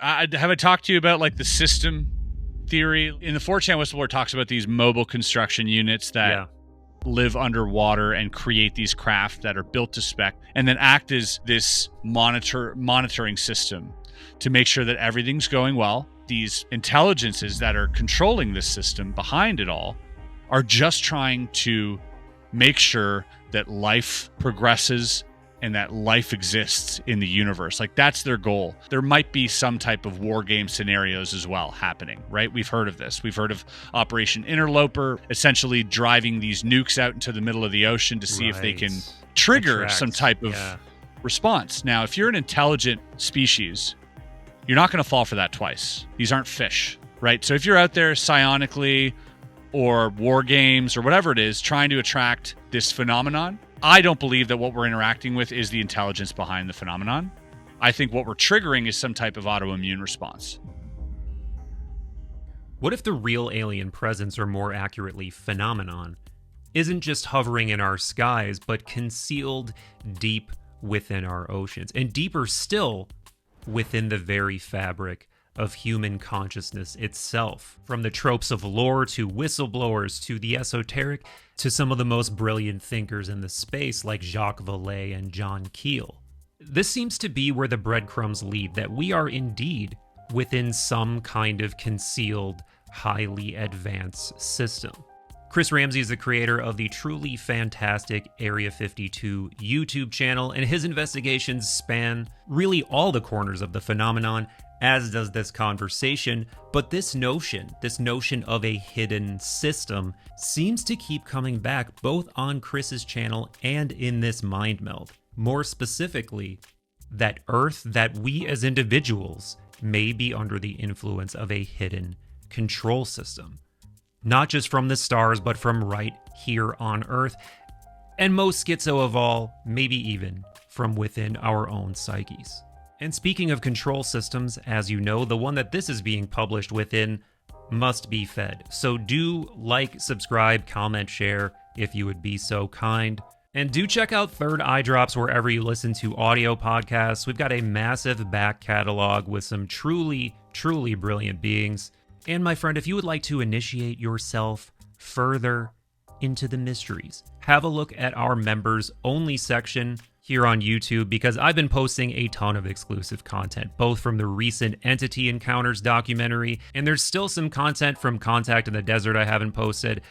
Have I talked to you about like the system theory? In the 4chan Whistleblower talks about these mobile construction units that live underwater and create these craft that are built to spec and then act as this monitoring system to make sure that everything's going well. These intelligences that are controlling this system behind it all are just trying to make sure that life progresses and that life exists in the universe. Like, that's their goal. There might be some type of war game scenarios as well happening, right? We've heard of this. We've heard of Operation Interloper, essentially driving these nukes out into the middle of the ocean to see if they can trigger some type of response. Now, if you're an intelligent species, you're not going to fall for that twice. These aren't fish, right? So if you're out there psionically or war games or whatever it is, trying to attract this phenomenon, I don't believe that what we're interacting with is the intelligence behind the phenomenon. I think what we're triggering is some type of autoimmune response. What if the real alien presence, or more accurately, phenomenon, isn't just hovering in our skies, but concealed deep within our oceans, and deeper still, within the very fabric of human consciousness itself? From the tropes of lore to whistleblowers to the esoteric to some of the most brilliant thinkers in the space like Jacques Vallée and John Keel. This seems to be where the breadcrumbs lead, that we are indeed within some kind of concealed, highly advanced system. Chris Ramsay is the creator of the truly fantastic Area 52 YouTube channel, and his investigations span really all the corners of the phenomenon, as does this conversation. But this notion of a hidden system seems to keep coming back both on Chris's channel and in this mind meld. More specifically, that Earth, that we as individuals may be under the influence of a hidden control system. Not just from the stars, but from right here on Earth. And most schizo of all, maybe even from within our own psyches. And speaking of control systems, as you know, the one that this is being published within must be fed. So do like, subscribe, comment, share if you would be so kind. And do check out Third Eye Drops wherever you listen to audio podcasts. We've got a massive back catalog with some truly, truly brilliant beings. And my friend, if you would like to initiate yourself further into the mysteries, have a look at our members only section here on YouTube, because I've been posting a ton of exclusive content, both from the recent Entity Encounters documentary, and there's still some content from Contact in the Desert I haven't posted,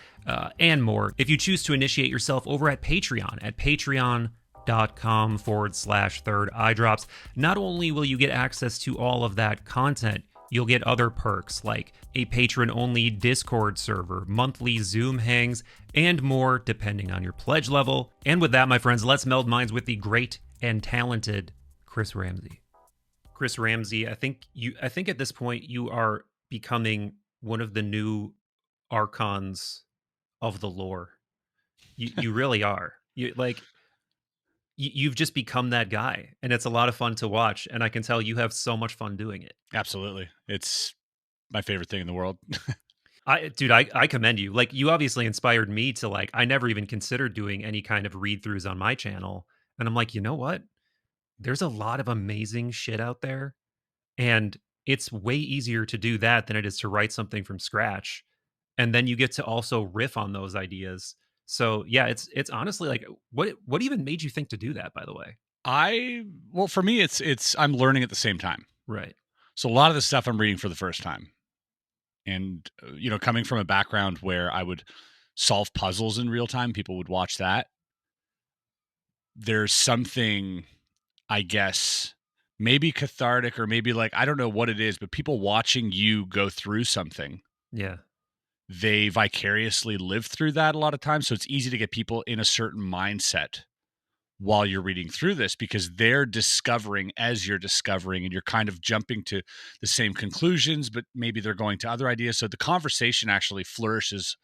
and more. If you choose to initiate yourself over at Patreon, at patreon.com/Third Eye Drops, not only will you get access to all of that content, you'll get other perks like a patron-only Discord server, monthly Zoom hangs, and more depending on your pledge level. And with that, my friends, let's meld minds with the great and talented Chris Ramsay. Chris Ramsay, I think at this point you are becoming one of the new archons of the lore. You really are. You've just become that guy, and it's a lot of fun to watch, and I can tell you have so much fun doing it. Absolutely. It's my favorite thing in the world. I commend you. Like, you obviously inspired me to, like, I never even considered doing any kind of read-throughs on my channel, and I'm like, you know what? There's a lot of amazing shit out there, and it's way easier to do that than it is to write something from scratch, and then you get to also riff on those ideas. So yeah, it's honestly like, what even made you think to do that, by the way? Well, for me, it's I'm learning at the same time. Right. So a lot of the stuff I'm reading for the first time. And, coming from a background where I would solve puzzles in real time, people would watch that. There's something, I guess, maybe cathartic, or maybe like, I don't know what it is, but people watching you go through something. Yeah. They vicariously live through that a lot of times. So it's easy to get people in a certain mindset while you're reading through this, because they're discovering as you're discovering, and you're kind of jumping to the same conclusions, but maybe they're going to other ideas. So the conversation actually flourishes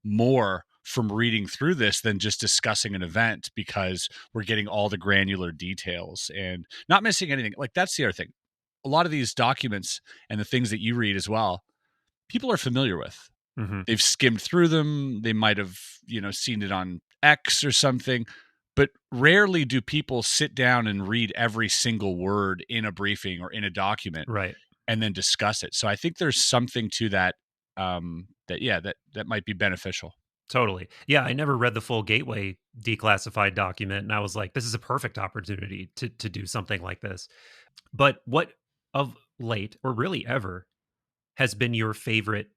more from reading through this than just discussing an event, because we're getting all the granular details and not missing anything. Like, that's the other thing. A lot of these documents and the things that you read as well, people are familiar with. Mm-hmm. They've skimmed through them. They might have, seen it on X or something, but rarely do people sit down and read every single word in a briefing or in a document. Right. and then discuss it. So I think there's something to that, that might be beneficial. Totally. Yeah, I never read the full Gateway declassified document, and I was like, this is a perfect opportunity to do something like this. But what of late, or really ever, has been your favorite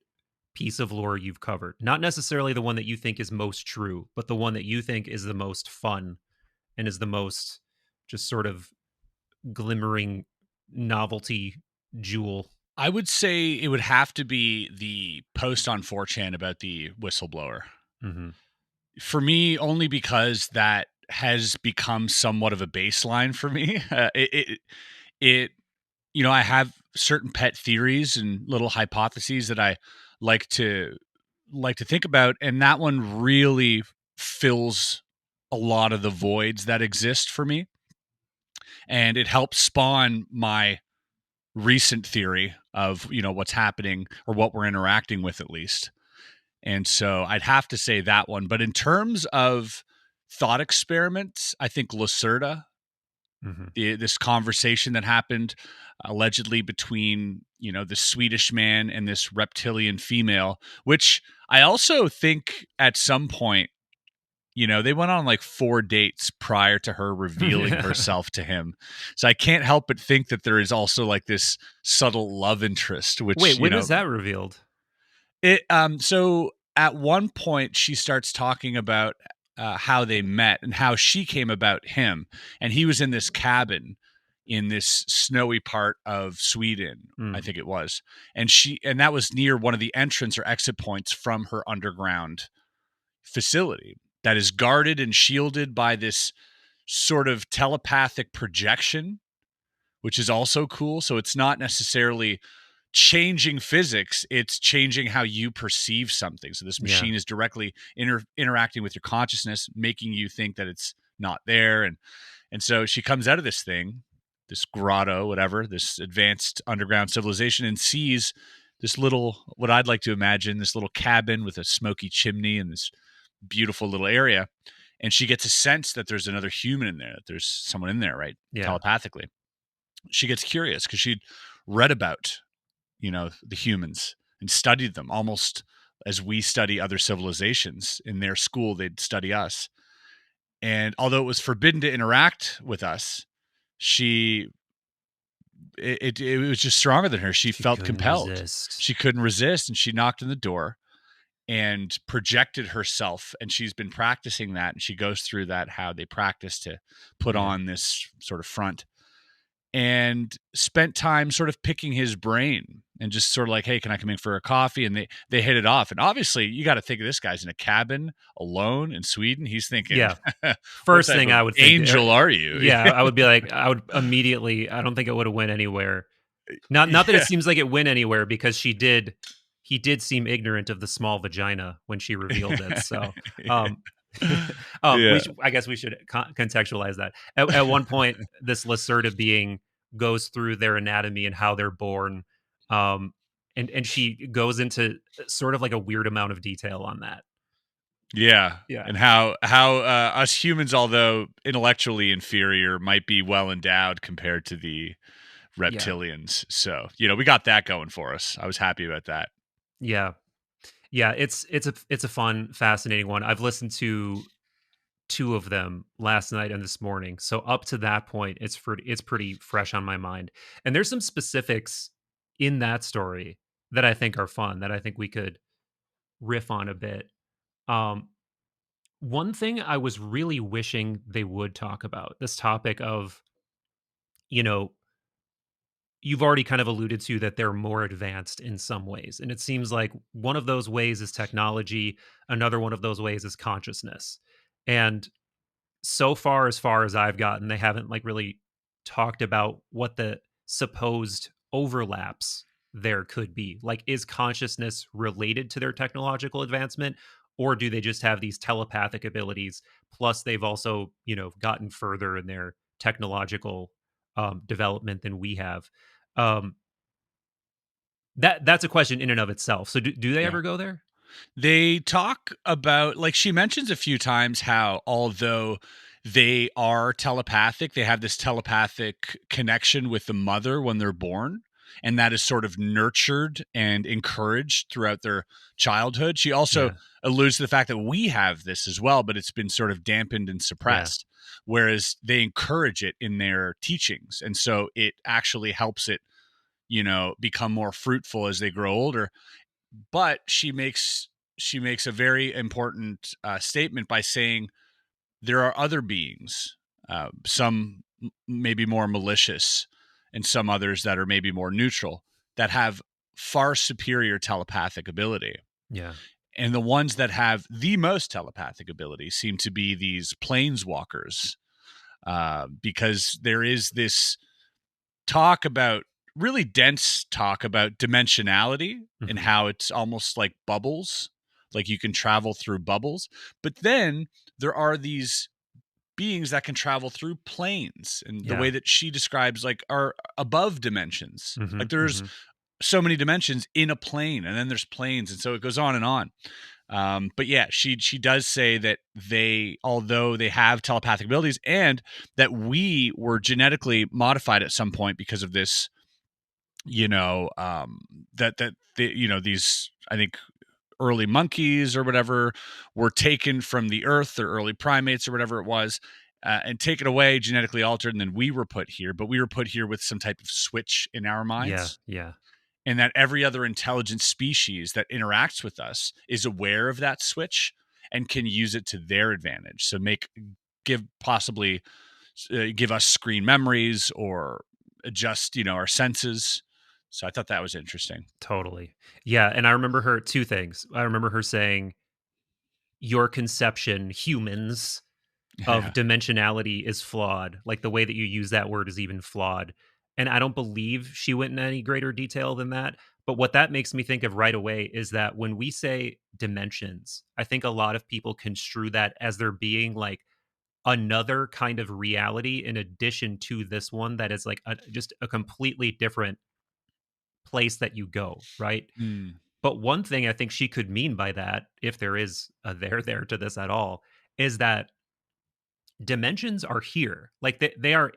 piece of lore you've covered? Not necessarily the one that you think is most true, but the one that you think is the most fun and is the most just sort of glimmering novelty jewel. I would say it would have to be the post on 4chan about the whistleblower. Mm-hmm. For me, only because that has become somewhat of a baseline for me. It I have certain pet theories and little hypotheses that I like to think about, and that one really fills a lot of the voids that exist for me, and it helps spawn my recent theory of what's happening or what we're interacting with, at least. And so I'd have to say that one. But in terms of thought experiments, I think Lacerta, this conversation that happened allegedly between the Swedish man and this reptilian female, which I also think at some point, they went on like 4 dates prior to her revealing herself to him. So I can't help but think that there is also like this subtle love interest. Which wait, when is that revealed? So at one point she starts talking about how they met and how she came about him, and he was in this cabin in this snowy part of Sweden, I think it was, and that was near one of the entrance or exit points from her underground facility that is guarded and shielded by this sort of telepathic projection, which is also cool. So it's not necessarily changing physics, it's changing how you perceive something. So this machine is directly interacting with your consciousness, making you think that it's not there. And so she comes out of this thing, this grotto, whatever, this advanced underground civilization, and sees this little, what I'd like to imagine, this little cabin with a smoky chimney and this beautiful little area. And she gets a sense that there's another human in there, that there's someone in there, right? Yeah. Telepathically. She gets curious because she'd read about the humans and studied them almost as we study other civilizations. In their school, they'd study us. And although it was forbidden to interact with us, it was just stronger than her. She felt compelled. She couldn't resist, and she knocked on the door and projected herself. And she's been practicing that, and she goes through that, how they practice to put on this sort of front, and spent time sort of picking his brain and just sort of like, hey, can I come in for a coffee? And they hit it off. And obviously you got to think of this guy's in a cabin alone in Sweden. He's thinking, first thing I would think, angel are you? I would be like, I would immediately, I don't think it would have went anywhere. Not that it seems like it went anywhere, because he did seem ignorant of the small vagina when she revealed it. So, I guess we should contextualize that. At one point, this Lacerta being goes through their anatomy and how they're born, and she goes into sort of like a weird amount of detail on that. Yeah. And how us humans, although intellectually inferior, might be well endowed compared to the reptilians. So we got that going for us. I was happy about that. Yeah, it's a fun, fascinating one. I've listened to 2 of them last night and this morning. So up to that point, it's pretty fresh on my mind. And there's some specifics in that story that I think are fun, that I think we could riff on a bit. One thing I was really wishing they would talk about, this topic of, you've already kind of alluded to that they're more advanced in some ways. And it seems like one of those ways is technology. Another one of those ways is consciousness. And so far as I've gotten, they haven't like really talked about what the supposed overlaps there could be. Like, is consciousness related to their technological advancement, or do they just have these telepathic abilities? Plus, they've also, gotten further in their technological development than we have. That's a question in and of itself. So do they ever go there? They talk about, like, she mentions a few times how although they are telepathic, they have this telepathic connection with the mother when they're born. and that is sort of nurtured and encouraged throughout their childhood. She also alludes to the fact that we have this as well, but it's been sort of dampened and suppressed, whereas they encourage it in their teachings. And so it actually helps it, become more fruitful as they grow older. But she makes a very important statement by saying there are other beings, some maybe more malicious and some others that are maybe more neutral, that have far superior telepathic ability. Yeah. And the ones that have the most telepathic ability seem to be these planeswalkers, because there is this really dense talk about dimensionality and how it's almost like bubbles, like you can travel through bubbles. But then there are these beings that can travel through planes, and the way that she describes like are above dimensions. Like there's so many dimensions in a plane, and then there's planes, and so it goes on and on. But yeah, she does say that although they have telepathic abilities, and that we were genetically modified at some point because of this, these, I think, early monkeys or whatever were taken from the earth, or early primates or whatever it was, and taken away, genetically altered, and then we were put here. But we were put here with some type of switch in our minds. Yeah. And that every other intelligent species that interacts with us is aware of that switch and can use it to their advantage. So possibly give us screen memories or adjust, our senses. So I thought that was interesting. Totally. Yeah. And I remember her, two things. I remember her saying, your conception, humans, of Yeah. dimensionality is flawed. Like the way that you use that word is even flawed. And I don't believe she went into any greater detail than that. But what that makes me think of right away is that when we say dimensions, I think a lot of people construe that as there being like another kind of reality in addition to this one that is like just a completely different place that you go, right? Mm. But one thing I think she could mean by that, if there is a there to this at all, is that dimensions are here. Like they are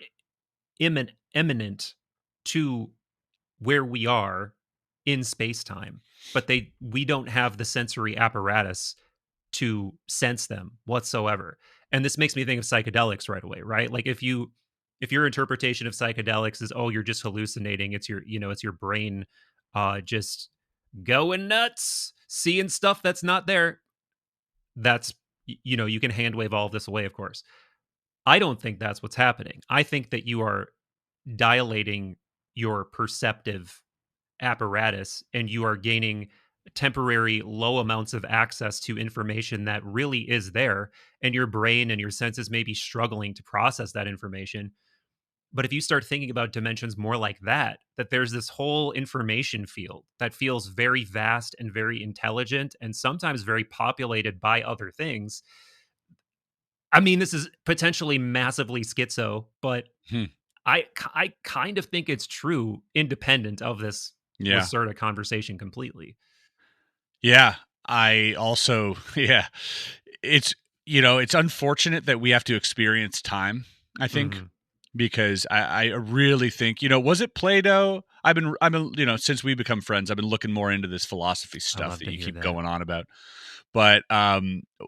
eminent to where we are in space time, but we don't have the sensory apparatus to sense them whatsoever. And this makes me think of psychedelics right away, right? Like if your interpretation of psychedelics is, oh, you're just hallucinating, it's your brain just going nuts, seeing stuff that's not there. That's you can hand wave all of this away, of course. I don't think that's what's happening. I think that you are dilating your perceptive apparatus and you are gaining temporary low amounts of access to information that really is there, and your brain and your senses may be struggling to process that information. But if you start thinking about dimensions more like that there's this whole information field that feels very vast and very intelligent and sometimes very populated by other things. I mean, this is potentially massively schizo, but Hmm. I kind of think it's true, independent of this Yeah. Lacerta conversation completely. Yeah. I also, yeah, it's, it's unfortunate that we have to experience time, I think, because I really think, was it Plato? I've been, since we become friends, I've been looking more into this philosophy stuff that you keep going on about. But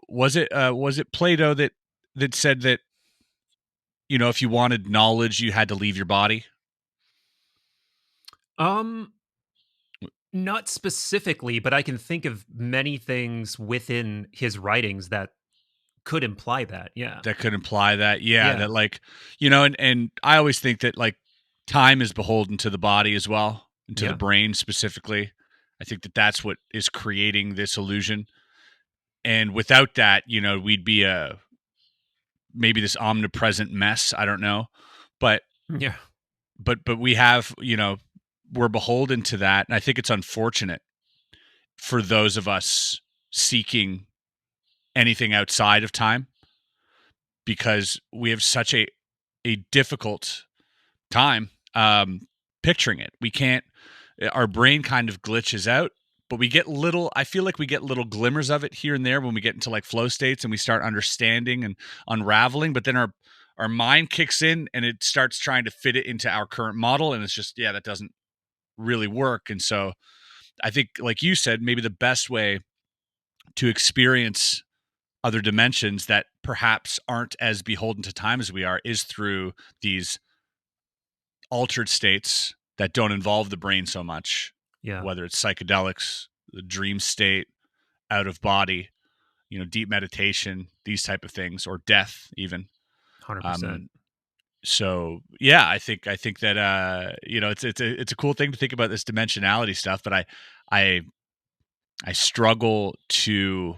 was it Plato that said that, if you wanted knowledge, you had to leave your body? Not specifically, but I can think of many things within his writings that could imply that. Yeah. That could imply that. Yeah. Yeah. That like, and I always think that like time is beholden to the body as well, and to the brain specifically. I think that that's what is creating this illusion. And without that, we'd be maybe this omnipresent mess. I don't know. But Yeah. but we have, we're beholden to that. And I think it's unfortunate for those of us seeking anything outside of time, because we have such a difficult time picturing it. We can't, our brain kind of glitches out, but I feel like we get little glimmers of it here and there when we get into like flow states and we start understanding and unraveling, but then our mind kicks in and it starts trying to fit it into our current model, and it's just, that doesn't really work. And so I think, like you said, maybe the best way to experience other dimensions that perhaps aren't as beholden to time as we are is through these altered states that don't involve the brain so much, Yeah, whether it's psychedelics, the dream state, out of body, deep meditation, these type of things, or death even. 100%. Um, so yeah, I think that it's a cool thing to think about this dimensionality stuff, but I I struggle to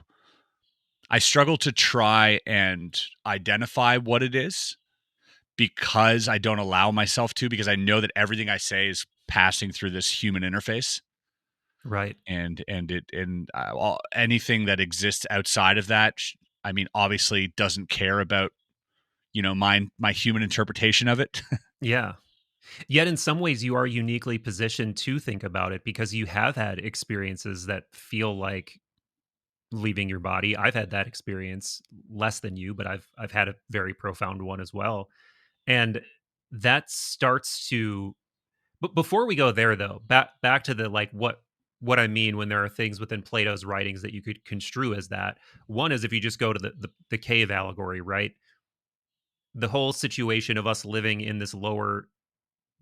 try and identify what it is, because I don't allow myself to, because I know that everything I say is passing through this human interface, Right. and anything that exists outside of that, I mean, obviously doesn't care about my human interpretation of it. Yeah. Yet in some ways you are uniquely positioned to think about it because you have had experiences that feel like leaving your body. I've had that experience less than you, but I've had a very profound one as well. And that starts to, but before we go there though, back to the like what I mean when there are things within Plato's writings that you could construe as that. One is if you just go to the cave allegory, right? The whole situation of us living in this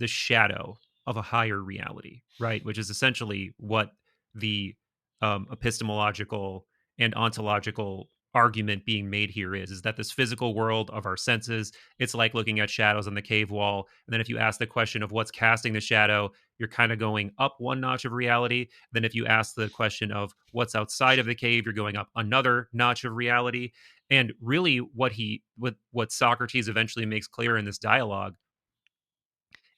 shadow of a higher reality, right? Which is essentially what the epistemological and ontological argument being made here is that this physical world of our senses, it's like looking at shadows on the cave wall. And then if you ask the question of what's casting the shadow, you're kind of going up one notch of reality. Then if you ask the question of what's outside of the cave, you're going up another notch of reality. And really what Socrates eventually makes clear in this dialogue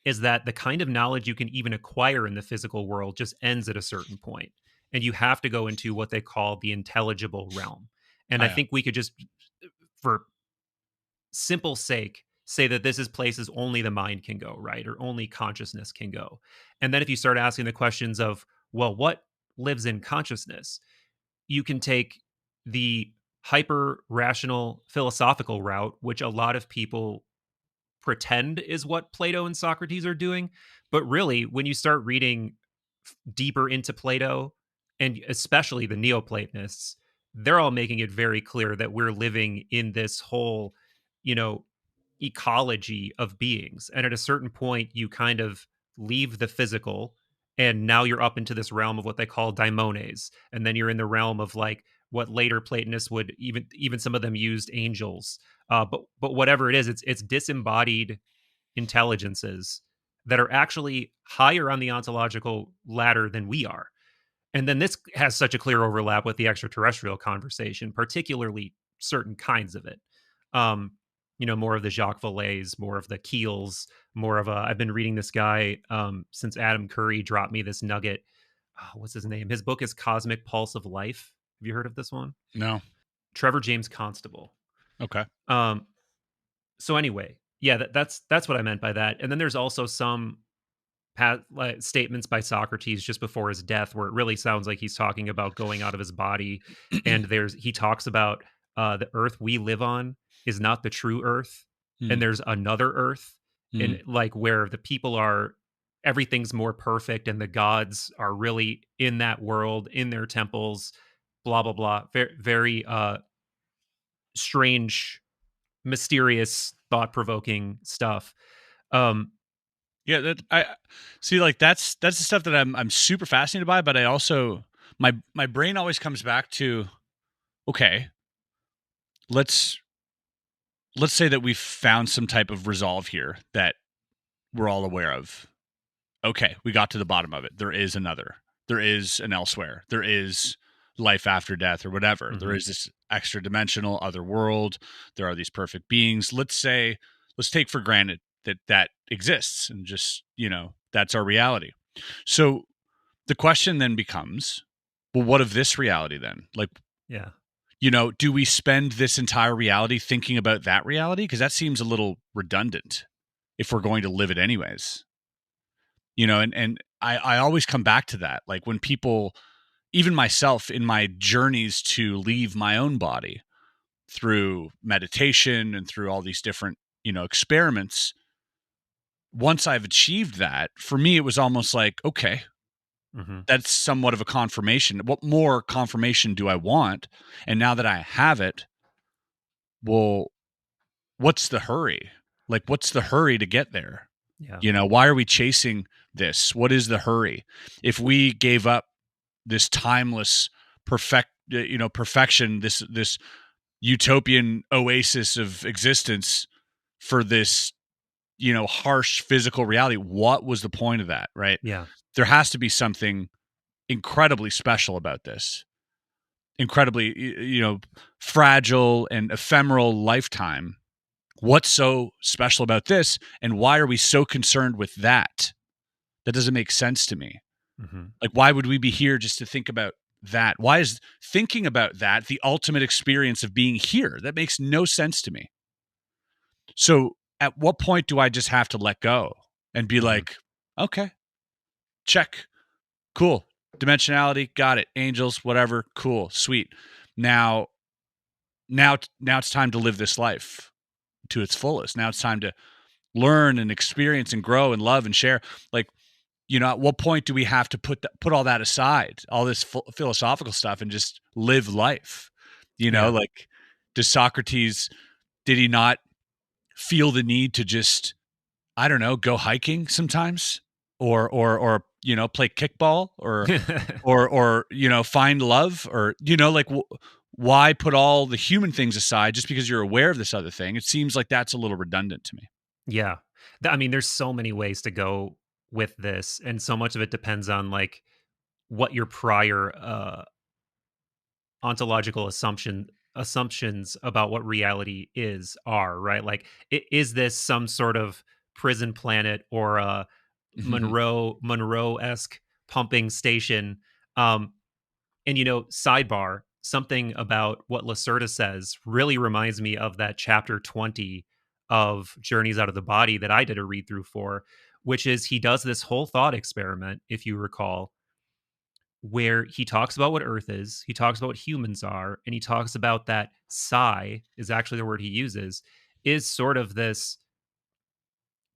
is that the kind of knowledge you can even acquire in the physical world just ends at a certain point, and you have to go into what they call the intelligible realm. And Oh, I yeah. think we could just, for simple sake, say that this is places only the mind can go, right? Or only consciousness can go. And then if you start asking the questions of, well, what lives in consciousness, you can take the hyper rational philosophical route, which a lot of people pretend is what Plato and Socrates are doing. But really, when you start reading deeper into Plato, and especially the Neoplatonists, they're all making it very clear that we're living in this whole, you know, ecology of beings. And at a certain point, you kind of leave the physical, and now you're up into this realm of what they call daimones. And then you're in the realm of like what later Platonists would even some of them used angels. But whatever it is, it's disembodied intelligences that are actually higher on the ontological ladder than we are. And then this has such a clear overlap with the extraterrestrial conversation, particularly certain kinds of it. Um, more of the Jacques Vallée's, more of the Keels, more of a. I've been reading this guy since Adam Curry dropped me this nugget. Oh, what's his name? His book is Cosmic Pulse of Life. Have you heard of this one? No. Trevor James Constable. Okay. Um, so anyway, yeah, that's what I meant by that. And then there's also some like, statements by Socrates just before his death where it really sounds like he's talking about going out of his body. And he talks about the earth we live on is not the true earth, and Mm, there's another earth, mm. and like where the people are, everything's more perfect, and the gods are really in that world in their temples, blah blah blah. Very very strange, mysterious, thought provoking stuff. Um, Yeah, that I see. Like that's the stuff that I'm super fascinated by. But I also, my brain always comes back to, okay, let's let's say that we've found some type of resolve here that we're all aware of. Okay, we got to the bottom of it. There is another. There is an elsewhere. There is life after death or whatever. There mhm. is this extra dimensional other world. There are these perfect beings. Let's take for granted that that exists, and just, that's our reality. So the question then becomes, well, what of this reality then? Like, Yeah. do we spend this entire reality thinking about that reality? Because that seems a little redundant if we're going to live it anyways. And I always come back to that. Like when people, even myself in my journeys to leave my own body through meditation and through all these different, experiments, once I've achieved that, for me, it was almost like, okay, that's somewhat of a confirmation. What more confirmation do I want? And now that I have it, well, what's the hurry? Like, what's the hurry to get there? Yeah. You know, why are we chasing this? What is the hurry? If we gave up this timeless perfection, this utopian oasis of existence for this, harsh physical reality, what was the point of that, right? Yeah. There has to be something incredibly special about this, incredibly, fragile and ephemeral lifetime. What's so special about this, and why are we so concerned with that? That doesn't make sense to me. Like, why would we be here just to think about that? Why is thinking about that the ultimate experience of being here? That makes no sense to me. So at what point do I just have to let go and be like, okay, check, cool, dimensionality, got it, angels, whatever, cool, sweet. Now it's time to live this life to its fullest. Now it's time to learn and experience and grow and love and share. Like, at what point do we have to put all that aside, all this philosophical stuff, and just live life? Like, does Socrates, did he not feel the need to just, I don't know, go hiking sometimes, or play kickball, or find love, or like, why put all the human things aside just because you're aware of this other thing? It seems like that's a little redundant to me. Yeah. I mean, there's so many ways to go with this, and so much of it depends on like what your prior ontological assumptions about what reality are, right? Like, is this some sort of prison planet or a Monroe-esque pumping station? And sidebar, something about what Lacerta says really reminds me of that chapter 20 of Journeys Out of the Body that I did a read through for, which is he does this whole thought experiment, if you recall, where he talks about what Earth is, he talks about what humans are, and he talks about that psi is actually the word he uses, is sort of this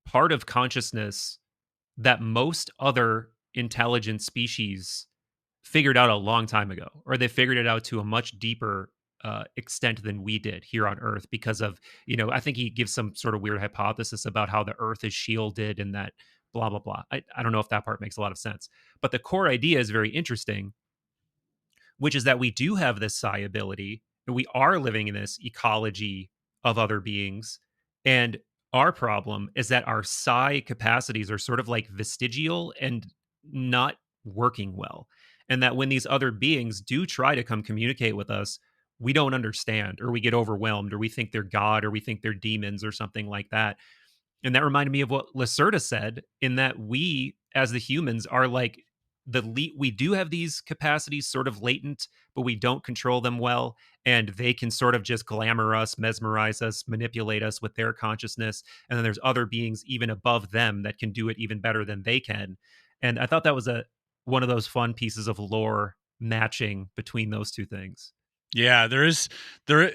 part of consciousness that most other intelligent species figured out a long time ago, or they figured it out to a much deeper extent than we did here on Earth because of, I think he gives some sort of weird hypothesis about how the Earth is shielded and that blah, blah, blah. I don't know if that part makes a lot of sense, but the core idea is very interesting, which is that we do have this psi ability and we are living in this ecology of other beings. And our problem is that our psi capacities are sort of like vestigial and not working well. And that when these other beings do try to come communicate with us, we don't understand, or we get overwhelmed, or we think they're God, or we think they're demons, or something like that. And that reminded me of what Lacerta said, in that we, as the humans, are like we do have these capacities sort of latent, but we don't control them well. And they can sort of just glamour us, mesmerize us, manipulate us with their consciousness. And then there's other beings even above them that can do it even better than they can. And I thought that was one of those fun pieces of lore matching between those two things. Yeah,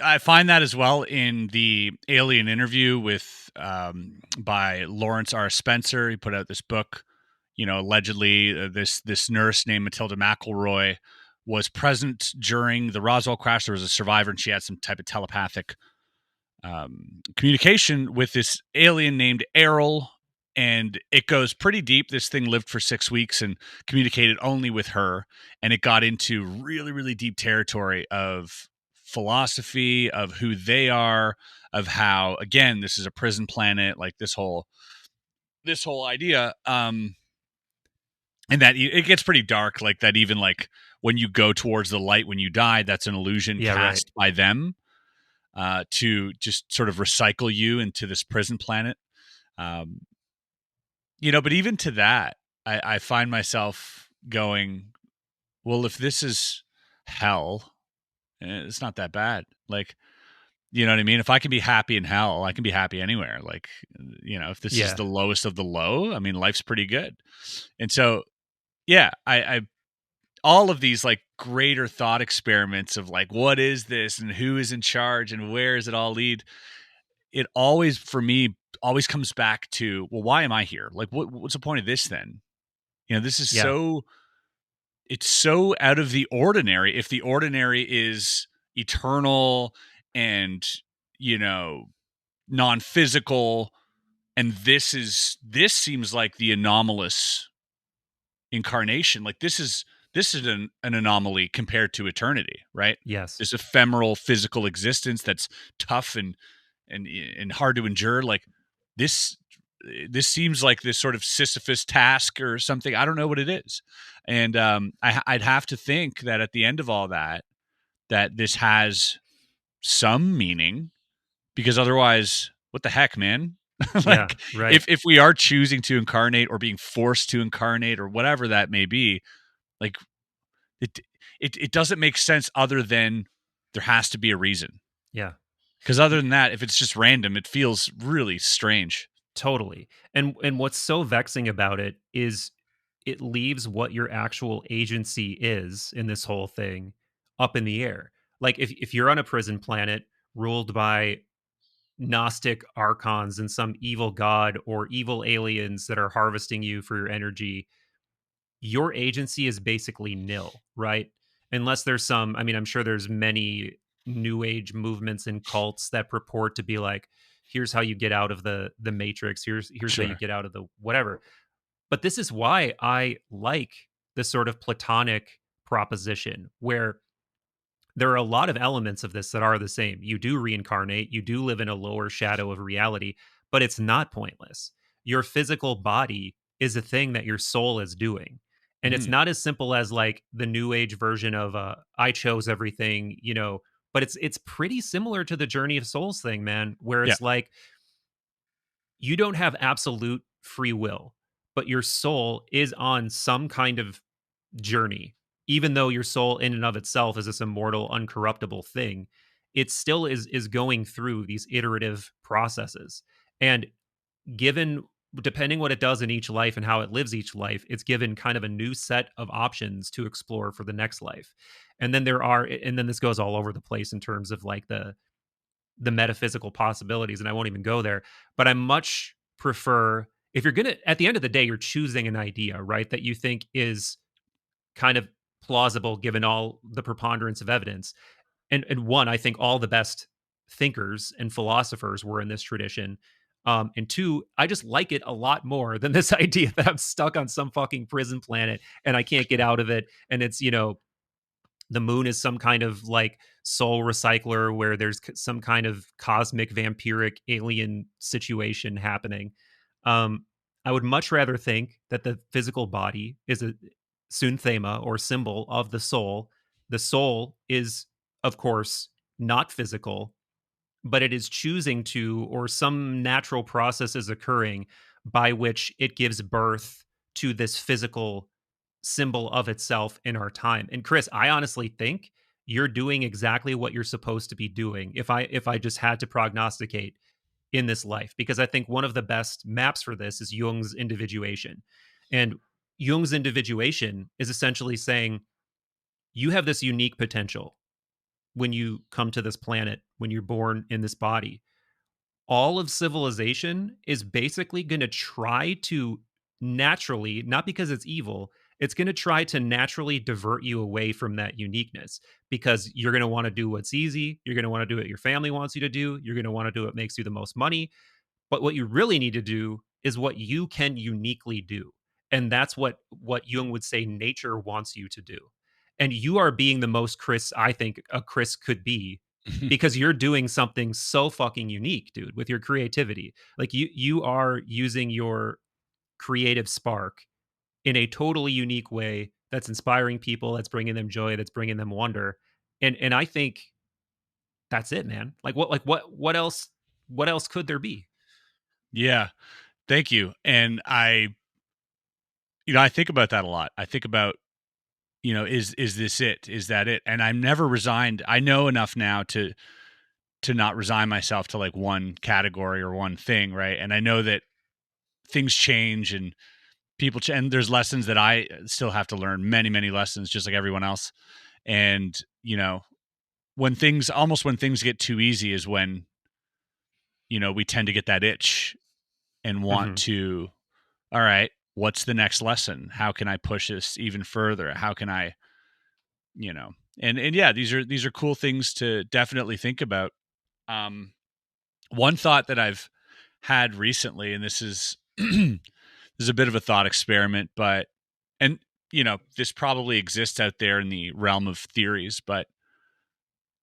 I find that as well in the Alien interview with by Lawrence R. Spencer. He put out this book. Allegedly, this nurse named Matilda McElroy was present during the Roswell crash. There was a survivor, and she had some type of telepathic communication with this alien named Errol, and it goes pretty deep. This thing lived for 6 weeks and communicated only with her, and it got into really, really deep territory of philosophy, of who they are, of how, again, this is a prison planet, like this whole idea, and that it gets pretty dark, like that. Even like when you go towards the light when you die, that's an illusion cast by them, to just sort of recycle you into this prison planet. But even to that, I find myself going, well, if this is hell, it's not that bad. Like, you know what I mean? If I can be happy in hell, I can be happy anywhere. Like, if this is the lowest of the low, I mean, life's pretty good. And so, yeah, I all of these like greater thought experiments of like, what is this and who is in charge and where does it all lead? it always, for me, always comes back to, well, why am I here? Like, what's the point of this then? This is Yeah. it's so out of the ordinary. If the ordinary is eternal and, non-physical, and this seems like the anomalous incarnation. Like, this is an anomaly compared to eternity, right? Yes. This ephemeral physical existence that's tough and hard to endure. Like, this this seems like this sort of Sisyphus task or something. I don't know what it is. And I'd have to think that at the end of all that, that this has some meaning, because otherwise, what the heck, man? Yeah. Like, Right. if we are choosing to incarnate or being forced to incarnate or whatever that may be, like, it it doesn't make sense other than there has to be a reason. Yeah. Because other than that, if it's just random, it feels really strange. Totally. And what's so vexing about it is it leaves what your actual agency is in this whole thing up in the air. Like if you're on a prison planet ruled by Gnostic archons and some evil god or evil aliens that are harvesting you for your energy, your agency is basically nil, right? Unless there's some, I mean, I'm sure there's many new age movements and cults that purport to be like, here's how you get out of the matrix, here's how you Sure. get out of the whatever. But this is why I like this sort of Platonic proposition where there are a lot of elements of this that are the same. You do reincarnate, you do live in a lower shadow of reality, but it's not pointless. Your physical body is a thing that your soul is doing. And it's Mhm. not as simple as like the new age version of I chose everything, but it's pretty similar to the journey of souls thing, man, where Yeah. it's like you don't have absolute free will, but your soul is on some kind of journey. Even though your soul in and of itself is this immortal, uncorruptible thing, it still is going through these iterative processes. And given depending what it does in each life and how it lives each life, it's given kind of a new set of options to explore for the next life. And then this goes all over the place in terms of like the metaphysical possibilities, and I won't even go there. But I much prefer, if you're gonna, at the end of the day, you're choosing an idea, right, that you think is kind of plausible given all the preponderance of evidence. And one, I think all the best thinkers and philosophers were in this tradition. And two, I just like it a lot more than this idea that I'm stuck on some fucking prison planet and I can't get out of it. And it's, the moon is some kind of like soul recycler where there's some kind of cosmic vampiric alien situation happening. Um, I would much rather think that the physical body is a synthema or symbol of the soul. The soul is, of course, not physical, but it is choosing to, or some natural process is occurring by which it gives birth to this physical symbol of itself in our time. And Chris, I honestly think you're doing exactly what you're supposed to be doing. If I just had to prognosticate in this life, because I think one of the best maps for this is Jung's individuation. And Jung's individuation is essentially saying you have this unique potential when you come to this planet, when you're born in this body. All of civilization is basically going to try to naturally, not because it's evil, it's going to try to naturally divert you away from that uniqueness because you're going to want to do what's easy. You're going to want to do what your family wants you to do. You're going to want to do what makes you the most money. But what you really need to do is what you can uniquely do. And that's what Jung would say nature wants you to do. And you are being the most Chris I think a Chris could be because you're doing something so fucking unique, dude, with your creativity. Like you are using your creative spark in a totally unique way that's inspiring people, that's bringing them joy, that's bringing them wonder. And I think that's it, man. What else could there be? Yeah. Thank you. And I think about that a lot. I think about, is this it? Is that it? And I'm never resigned. I know enough now to not resign myself to like one category or one thing, right? And I know that things change and and there's lessons that I still have to learn, many, many lessons, just like everyone else. And, when things get too easy is when we tend to get that itch and want Mhm. to, all right, what's the next lesson? How can I push this even further? How can I, and yeah, these are cool things to definitely think about. One thought that I've had recently, and this is this is a bit of a thought experiment, but and this probably exists out there in the realm of theories, but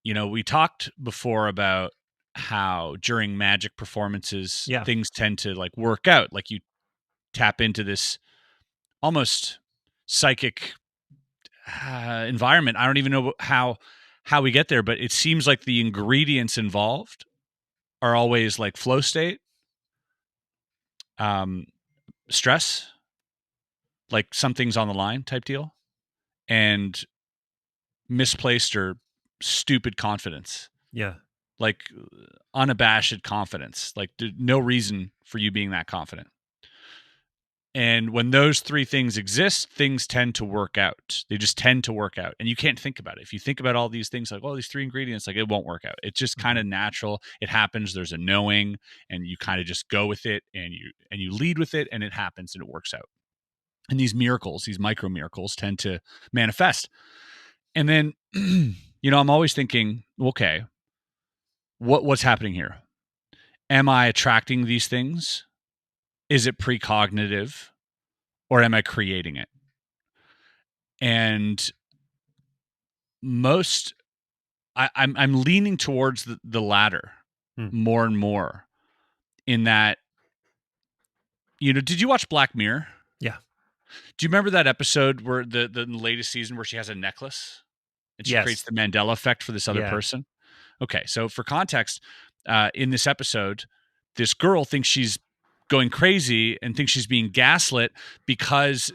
we talked before about how during magic performances Yeah. things tend to like work out, like you tap into this almost psychic environment. I don't even know how we get there, but it seems like the ingredients involved are always like flow state, um, stress, like something's on the line type deal, and misplaced or stupid confidence, Yeah. like unabashed confidence, like no reason for you being that confident. And when those three things exist, things tend to work out. They just tend to work out. And you can't think about it. If you think about all these things, like, oh, these three ingredients, like it won't work out. It's just kind Mhm. of natural. It happens. There's a knowing, and you kind of just go with it, and you lead with it, and it happens and it works out. And these miracles, these micro miracles tend to manifest. And then, I'm always thinking, okay, what's happening here? Am I attracting these things? Is it precognitive, or am I creating it? And most I'm leaning towards the latter Hmm. more and more, in that, did you watch Black Mirror? Yeah. Do you remember that episode where the latest season where she has a necklace and she creates Yes. the Mandela effect for this other Yeah. person? Okay, so for context, in this episode, this girl thinks she's going crazy and thinks she's being gaslit because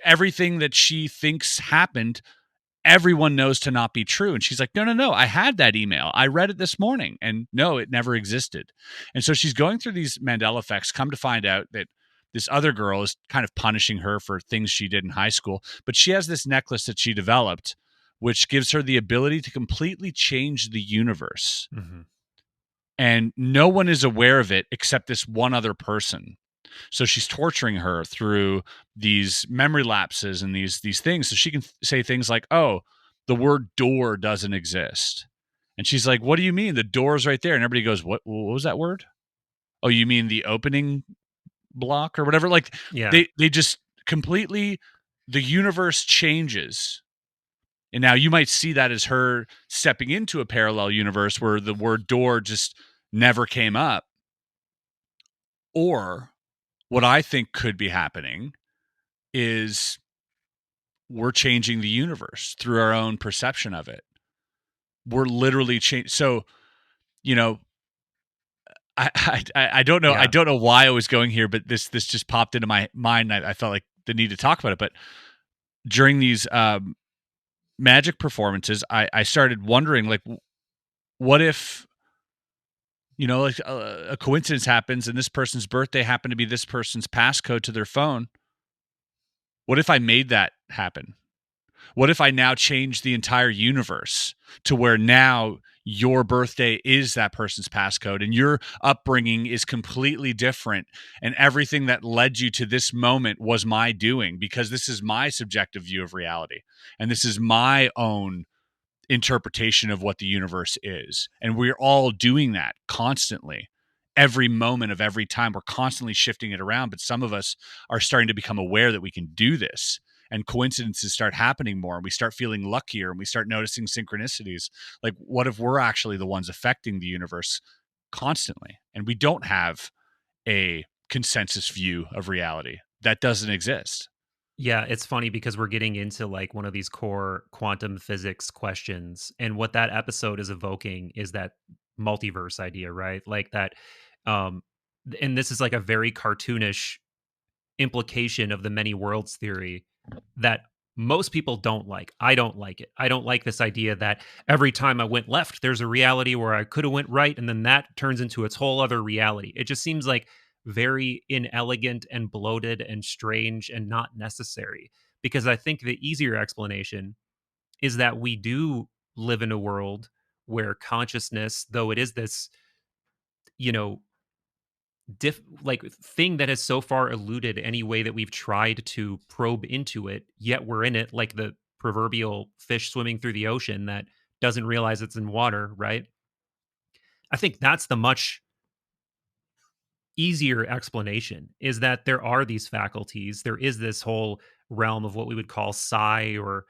everything that she thinks happened, everyone knows to not be true. And she's like, no, I had that email. I read it this morning. And no, it never existed. And so she's going through these Mandela effects, come to find out that this other girl is kind of punishing her for things she did in high school. But she has this necklace that she developed, which gives her the ability to completely change the universe. Hmm. And no one is aware of it except this one other person. So she's torturing her through these memory lapses and these things. So she can say things like, "Oh, the word door doesn't exist," and she's like, "What do you mean? The door's right there." And everybody goes, What was that word? Oh, you mean the opening block or whatever?" Like Yeah. they just completely, the universe changes. And now you might see that as her stepping into a parallel universe where the word door just never came up. Or what I think could be happening is we're changing the universe through our own perception of it. We're literally changing. So, you know, I don't know. I Yeah. don't know why I was going here, but this just popped into my mind. I felt like the need to talk about it. But during these magic performances, I started wondering, like, what if, like a coincidence happens and this person's birthday happened to be this person's passcode to their phone? What if I made that happen? What if I now change the entire universe to where now your birthday is that person's passcode and your upbringing is completely different, and everything that led you to this moment was my doing, because this is my subjective view of reality and this is my own interpretation of what the universe is. And we're all doing that constantly. Every moment of every time, we're constantly shifting it around. But some of us are starting to become aware that we can do this. And coincidences start happening more, and we start feeling luckier, and we start noticing synchronicities. Like, what if we're actually the ones affecting the universe constantly? And we don't have a consensus view of reality. That doesn't exist. Yeah, it's funny because we're getting into like one of these core quantum physics questions. And what that episode is evoking is that multiverse idea, right? Like that um and this is like a very cartoonish implication of the many worlds theory that most people don't like. I don't like it. I don't like this idea that every time I went left, there's a reality where I could have went right, and then that turns into its whole other reality. It just seems like very inelegant and bloated and strange and not necessary. Because I think the easier explanation is that we do live in a world where consciousness, though it is this thing that has so far eluded any way that we've tried to probe into it, yet we're in it, like the proverbial fish swimming through the ocean that doesn't realize it's in water, right? I think that's the much easier explanation, is that there are these faculties. There is this whole realm of what we would call psi, or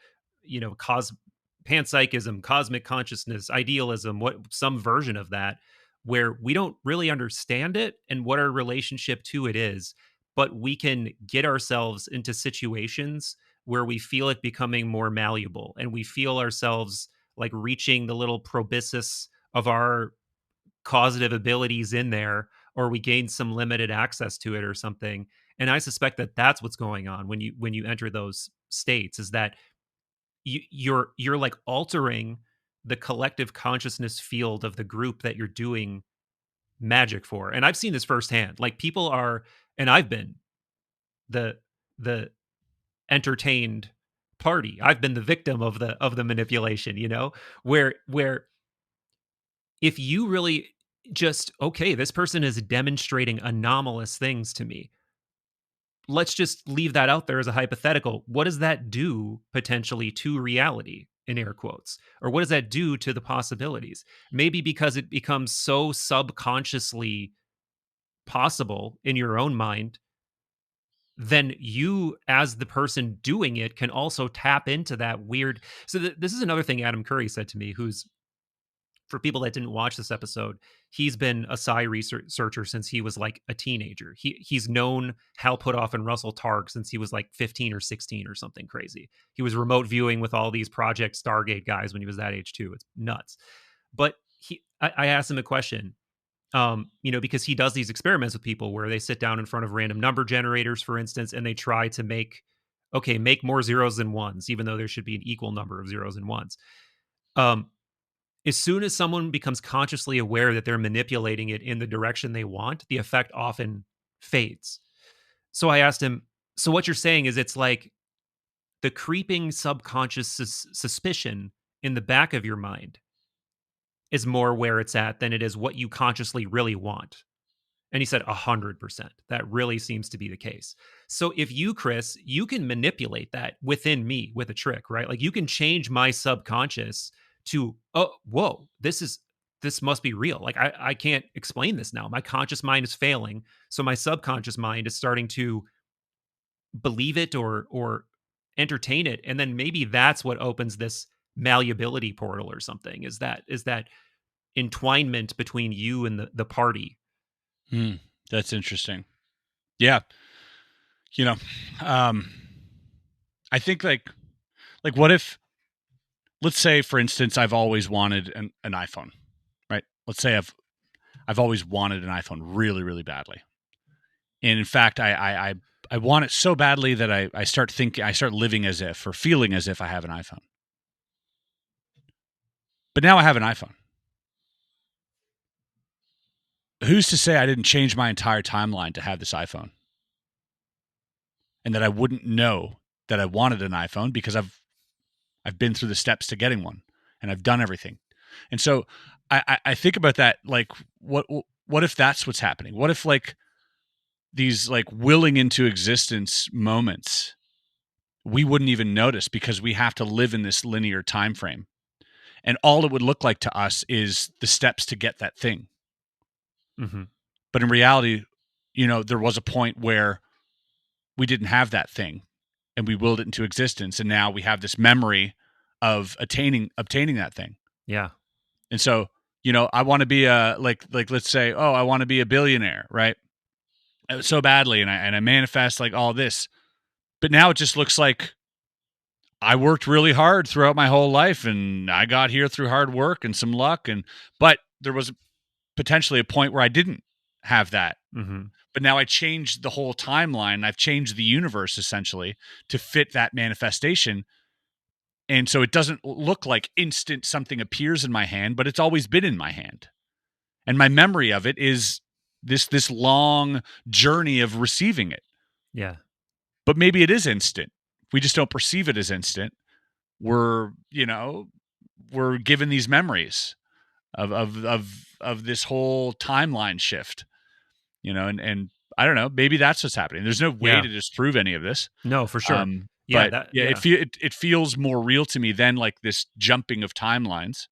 panpsychism, cosmic consciousness, idealism, what some version of that, where we don't really understand it and what our relationship to it is, but we can get ourselves into situations where we feel it becoming more malleable, and we feel ourselves like reaching the little proboscis of our causative abilities in there, or we gain some limited access to it or something. And I suspect that that's what's going on when you enter those states, is that you're like altering the collective consciousness field of the group that you're doing magic for. And I've seen this firsthand. Like, people are, and I've been the the entertained party. I've been the victim of the manipulation, where if you really just, okay, this person is demonstrating anomalous things to me. Let's just leave that out there as a hypothetical. What does that do potentially to reality, in air quotes? Or what does that do to the possibilities? Maybe because it becomes so subconsciously possible in your own mind, then you, as the person doing it, can also tap into that weird. So, this is another thing Adam Curry said to me, who's, for people that didn't watch this episode, he's been a psi researcher since he was like a teenager. He's known Hal Puthoff and Russell Targ since he was like 15 or 16 or something crazy. He was remote viewing with all these Project Stargate guys when he was that age too. It's nuts. But I asked him a question, because he does these experiments with people where they sit down in front of random number generators, for instance, and they try to make more zeros than ones, even though there should be an equal number of zeros and ones. As soon as someone becomes consciously aware that they're manipulating it in the direction they want, the effect often fades. So I asked him, so what you're saying is it's like the creeping subconscious suspicion in the back of your mind is more where it's at than it is what you consciously really want. And he said 100%. That really seems to be the case. So if you, Chris, you can manipulate that within me with a trick, right? Like, you can change my subconscious to, oh, whoa, this must be real. Like, I can't explain this now. My conscious mind is failing. So my subconscious mind is starting to believe it or entertain it. And then maybe that's what opens this malleability portal or something, is that entwinement between you and the party. That's interesting. Yeah. I think like what if, let's say, for instance, I've always wanted an iPhone, right? Let's say I've always wanted an iPhone really, really badly. And in fact, I want it so badly that I start living as if, or feeling as if I have an iPhone. But now I have an iPhone. Who's to say I didn't change my entire timeline to have this iPhone? And that I wouldn't know that I wanted an iPhone because I've been through the steps to getting one, and I've done everything. And so I think about that, like, what if that's what's happening? What if, like, these, like, willing into existence moments we wouldn't even notice because we have to live in this linear time frame, and all it would look like to us is the steps to get that thing. Mm-hmm. But in reality, there was a point where we didn't have that thing, and we willed it into existence, and now we have this memory of obtaining that thing. Yeah. And so, I want to be like let's say, oh, I want to be a billionaire, right? So badly, and I manifest like all this. But now it just looks like I worked really hard throughout my whole life, and I got here through hard work and some luck, but there was potentially a point where I didn't have that. Mm-hmm. But now I changed the whole timeline. I've changed the universe essentially to fit that manifestation. And so it doesn't look like instant something appears in my hand, but it's always been in my hand. And my memory of it is this long journey of receiving it. Yeah. But maybe it is instant. We just don't perceive it as instant. We're given these memories. of this whole timeline shift, and I don't know, maybe that's what's happening. There's no way Yeah. to disprove any of this. No, for sure. Yeah, But that yeah, yeah. it feels more real to me than like this jumping of timelines,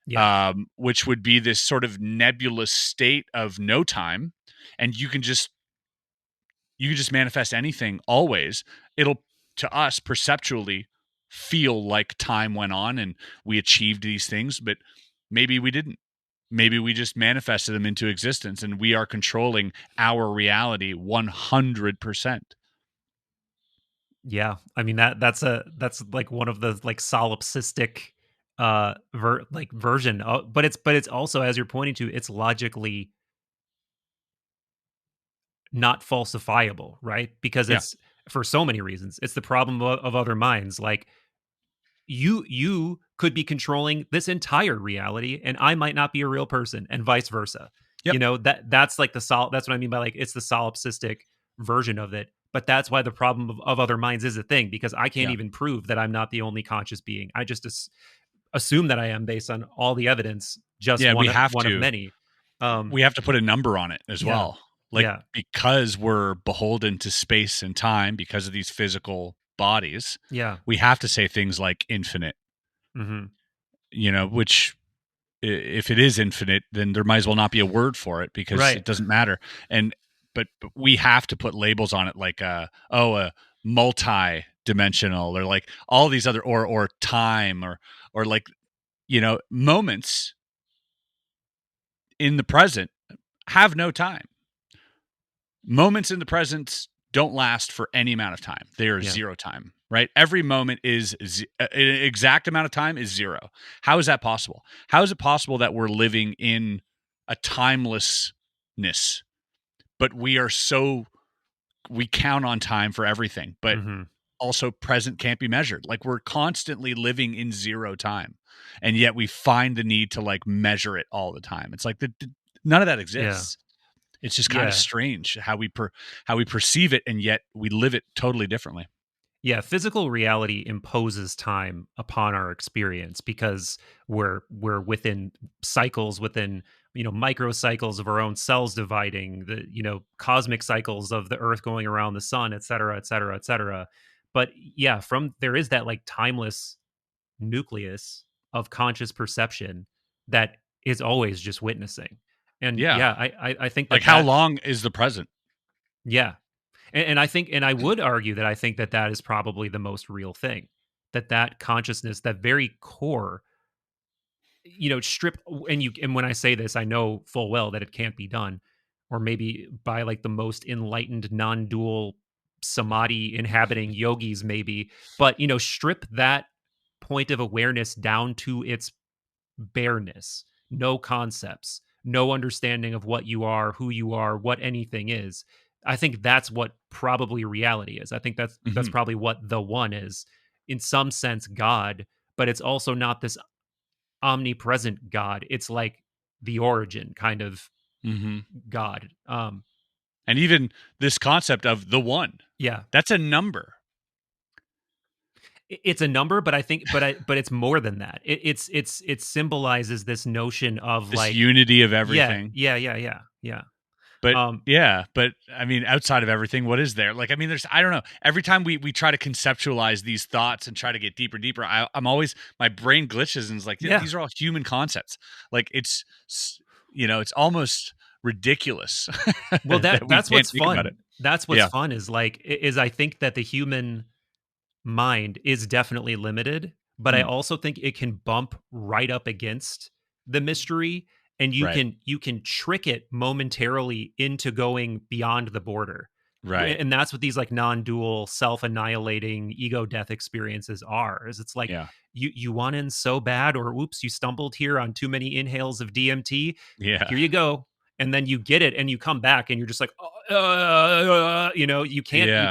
Yeah. which would be this sort of nebulous state of no time, and you can just manifest anything always. It'll, to us perceptually, feel like time went on and we achieved these things, but maybe we didn't. Maybe we just manifested them into existence and we are controlling our reality 100%. Yeah. I mean that's like one of the like solipsistic version but it's also, as you're pointing to, it's logically not falsifiable, right? Because Yeah. it's for so many reasons. It's the problem of other minds. Like you could be controlling this entire reality and I might not be a real person and vice versa. Yep. That's like that's what I mean by like it's the solipsistic version of it. But that's why the problem of other minds is a thing, because I can't Yeah. even prove that I'm not the only conscious being. I just assume that I am based on all the evidence, just Yeah, one of many. we have to put a number on it as Yeah. well. Like, Yeah. because we're beholden to space and time because of these physical bodies, Yeah. we have to say things like infinite, Hmm. which if it is infinite, then there might as well not be a word for it because Right. it doesn't matter. And but we have to put labels on it like a multi-dimensional, or like all these other, or time, or like, moments in the present have no time. Moments in the present don't last for any amount of time. They are Yeah. zero time, right? Every moment is an exact amount of time is zero. How is that possible? How is it possible that we're living in a timelessness, but we count on time for everything, but Hmm. also present can't be measured. Like, we're constantly living in zero time, and yet we find the need to like measure it all the time. It's like none of that Yeah. exists. It's just kind of Yeah. strange how we perceive it, and yet we live it totally differently. Yeah, physical reality imposes time upon our experience because we're within cycles, within microcycles of our own cells dividing, the cosmic cycles of the Earth going around the sun, et cetera, et cetera, et cetera. But yeah, from there is that like timeless nucleus of conscious perception that is always just witnessing. And Yeah. yeah, I think Like, that how long is the present? yeah, and I think, and I would argue that I think that that is probably the most real thing. That consciousness, that very core, strip. And when I say this, I know full well that it can't be done, or maybe by like the most enlightened, non-dual samadhi inhabiting yogis, maybe. But strip that point of awareness down to its bareness, no concepts, no understanding of what you are, who you are, what anything is. I think that's what probably reality is. I think that's Hmm. probably what the one is. In some sense, God, but it's also not this omnipresent God. It's like the origin kind of Hmm. God. And even this concept of the one, Yeah. that's a number. It's a number, but I think, but it's more than that. It symbolizes this notion of This like, unity of yeah, everything. yeah, yeah, yeah, yeah. But Um, yeah, but I mean, outside of everything, what is there? Like, I mean, I don't know. Every time we try to conceptualize these thoughts and try to get deeper, deeper, I'm always, my brain glitches and is like, yeah, yeah. these are all human concepts. Like, it's almost ridiculous Well, that we that's can't what's think about it. fun. That's what's Yeah. fun is like is I think that the human mind is definitely limited, but I Mm, also think it can bump right up against the mystery, and right. you can trick it momentarily into going beyond the border. Right. And that's what these like non-dual self-annihilating ego death experiences are. Is it's like Yeah. you want in so bad, or oops, you stumbled here on too many inhales of DMT. Yeah. Here you go. And then you get it and you come back and you're just like, you Yeah.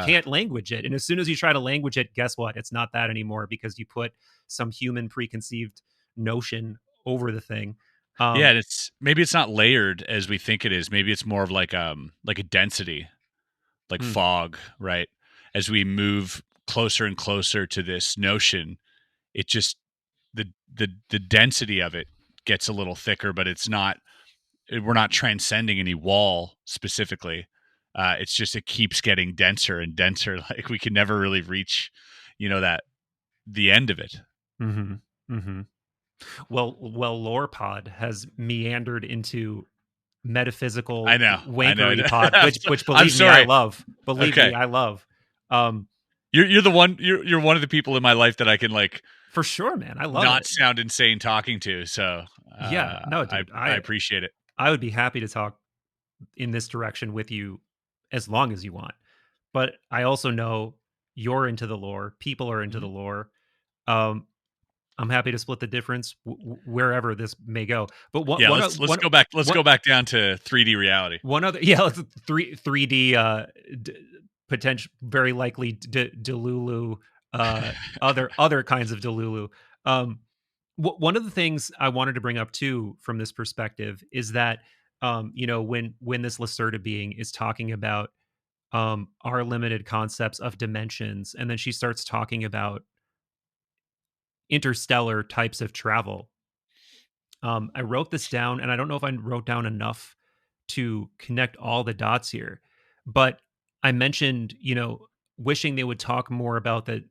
can't language it. And as soon as you try to language it, guess what? It's not that anymore because you put some human preconceived notion over the thing. Yeah. Um, And maybe it's not layered as we think it is. Maybe it's more of like a density, like hmm, fog, right? As we move closer and closer to this notion, it just, the density of it gets a little thicker, but it's not. We're not transcending any wall specifically. It's just it keeps getting denser and denser. Like we can never really reach, that the end of it. Mm-hmm. Mm-hmm. Well, Lorepod has meandered into I metaphysical know. wankery pod, which I'm believe me, I sorry. love. Believe me, Okay. I love. Um, You're the one. You're one of the people in my life that I can like for sure, man. I love not it. sound insane talking to. So Yeah, no, I dude. appreciate it. I would be happy to talk in this direction with you as long as you want. But I also know you're into the lore. People are into the Mhm. lore. Um, I'm happy to split the difference wherever this may go. But Yeah, let's go back. Let's go back down to 3D reality. one other, yeah, let's 3D potential, very likely Delulu, other kinds of Delulu. Um, one of the things I wanted to bring up too from this perspective is that when this Lacerta being is talking about our limited concepts of dimensions, and then she starts talking about interstellar types of travel. I wrote this down, and I don't know if I wrote down enough to connect all the dots here, but I mentioned, wishing they would talk more about the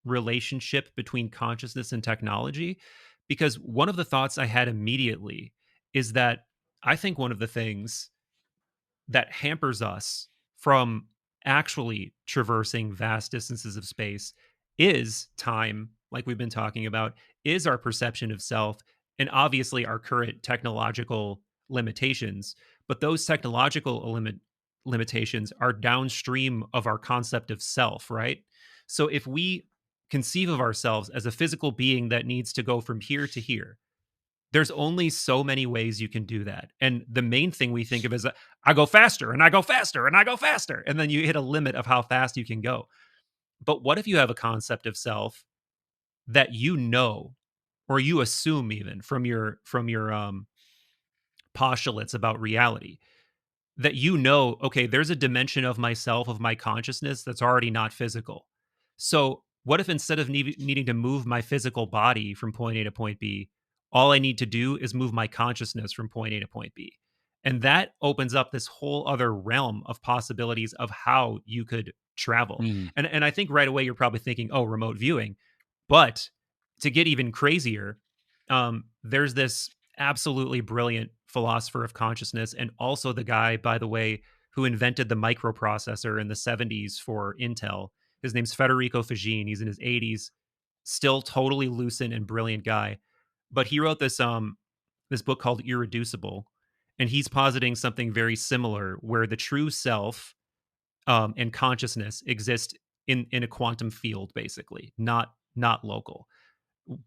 relationship between consciousness and technology, because one of the thoughts I had immediately is that I think one of the things that hampers us from actually traversing vast distances of space is time, like we've been talking about, is our perception of self, and obviously our current technological limitations. But those technological limitations are downstream of our concept of self, right? So if we conceive of ourselves as a physical being that needs to go from here to here, there's only so many ways you can do that. And the main thing we think of is I go faster and I go faster and I go faster. And then you hit a limit of how fast you can go. But what if you have a concept of self that or you assume even from your postulates about reality, that okay, there's a dimension of myself, of my consciousness that's already not physical. So, what if instead of needing to move my physical body from point A to point B, all I need to do is move my consciousness from point A to point B? And that opens up this whole other realm of possibilities of how you could travel. Mm. And I think right away you're probably thinking, oh, remote viewing. But to get even crazier, there's this absolutely brilliant philosopher of consciousness, and also the guy, by the way, who invented the microprocessor in the 70s for Intel. His name's Federico Fagin. He's in his 80s, still totally lucid and brilliant guy. But he wrote this book called Irreducible, and he's positing something very similar, where the true self and consciousness exist in a quantum field, basically, not local.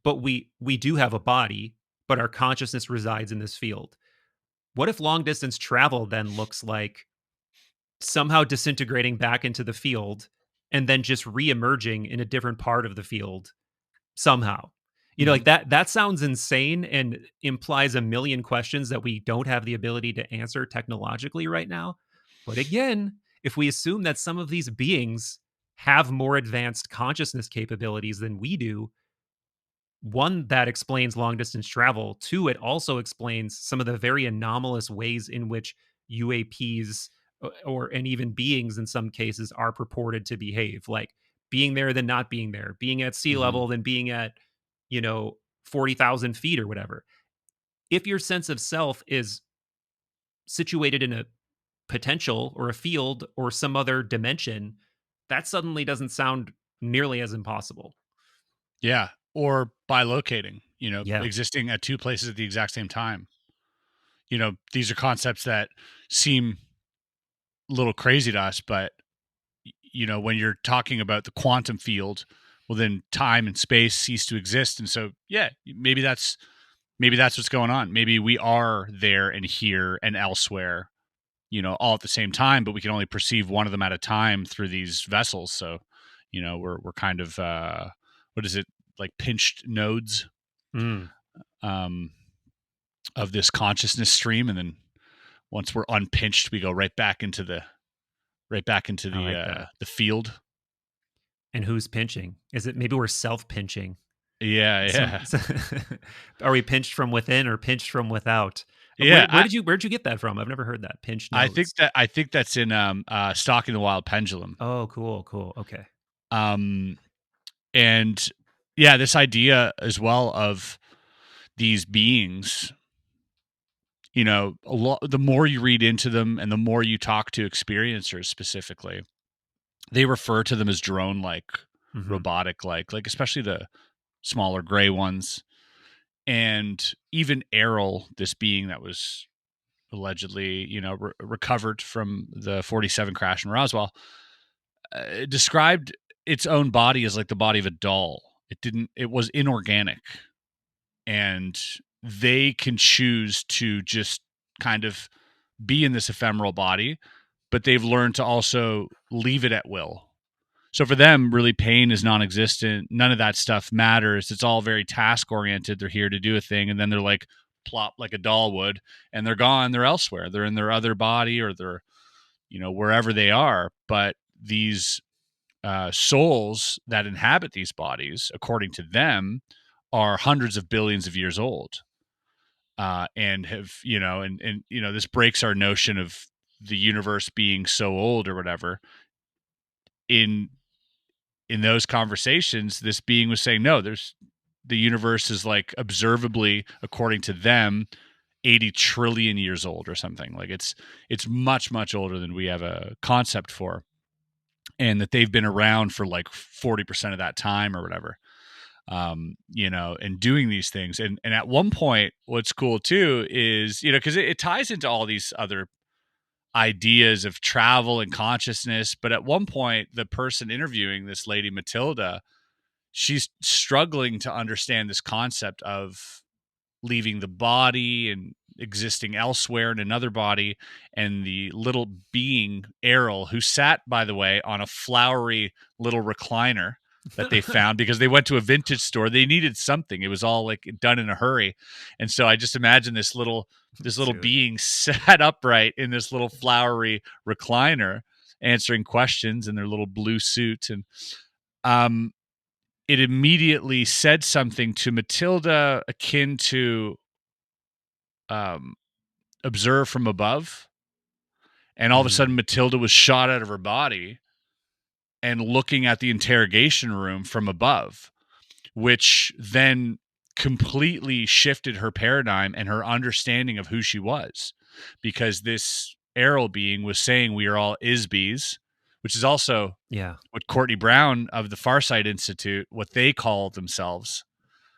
But we do have a body, but our consciousness resides in this field. What if long distance travel then looks like somehow disintegrating back into the field and then just re-emerging in a different part of the field somehow? Like Mhm. that sounds insane and implies a million questions that we don't have the ability to answer technologically right now. But again, if we assume that some of these beings have more advanced consciousness capabilities than we do, one, that explains long distance travel. Two, it also explains some of the very anomalous ways in which UAPs or and even beings in some cases are purported to behave, like being there then not being there, being at sea Mhm. level then being at 40,000 feet or whatever. If your sense of self is situated in a potential or a field or some other dimension, that suddenly doesn't sound nearly as impossible. Yeah, or bilocating, Yeah. existing at two places at the exact same time. These are concepts that seem a little crazy to us, but when you're talking about the quantum field, well, then time and space cease to exist, and so yeah, maybe that's what's going on. Maybe we are there and here and elsewhere, all at the same time, but we can only perceive one of them at a time through these vessels. So, we're kind of what is it, like pinched nodes Mm, um, of this consciousness stream, and then once we're unpinched, we go right back into I like that. the field. And who's pinching? Is it maybe we're self pinching? Yeah, Some, yeah. are we pinched from within or pinched from without? Yeah, Where'd you get that from? I've never heard that. Pinch notes. I think that's in Stalking the Wild Pendulum. Oh, cool. Okay. Um and yeah, this idea as well of these beings, the more you read into them and the more you talk to experiencers specifically, they refer to them as drone like, Hmm. robotic like especially the smaller gray ones. And even Errol, this being that was allegedly, recovered from the 47 crash in Roswell, described its own body as like the body of a doll. It was inorganic. And they can choose to just kind of be in this ephemeral body, but they've learned to also leave it at will. So for them, really, pain is non-existent. None of that stuff matters. It's all very task-oriented. They're here to do a thing, and then they're like plop like a doll would, and they're gone. They're elsewhere. They're in their other body, or they're wherever they are. But these souls that inhabit these bodies, according to them, are hundreds of billions of years old, and have this breaks our notion of the universe being so old or whatever. In those conversations, this being was saying, no, the universe is like observably, according to them, 80 trillion years old or something. Like it's much, much older than we have a concept for. And that they've been around for like 40% of that time or whatever. And doing these things. And at one point, what's cool too is, because it ties into all these other ideas of travel and consciousness. But at one point, the person interviewing this lady, Matilda, she's struggling to understand this concept of leaving the body and existing elsewhere in another body. And the little being, Errol, who sat, by the way, on a flowery little recliner that they found because they went to a vintage store. They needed something. It was all like done in a hurry. And so I just imagine this little Dude. being sat upright in this little flowery recliner answering questions in their little blue suit. And um it immediately said something to Matilda akin to um observe from above. And all of a sudden Mm. Matilda was shot out of her body and looking at the interrogation room from above, which then completely shifted her paradigm and her understanding of who she was. Because this Errol being was saying we are all Isbys, which is also Yeah. what Courtney Brown of the Farsight Institute, what they call themselves,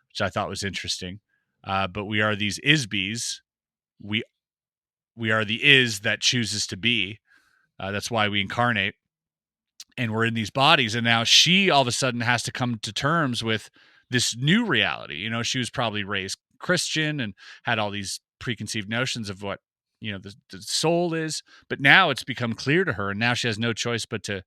which I thought was interesting. But we are these Isbys. We are the is that chooses to be. That's why we incarnate, and we're in these bodies. And now she all of a sudden has to come to terms with this new reality. She was probably raised Christian and had all these preconceived notions of what the soul is. But now it's become clear to her, and now she has no choice but to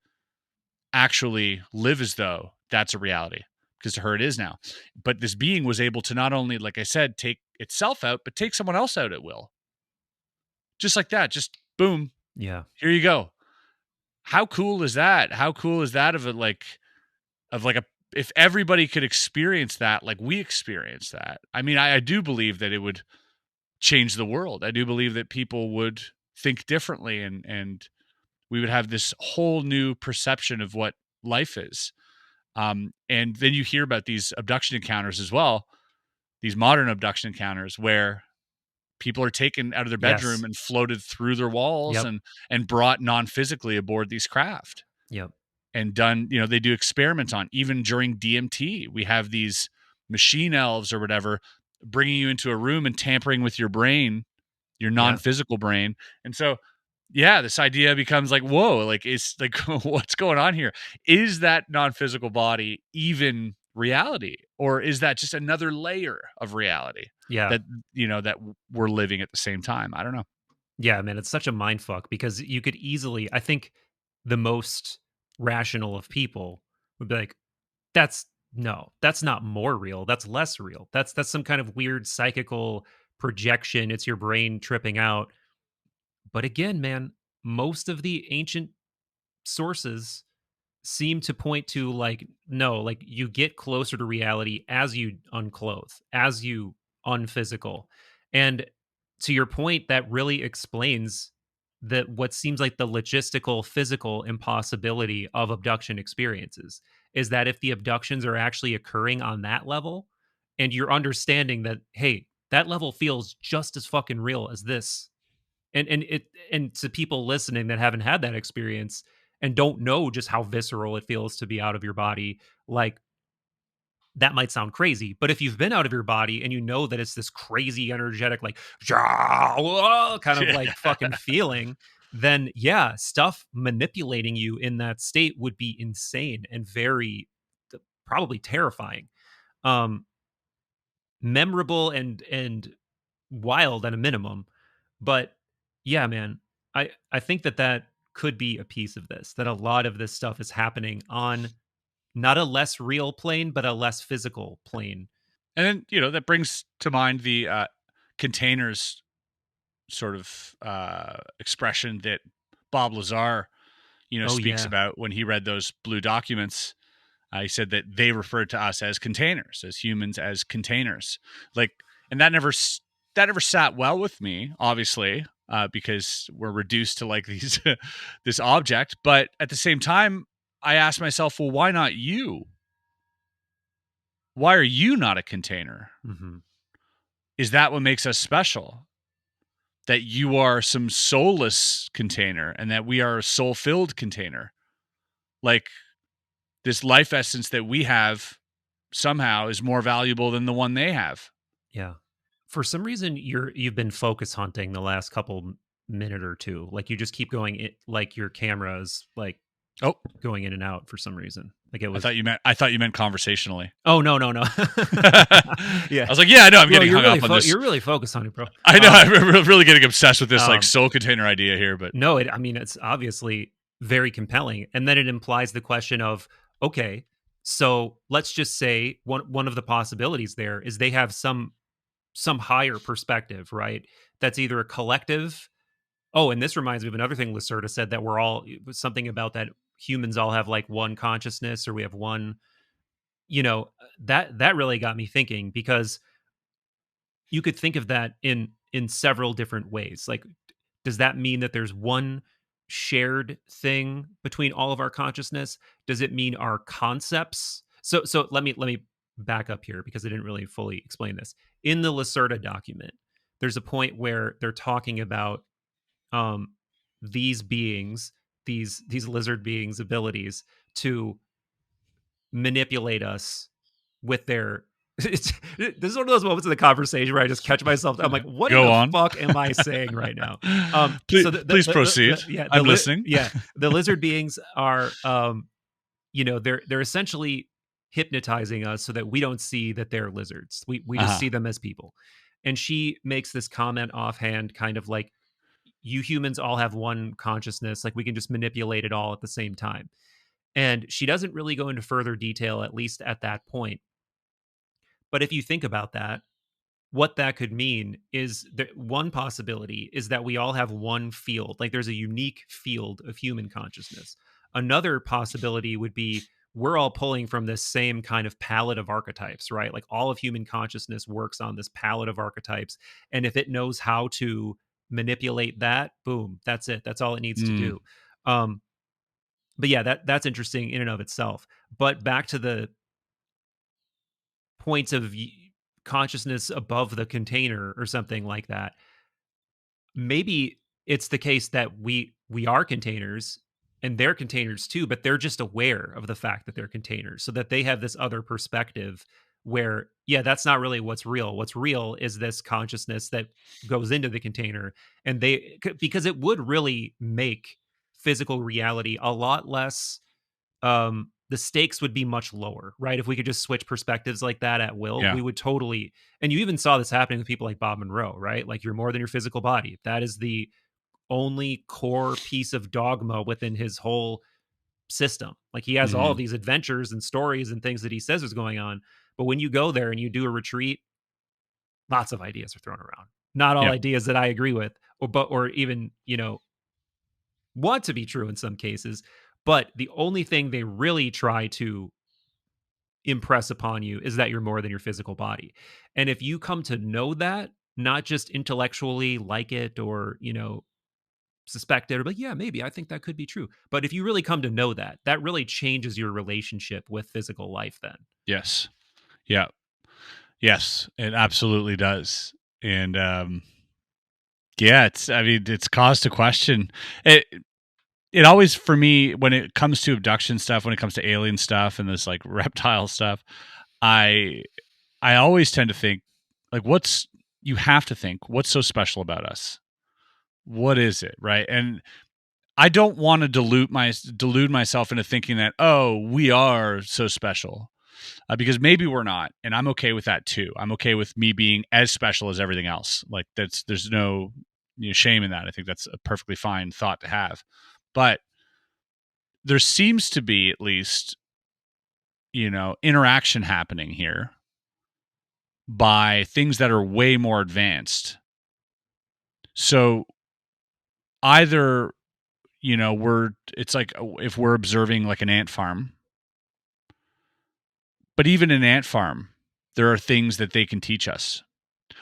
actually live as though that's a reality, because to her it is now. But this being was able to not only, like I said, take itself out, but take someone else out at will. Just like that. Just boom. Yeah. Here you go. How cool is that? How cool is that of like a if everybody could experience that like we experience that? I mean, I do believe that it would change the world. I do believe that people would think differently, and we would have this whole new perception of what life is. And then you hear about these abduction encounters as well, these modern abduction encounters where people are taken out of their bedroom Yes. and floated through their walls Yep. and brought non-physically aboard these craft Yep. and done, they do experiments on. Even during DMT, we have these machine elves or whatever bringing you into a room and tampering with your brain, your Yeah. non-physical brain. And so yeah, this idea becomes like, whoa, like it's like what's going on here? Is that non-physical body even reality, or is that just another layer of reality Yeah. that that we're living at the same time? I don't know. Yeah, man, it's such a mind fuck because you could easily, I think the most rational of people would be like, that's no, that's not more real. That's less real. That's some kind of weird psychical projection. It's your brain tripping out. But again, man, most of the ancient sources seem to point to like, no, like you get closer to reality as you unclothe, as you unphysical. And to your point, that really explains that what seems like the logistical physical impossibility of abduction experiences is that if the abductions are actually occurring on that level and you're understanding that, hey, that level feels just as fucking real as this, and to people listening that haven't had that experience and don't know just how visceral it feels to be out of your body, like that might sound crazy, but if you've been out of your body and you know that it's this crazy energetic like kind of like fucking Yeah. feeling, then yeah, stuff manipulating you in that state would be insane and very probably terrifying. um Memorable and wild at a minimum. But yeah, man, I think that that could be a piece of this. That a lot of this stuff is happening on not a less real plane, but a less physical plane. And then, that brings to mind the containers sort of expression that Bob Lazar, Oh speaks yeah, about when he read those blue documents. He said that they referred to us as containers, as humans, as containers. Like, and that never sat well with me, obviously, because we're reduced to like these this object. But at the same time, I asked myself, well, why not you? Why are you not a container? hmm Is that what makes us special? That you are some soulless container and that we are a soul filled container? Like, this life essence that we have somehow is more valuable than the one they have. yeah. For some reason, you've been focus hunting the last couple minute or two. Like you just keep going. Like your camera is like Oh, going in and out for some reason. Like it I was. thought you meant conversationally. Oh no no no. I Yeah, was like, yeah, I know, I'm bro, getting hung up on this. you're really focused on it, bro. I know, I'm really getting obsessed with this like Um, soul container idea here, but no, I mean, it's obviously very compelling, and then it implies the question of, okay, so let's just say one of the possibilities there is they have some higher perspective, right? That's either a collective. Oh, and this reminds me of another thing Lacerta said that we're all something about that humans all have like one consciousness or we have one. That really got me thinking because you could think of that in several different ways. Like, does that mean that there's one shared thing between all of our consciousness? Does it mean our concepts? So let me back up here because I didn't really fully explain this. In the Lacerta document, there's a point where they're talking about um these beings, these lizard beings' abilities to manipulate us with their this is one of those moments in the conversation where I just catch myself. I'm like, what in go the on. fuck am I saying right now? please, So please proceed. yeah, I'm listening. yeah, the lizard beings are they're essentially hypnotizing us so that we don't see that they're lizards. We just Uh-huh. see them as people. And she makes this comment offhand, kind of like, you humans all have one consciousness, like we can just manipulate it all at the same time. And she doesn't really go into further detail, at least at that point. But if you think about that, what that could mean is that one possibility is that we all have one field, like there's a unique field of human consciousness. Another possibility would be we're all pulling from this same kind of palette of archetypes, right? Like all of human consciousness works on this palette of archetypes. And if it knows how to manipulate that, boom, that's it. That's all it needs to Mm, do. Um, but yeah, that's interesting in and of itself. But back to the points of consciousness above the container or something like that. Maybe it's the case that we are containers and they're containers too, but they're just aware of the fact that they're containers so that they have this other perspective where, yeah, that's not really what's real. What's real is this consciousness that goes into the container. And because it would really make physical reality a lot less, the stakes would be much lower, right? If we could just switch perspectives like that at will, yeah. we would totally. And you even saw this happening with people like Bob Monroe, right? Like, you're more than your physical body. That is the only core piece of dogma within his whole system. Like, he has all of Hmm. these adventures and stories and things that he says is going on. But when you go there and you do a retreat, lots of ideas are thrown around. Not all Yeah. ideas that I agree with, or even, want to be true in some cases. But the only thing they really try to impress upon you is that you're more than your physical body. And if you come to know that, not just intellectually like it or, suspect it or like, yeah, maybe I think that could be true. But if you really come to know that, that really changes your relationship with physical life then. Yes. Yeah. Yes, it absolutely does. And yeah, it's caused a question. It always, for me, when it comes to abduction stuff, when it comes to alien stuff and this like reptile stuff, I always tend to think like, you have to think, what's so special about us? What is it, right? And I don't want to delude myself into thinking that, oh, we are so special, because maybe we're not, and I'm okay with that too. I'm okay with me being as special as everything else. Like there's no shame in that. I think that's a perfectly fine thought to have, but there seems to be at least interaction happening here by things that are way more advanced. So either it's like if we're observing like an ant farm, but even an ant farm, there are things that they can teach us.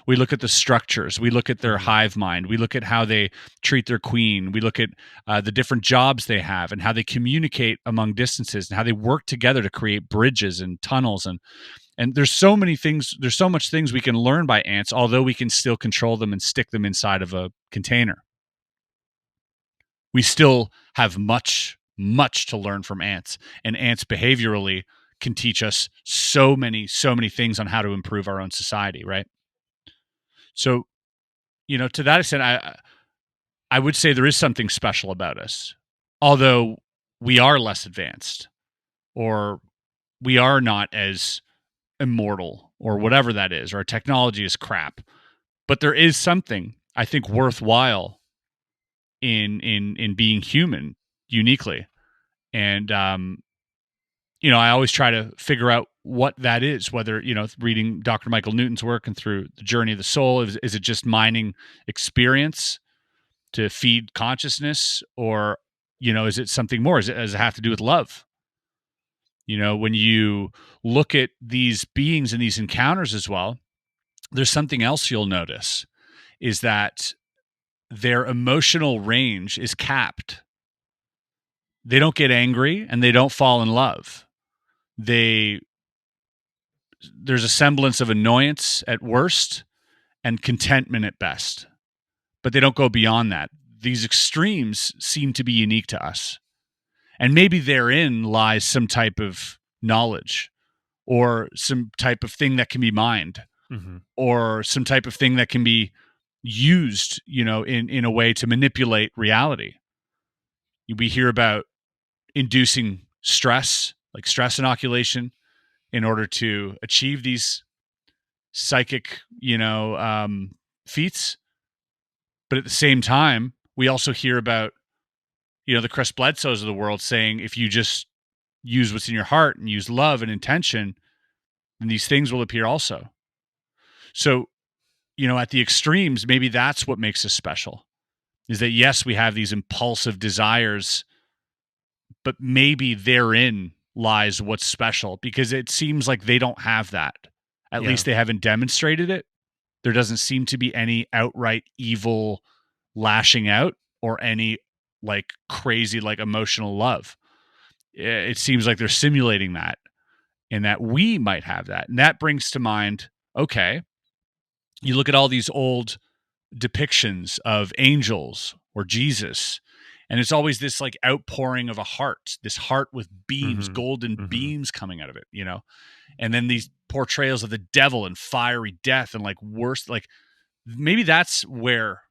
We look at the structures. We look at their hive mind. We look at how they treat their queen. We look at the different jobs they have and how they communicate among distances and how they work together to create bridges and tunnels. And there's so many things. There's so much things we can learn by ants, although we can still control them and stick them inside of a container. We still have much, much to learn from ants. And ants behaviorally can teach us so many things on how to improve our own society, right? So, to that extent, I would say there is something special about us, although we are less advanced, or we are not as immortal, or whatever that is, or our technology is crap. But there is something, I think, worthwhile in being human uniquely, and I always try to figure out what that is, whether, reading Dr. Michael Newton's work and through the journey of the soul, is it just mining experience to feed consciousness, or, is it something more? Does it have to do with love? When you look at these beings and these encounters as well, there's something else you'll notice is that their emotional range is capped. They don't get angry and they don't fall in love. There's a semblance of annoyance at worst and contentment at best, but they don't go beyond that. These extremes seem to be unique to us. And maybe therein lies some type of knowledge, or some type of thing that can be mined, or some type of thing that can be used, in a way to manipulate reality. We hear about inducing stress, like stress inoculation, in order to achieve these psychic, feats. But at the same time, we also hear about, the Chris Bledsoes of the world saying, if you just use what's in your heart and use love and intention, then these things will appear also. So, at the extremes, maybe that's what makes us special, is that yes, we have these impulsive desires, but maybe therein lies what's special, because it seems like they don't have that. At least they haven't demonstrated it. There doesn't seem to be any outright evil lashing out, or any like crazy, like emotional love. It seems like they're simulating that, and that we might have that. And that brings to mind, okay, you look at all these old depictions of angels or Jesus, and it's always this like outpouring of a heart, this heart with beams, golden beams coming out of it, and then these portrayals of the devil and fiery death and like worse, like maybe that's where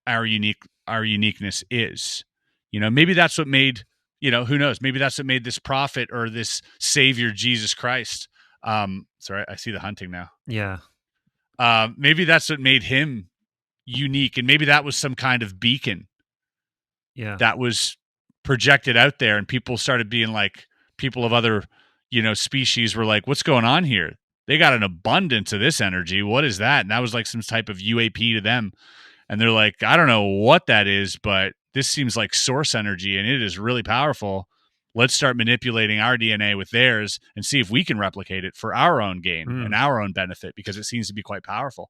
our uniqueness is. Maybe that's what made, who knows, maybe that's what made this prophet or this savior, Jesus Christ. Sorry, I see the hunting now. Yeah. Maybe that's what made him unique, and maybe that was some kind of beacon that was projected out there, and people started being like, people of other species were like, what's going on here? They got an abundance of this energy. What is that? And that was like some type of UAP to them, and they're like, I don't know what that is, but this seems like source energy and it is really powerful. Let's start manipulating our DNA with theirs and see if we can replicate it for our own gain and our own benefit, because it seems to be quite powerful.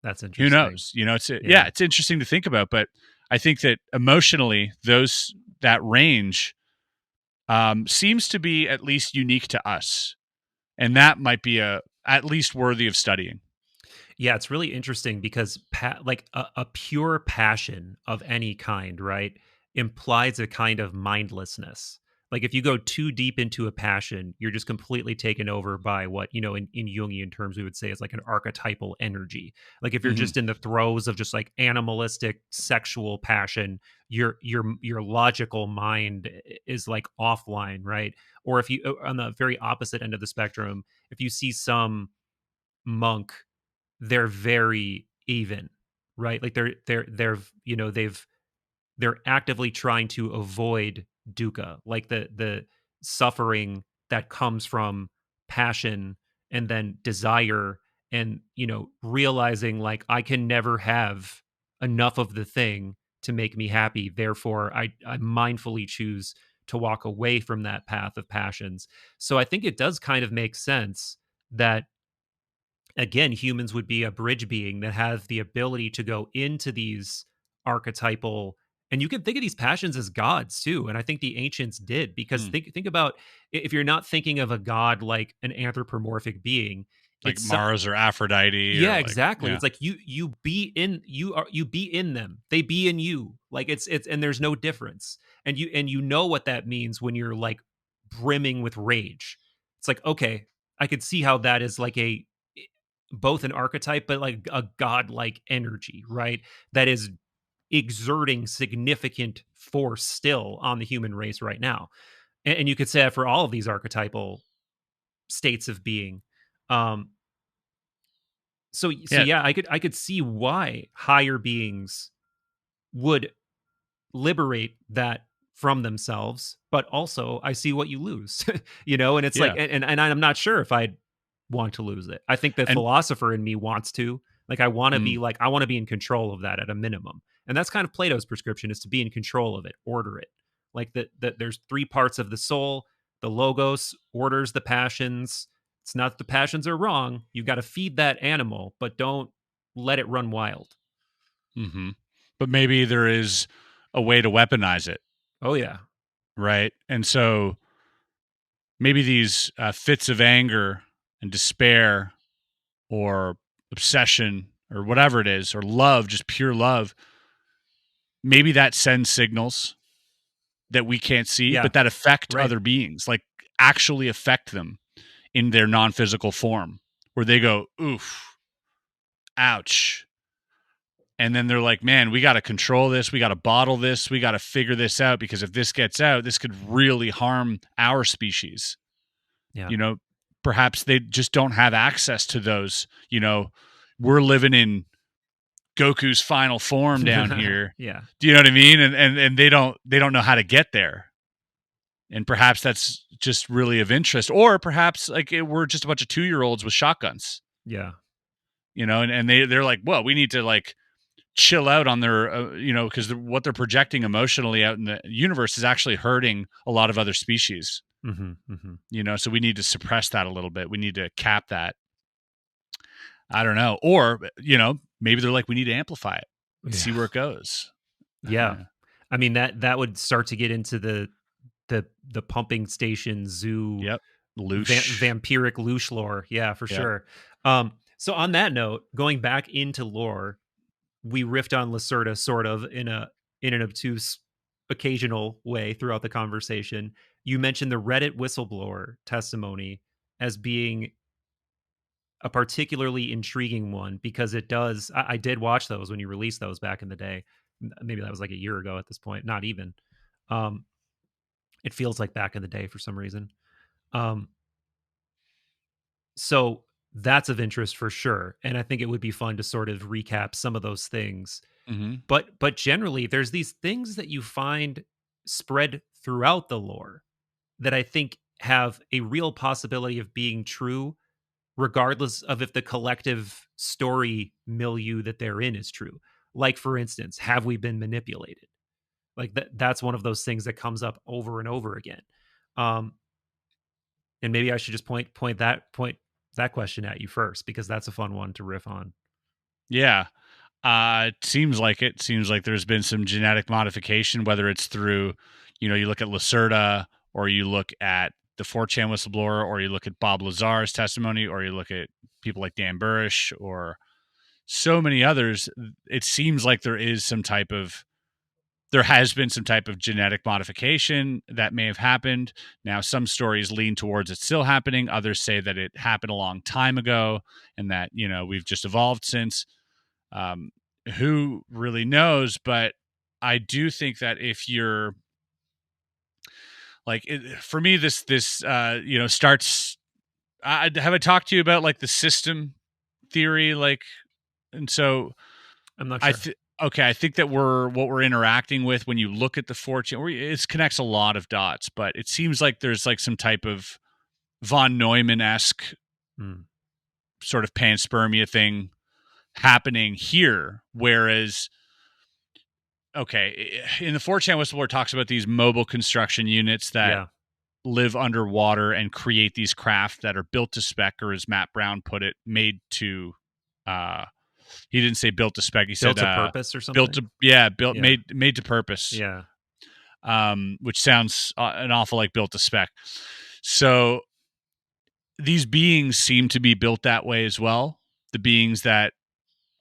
That's interesting. Who knows? It's interesting to think about, but I think that emotionally that range seems to be at least unique to us. And that might be at least worthy of studying. Yeah, it's really interesting because like a pure passion of any kind, right, implies a kind of mindlessness. Like if you go too deep into a passion, you're just completely taken over by what, in Jungian terms we would say is like an archetypal energy. Like if you're just in the throes of just like animalistic sexual passion, your logical mind is like offline, right? Or if you on the very opposite end of the spectrum, if you see some monk, they're very even, right? Like they're actively trying to avoid dukkha, like the suffering that comes from passion and then desire, and realizing like I can never have enough of the thing to make me happy, therefore I mindfully choose to walk away from that path of passions. So I think it does kind of make sense that, again, humans would be a bridge being that has the ability to go into these archetypal, and you can think of these passions as gods too, and I think the ancients did, because think about, if you're not thinking of a god like an anthropomorphic being, like it's Mars or Aphrodite, yeah, or exactly. It's like you be in them, they be in you, like it's and there's no difference, and you know what that means when you're like brimming with rage. It's like, okay, I could see how that is like both an archetype but like a godlike energy, right, that is exerting significant force still on the human race right now. And you could say that for all of these archetypal states of being. So yeah. yeah, I could see why higher beings would liberate that from themselves, but also I see what you lose. And it's like, Yeah. and I'm not sure if I'd want to lose it. I think the And philosopher in me wants to. Like I want to be mm, like, I want to be in control of that at a minimum. And that's kind of Plato's prescription, is to be in control of it, order it. Like that there's three parts of the soul. The logos orders the passions. It's not that the passions are wrong. You got to feed that animal, but don't let it run wild. but maybe there is a way to weaponize it, Oh yeah. right? And so maybe these fits of anger and despair or obsession or whatever it is, or love, just pure love, maybe that sends signals that we can't see, Yeah. but that affect Right. other beings, like actually affect them in their non-physical form, where they go, oof, ouch. And then they're like, man, we got to control this. We got to bottle this. We got to figure this out, because if this gets out, this could really harm our species. Yeah. You know, perhaps they just don't have access to those. We're living in Goku's final form down here. Yeah. Do you know what I mean? And they don't know how to get there. And perhaps that's just really of interest, or perhaps like we're just a bunch of 2-year-olds with shotguns. Yeah. And they're like, well, we need to like chill out on their, because what they're projecting emotionally out in the universe is actually hurting a lot of other species. So we need to suppress that a little bit. We need to cap that. I don't know. Or, maybe they're like, we need to amplify it and see where it goes. Yeah. I mean, that would start to get into the pumping station zoo. Yep. Loosh. Vampiric loosh lore. Yeah, for Yep. sure. So on that note, going back into lore, we riffed on Lacerta sort of in an obtuse occasional way throughout the conversation. You mentioned the Reddit whistleblower testimony as being a particularly intriguing one, because it does. I did watch those when you released those back in the day. Maybe that was like a year ago at this point. Not even. Um, it feels like back in the day for some reason. Um, so that's of interest for sure, and I think it would be fun to sort of recap some of those things. Mm-hmm. But generally, there's these things that you find spread throughout the lore that I think have a real possibility of being true, regardless of if the collective story milieu that they're in is true. Like, for instance, have we been manipulated? Like that's one of those things that comes up over and over again. Um, and maybe I should just point that question at you first, because that's a fun one to riff on. Yeah. It seems like it. Seems like there's been some genetic modification, whether it's through, you look at Lacerta, or you look at the 4chan whistleblower, or you look at Bob Lazar's testimony, or you look at people like Dan Burrish, or so many others. It seems like there has been some type of genetic modification that may have happened. Now, some stories lean towards it still happening. Others say that it happened a long time ago and that, we've just evolved since. Um, who really knows? But I do think that if you're like, for me, starts. Have I talked to you about like the system theory? Like, and so I'm not sure. Okay, I think that what we're interacting with when you look at the fortune, it connects a lot of dots, but it seems like there's like some type of von Neumann-esque sort of panspermia thing happening here, whereas, okay, in the 4chan whistleblower talks about these mobile construction units that live underwater and create these craft that are built to spec, or as Matt Brown put it, made to he didn't say built to spec. He said built to purpose or something. Made to purpose. Yeah. Which sounds an awful like built to spec. So these beings seem to be built that way as well. The beings that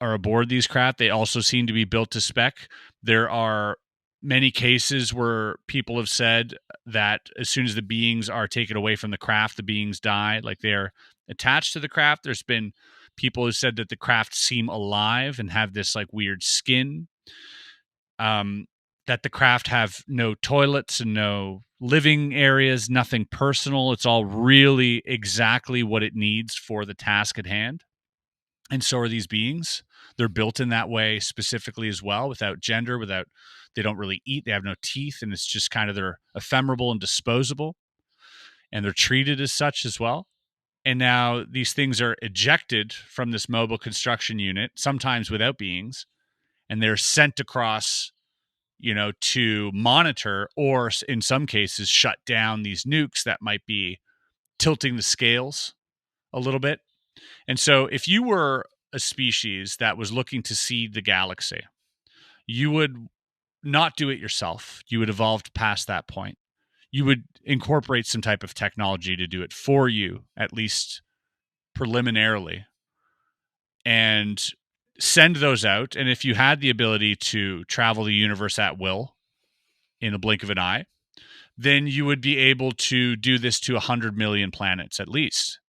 are aboard these craft, they also seem to be built to spec. There are many cases where people have said that as soon as the beings are taken away from the craft, the beings die, like they're attached to the craft. There's been people who said that the craft seem alive and have this like weird skin. That the craft have no toilets and no living areas, nothing personal. It's all really exactly what it needs for the task at hand. And so are these beings. They're built in that way specifically as well, without gender, they don't really eat, they have no teeth, and it's just kind of they're ephemeral and disposable. And they're treated as such as well. And now these things are ejected from this mobile construction unit, sometimes without beings, and they're sent across, to monitor, or in some cases shut down these nukes that might be tilting the scales a little bit. And so if you were a species that was looking to seed the galaxy, you would not do it yourself. You would evolve past that point. You would incorporate some type of technology to do it for you, at least preliminarily, and send those out. And if you had the ability to travel the universe at will in a blink of an eye, then you would be able to do this to 100 million planets at least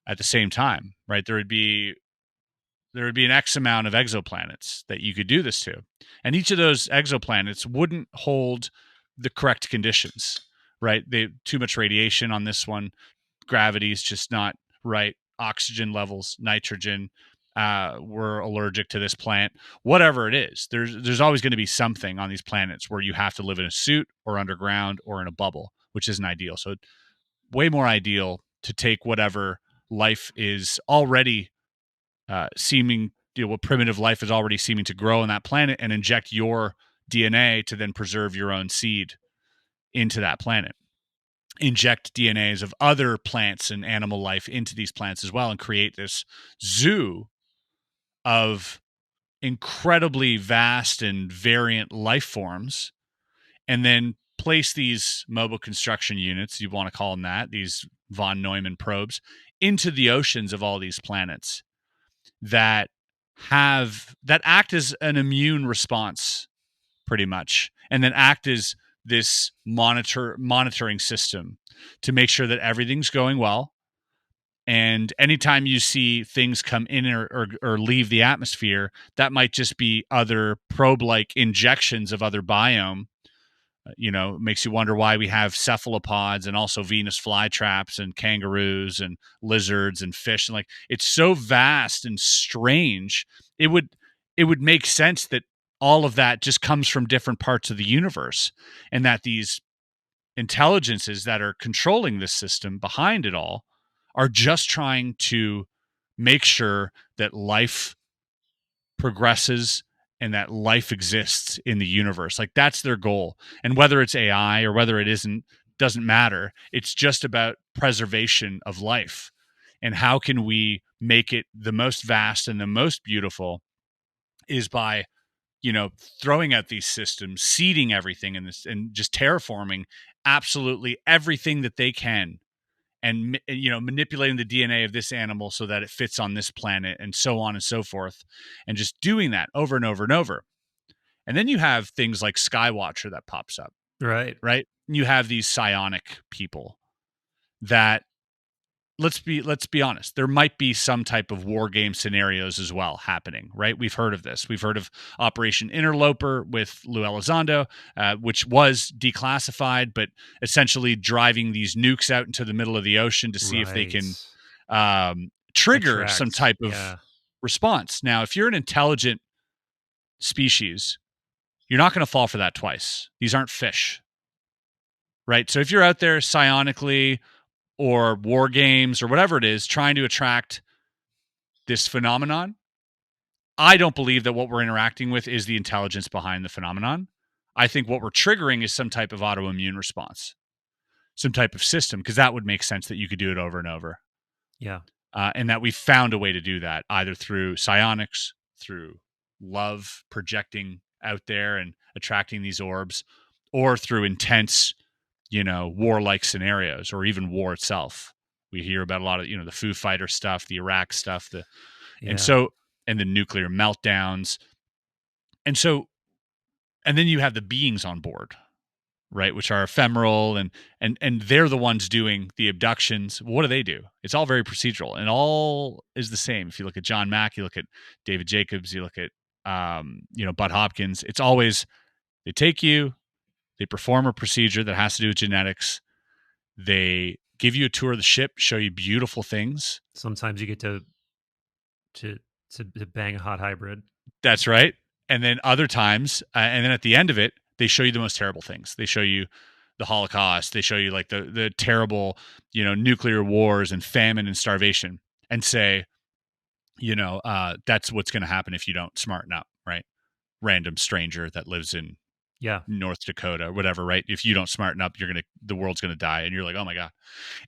at the same time, right? There would be an X amount of exoplanets that you could do this to. And each of those exoplanets wouldn't hold the correct conditions, right? Too much radiation on this one. Gravity is just not right. Oxygen levels, nitrogen, we're allergic to this plant. Whatever it is, there's always going to be something on these planets where you have to live in a suit or underground or in a bubble, which isn't ideal. So way more ideal to take whatever life is already what primitive life is already seeming to grow on that planet, and inject your DNA to then preserve your own seed into that planet. Inject DNAs of other plants and animal life into these plants as well, and create this zoo of incredibly vast and variant life forms, and then place these mobile construction units, you want to call them that, these von Neumann probes, into the oceans of all these planets that act as an immune response, pretty much, and then act as this monitoring system to make sure that everything's going well. And anytime you see things come in or leave the atmosphere, that might just be other probe-like injections of other biome. Makes you wonder why we have cephalopods and also Venus flytraps and kangaroos and lizards and fish. And like, it's so vast and strange. It would make sense that all of that just comes from different parts of the universe, and that these intelligences that are controlling this system behind it all are just trying to make sure that life progresses and that life exists in the universe. Like that's their goal. And whether it's AI or whether it isn't doesn't matter. It's just about preservation of life. And how can we make it the most vast and the most beautiful is by, throwing out these systems, seeding everything in this, and just terraforming absolutely everything that they can, and manipulating the DNA of this animal so that it fits on this planet, and so on and so forth, and just doing that over and over and over. And then you have things like Skywatcher that pops up, Right. right? You have these psionic people that, let's be honest, there might be some type of war game scenarios as well happening, right? We've heard of this. We've heard of Operation Interloper with Lou Elizondo, which was declassified, but essentially driving these nukes out into the middle of the ocean to see if they can trigger some type of response. Now, if you're an intelligent species, you're not going to fall for that twice. These aren't fish, right? So if you're out there psionically or war games or whatever it is, trying to attract this phenomenon, I don't believe that what we're interacting with is the intelligence behind the phenomenon. I think what we're triggering is some type of autoimmune response, some type of system, because that would make sense that you could do it over and over. Yeah. And that we found a way to do that, either through psionics, through love projecting out there and attracting these orbs, or through intense, warlike scenarios, or even war itself. We hear about a lot of, the Foo Fighter stuff, the Iraq stuff, and the nuclear meltdowns. And then you have the beings on board, right, which are ephemeral, and they're the ones doing the abductions. What do? It's all very procedural, and all is the same. If you look at John Mack, you look at David Jacobs, you look at Bud Hopkins, it's always they take you, they perform a procedure that has to do with genetics, they give you a tour of the ship, show you beautiful things. Sometimes you get to bang a hot hybrid. That's right. And then other times, and then at the end of it, they show you the most terrible things. They show you the Holocaust. They show you like the terrible, nuclear wars and famine and starvation, and say, that's what's going to happen if you don't smarten up, right? Random stranger that lives in North Dakota or whatever, right? If you don't smarten up, the world's going to die. And you're like, oh my God.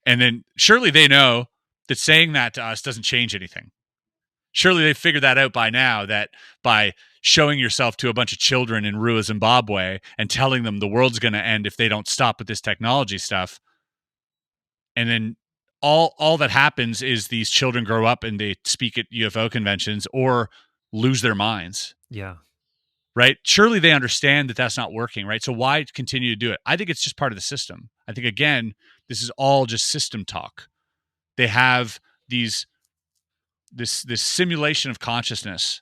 And then surely they know that saying that to us doesn't change anything. Surely they figured that out by now, that by showing yourself to a bunch of children in Rua, Zimbabwe, and telling them the world's going to end if they don't stop with this technology stuff. And then all that happens is these children grow up and they speak at UFO conventions or lose their minds. Yeah. Right? Surely they understand that that's not working, right? So why continue to do it? I think it's just part of the system. I think, again, this is all just system talk. They have this simulation of consciousness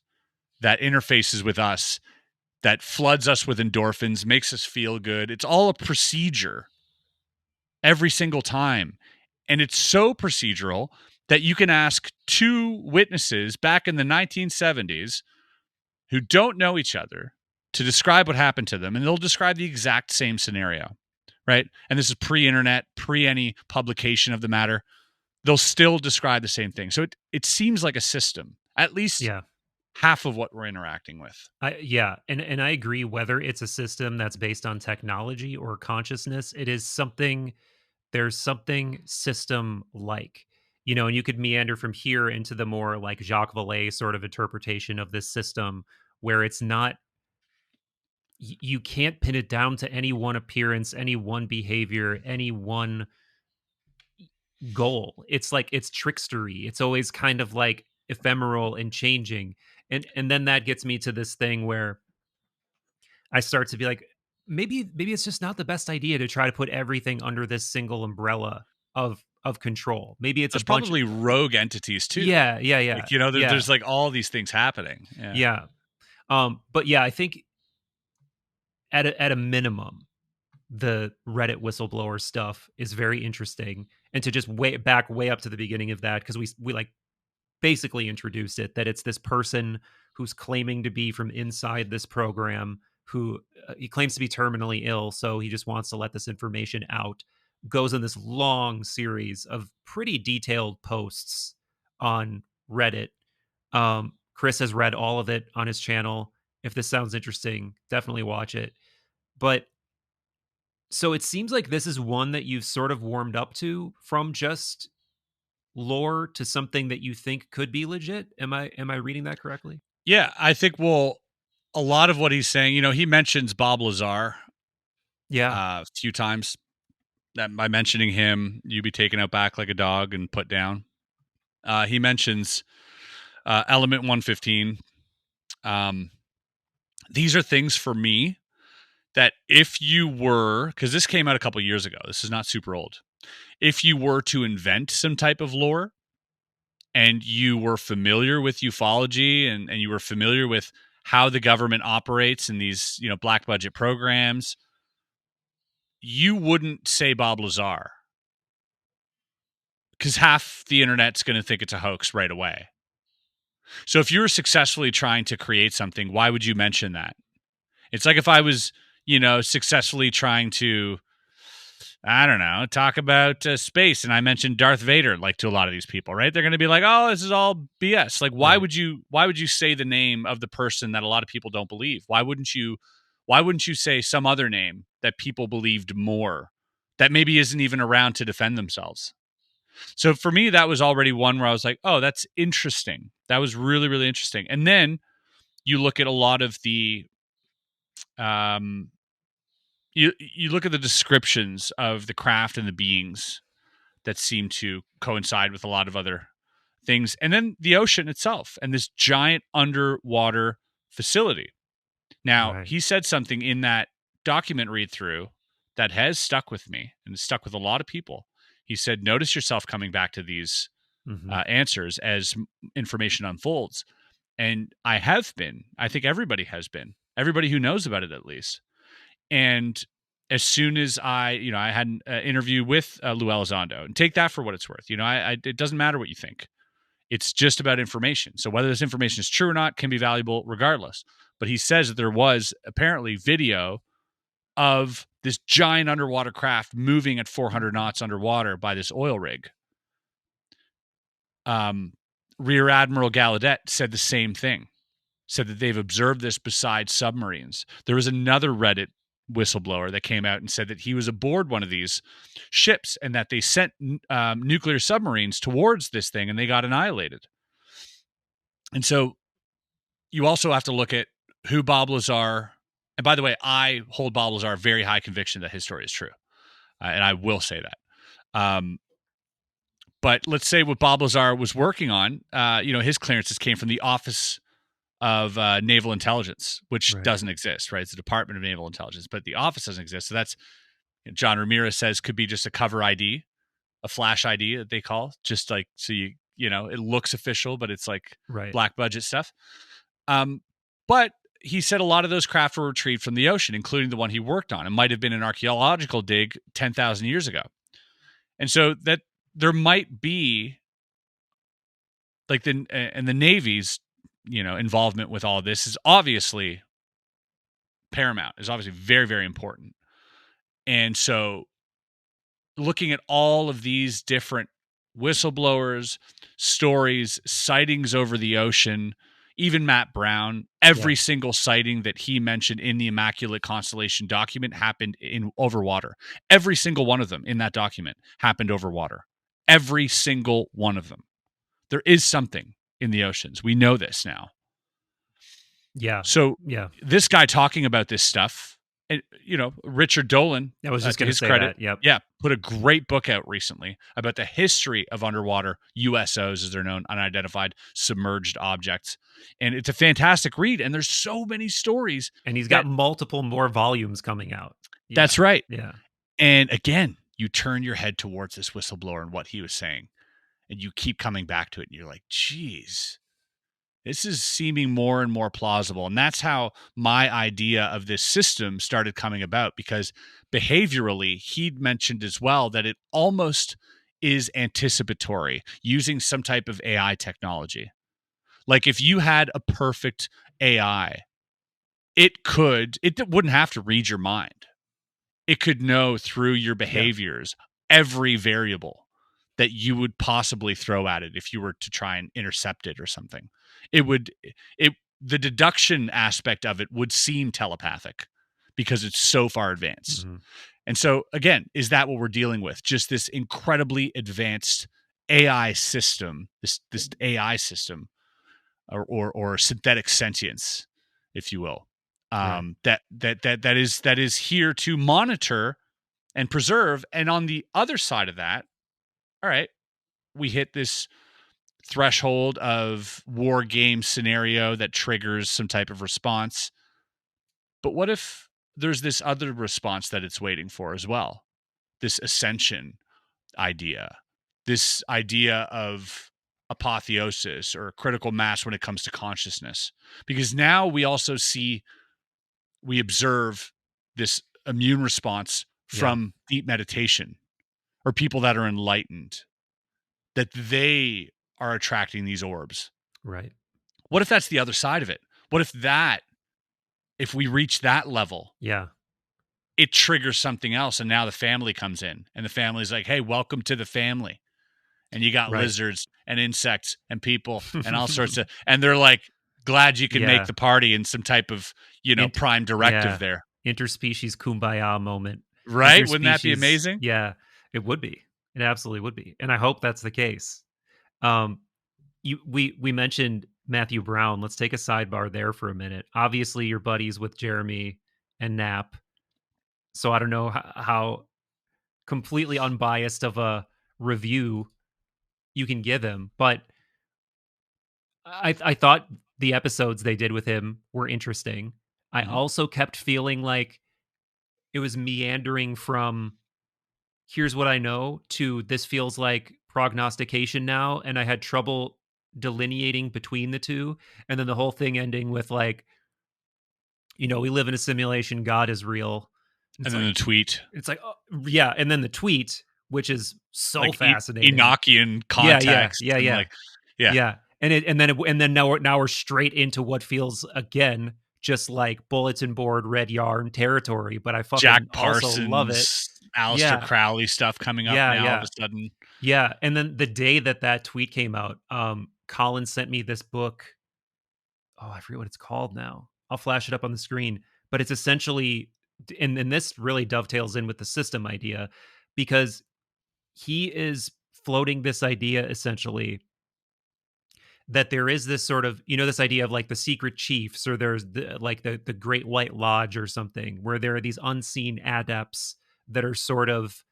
that interfaces with us, that floods us with endorphins, makes us feel good. It's all a procedure every single time. And it's so procedural that you can ask two witnesses back in the 1970s who don't know each other to describe what happened to them, and they'll describe the exact same scenario, right? And this is pre-internet, pre any publication of the matter. They'll still describe the same thing. So it seems like a system, at least half of what we're interacting with. And I agree, whether it's a system that's based on technology or consciousness, it is something, there's something system-like. And you could meander from here into the more like Jacques Vallée sort of interpretation of this system, where it's not, you can't pin it down to any one appearance, any one behavior, any one goal. It's like, it's trickstery. It's always kind of like ephemeral and changing. And then that gets me to this thing where I start to be like, maybe it's just not the best idea to try to put everything under this single umbrella of control. Maybe it's There's probably rogue entities too. Yeah. Like, there's like all these things happening. Yeah. But yeah, I think at a minimum, the Reddit whistleblower stuff is very interesting. And to just way up to the beginning of that, because we like basically introduced it, that it's this person who's claiming to be from inside this program, who he claims to be terminally ill, so he just wants to let this information out, goes in this long series of pretty detailed posts on Reddit. Chris has read all of it on his channel. if this sounds interesting, definitely watch it. But so it seems like this is one that you've sort of warmed up to from just lore to something that you think could be legit. Am I reading that correctly? Yeah, I think, well, a lot of what he's saying, he mentions Bob Lazar Yeah. a few times. That by mentioning him, you be taken out back like a dog and put down. He mentions Element 115. These are things for me that if you were, because this came out a couple years ago, this is not super old. If you were to invent some type of lore and you were familiar with ufology and you were familiar with how the government operates in these, black budget programs, you wouldn't say Bob Lazar because half the internet's going to think it's a hoax right away. So if you were successfully trying to create something, why would you mention that? It's like if I was, successfully trying to, I don't know, talk about space and I mentioned Darth Vader, like, to a lot of these people, right? They're going to be like, "Oh, this is all BS." Like, why Right. would you say the name of the person that a lot of people don't believe? Why wouldn't you say some other name that people believed more, that maybe isn't even around to defend themselves? So for me, that was already one where I was like, "Oh, that's interesting." That was really, really interesting. And then you look at a lot of the um you look at the descriptions of the craft and the beings that seem to coincide with a lot of other things, and then the ocean itself and this giant underwater facility. Now, Right. he said something in that document read through that has stuck with me and it's stuck with a lot of people. He said, "Notice yourself coming back to these Hmm. answers as information unfolds." And I have been. I think everybody has been. Everybody who knows about it, at least. And as soon as I had an interview with Lou Elizondo, and take that for what it's worth. It doesn't matter what you think. It's just about information. So whether this information is true or not can be valuable regardless. But he says that there was apparently video of this giant underwater craft moving at 400 knots underwater by this oil rig. Rear Admiral Gallaudet said the same thing. Said that they've observed this beside submarines. There was another Reddit whistleblower that came out and said that he was aboard one of these ships and that they sent nuclear submarines towards this thing and they got annihilated. And so you also have to look at who Bob Lazar, and by the way, I hold Bob Lazar very high conviction that his story is true. And I will say that. But let's say what Bob Lazar was working on, his clearances came from the Office of Naval Intelligence, which Right. doesn't exist, right? It's the Department of Naval Intelligence, but the office doesn't exist. So that's, John Ramirez says, could be just a cover ID, a flash ID that they call, just like, so it looks official, but it's like Right. black budget stuff. But he said a lot of those craft were retrieved from the ocean, including the one he worked on. It might have been an archaeological dig 10,000 years ago. And so that there might be like the Navy's, involvement with all this is obviously paramount, is obviously very, very important. And so looking at all of these different whistleblowers, stories, sightings over the ocean, even Matt Brown, every single sighting that he mentioned in the Immaculate Constellation document happened over water. Every single one of them in that document happened over water. Every single one of them. There is something in the oceans. We know this now. Yeah. So Yeah. this guy talking about this stuff, and Richard Dolan, I was just to going to his say credit, that. Yep. yeah, put a great book out recently about the history of underwater USOs, as they're known, unidentified submerged objects, and it's a fantastic read. And there's so many stories, And he's got multiple more volumes coming out. Yeah. That's right. Yeah. And again, you turn your head towards this whistleblower and what he was saying, and you keep coming back to it, and you're like, "Geez, this is seeming more and more plausible." And that's how my idea of this system started coming about, because behaviorally, he'd mentioned as well that it almost is anticipatory, using some type of AI technology. Like if you had a perfect AI, it wouldn't have to read your mind. It could know through your behaviors every variable that you would possibly throw at it if you were to try and intercept it or something. It the deduction aspect of it would seem telepathic because it's so far advanced. Mm-hmm. And so, again, is that what we're dealing with? Just this incredibly advanced AI system, this AI system, or synthetic sentience, if you will, Right. that is here to monitor and preserve. And on the other side of that, all right, we hit this threshold of war game scenario that triggers some type of response. But what if there's this other response that it's waiting for as well? This ascension idea, this idea of apotheosis or critical mass when it comes to consciousness. Because now we also see, we observe this immune response from deep meditation or people that are enlightened, that they are attracting these orbs. Right. What if that's the other side of it? What if we reach that level, Yeah. it triggers something else, and now the family comes in, and the family's like, hey, welcome to the family. And you got lizards and insects and people and all sorts of, and they're like, glad you can make the party in some type of, prime directive there. Interspecies kumbaya moment. Right? Wouldn't that be amazing? Yeah, it would be. It absolutely would be. And I hope that's the case. We mentioned Matthew Brown. Let's take a sidebar there for a minute. Obviously, you're buddies with Jeremy and Knapp. So I don't know how completely unbiased of a review you can give him, but I thought the episodes they did with him were interesting. I also kept feeling like it was meandering from here's what I know to this feels like prognostication now, and I had trouble delineating between the two. And then the whole thing ending with like, we live in a simulation, God is real. And then the tweet. It's like, oh, yeah, and then the tweet, which is so like fascinating. Enochian context. Yeah. And then now we're straight into what feels again just like bulletin board red yarn territory. But I fucking Jack also Parsons, love it. Aleister Crowley stuff coming up now all of a sudden. Yeah, and then the day that tweet came out, Colin sent me this book. Oh, I forget what it's called now. I'll flash it up on the screen. But it's essentially, and this really dovetails in with the system idea, because he is floating this idea essentially that there is this sort of, this idea of like the secret chiefs, or there's the Great White Lodge or something, where there are these unseen adepts that are sort of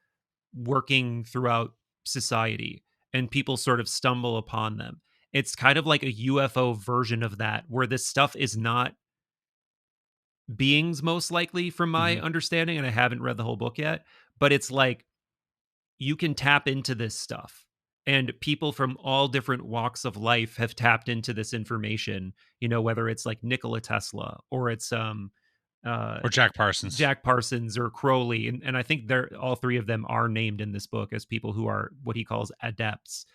working throughout society and people sort of stumble upon them. It's kind of like a UFO version of that, where this stuff is not beings, most likely, from my understanding, and I haven't read the whole book yet, but it's like you can tap into this stuff. And people from all different walks of life have tapped into this information, whether it's like Nikola Tesla or it's or Jack Parsons or Crowley. And I think all three of them are named in this book as people who are what he calls adepts.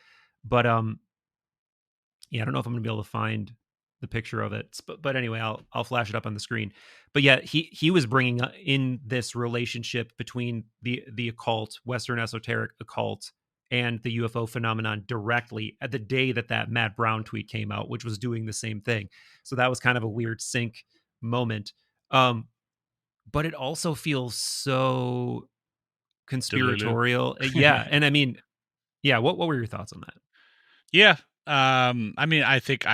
But I don't know if I'm gonna be able to find the picture of it, but anyway, I'll flash it up on the screen. But yeah, he was bringing in this relationship between the occult, Western esoteric occult, and the UFO phenomenon directly at the day that Matt Brown tweet came out, which was doing the same thing. So that was kind of a weird sync moment. But it also feels so conspiratorial. Yeah. And I mean, yeah, what were your thoughts on that? Yeah. I mean, I think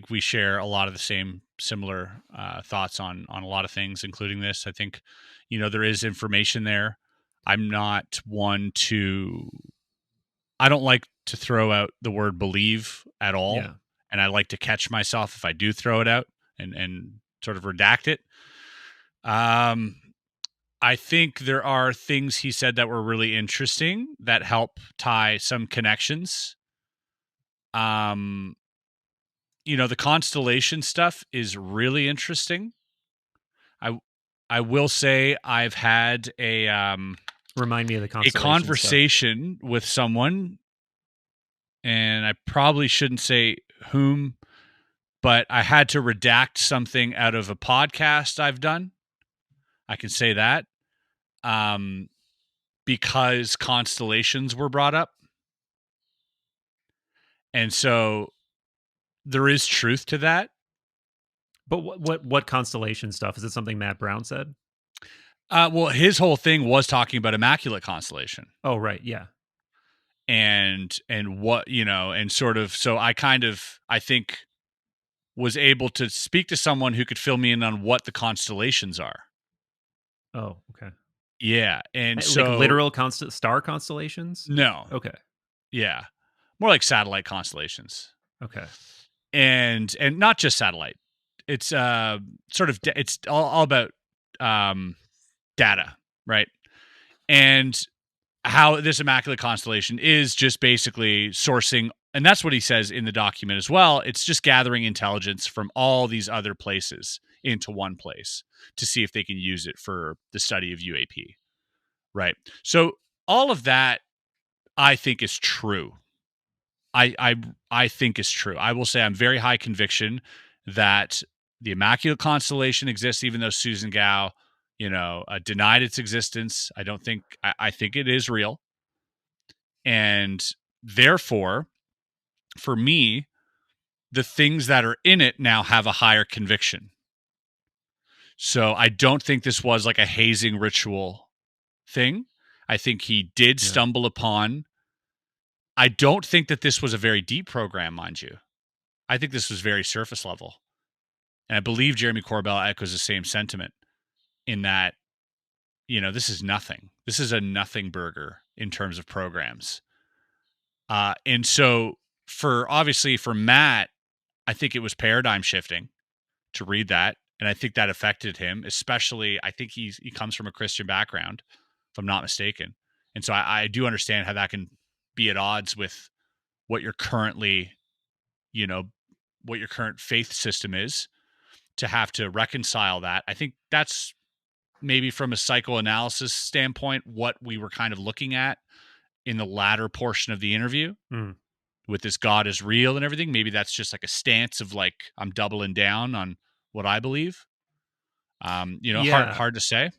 we share a lot of the similar thoughts on a lot of things, including this. I think, there is information there. I'm not one to, I don't like to throw out the word believe at all. Yeah. And I like to catch myself if I do throw it out and sort of redact it. I think there are things he said that were really interesting that help tie some connections. The constellation stuff is really interesting. I will say I've had remind me of the constellation conversation stuff with someone, and I probably shouldn't say whom, but I had to redact something out of a podcast I've done. I can say that. Because constellations were brought up. And so there is truth to that. But what constellation stuff? Is it something Matt Brown said? Well, his whole thing was talking about immaculate constellation. Oh, right, yeah. And what, and sort of, so I think was able to speak to someone who could fill me in on what the constellations are. Oh, okay. Yeah. And Like so literal star constellations? no. Okay. Yeah. More like satellite constellations. Okay. And not just satellite. It's sort of it's all about data, right? And how this immaculate constellation is just basically sourcing, and that's what he says in the document as well. It's just gathering intelligence from all these other places into one place to see if they can use it for the study of UAP, right? So all of that I think is true. I think is true. I will say I'm very high conviction that the Immaculate Constellation exists, even though Susan Gao, denied its existence. I think it is real. And therefore, for me, the things that are in it now have a higher conviction. So I don't think this was like a hazing ritual thing. I think he did stumble upon. I don't think that this was a very deep program, mind you. I think this was very surface level. And I believe Jeremy Corbell echoes the same sentiment in that, this is nothing. This is a nothing burger in terms of programs. And so for Matt, I think it was paradigm shifting to read that. And I think that affected him, especially I think he comes from a Christian background, if I'm not mistaken. And so I do understand how that can be at odds with what your currently, what your current faith system is, to have to reconcile that. I think that's maybe from a psychoanalysis standpoint, what we were kind of looking at in the latter portion of the interview with this God is real and everything. Maybe that's just like a stance of like, I'm doubling down on what I believe. Hard to say.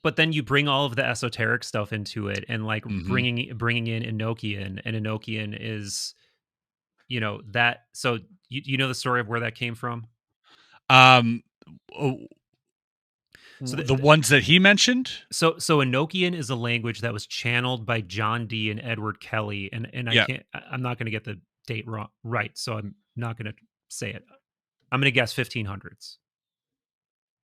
But then you bring all of the esoteric stuff into it, and like bringing in Enochian, and Enochian is, that. So you know the story of where that came from. So the ones that he mentioned. So Enochian is a language that was channeled by John Dee and Edward Kelly, and I'm not going to get the date wrong, right? So I'm not going to say it. I'm going to guess 1500s.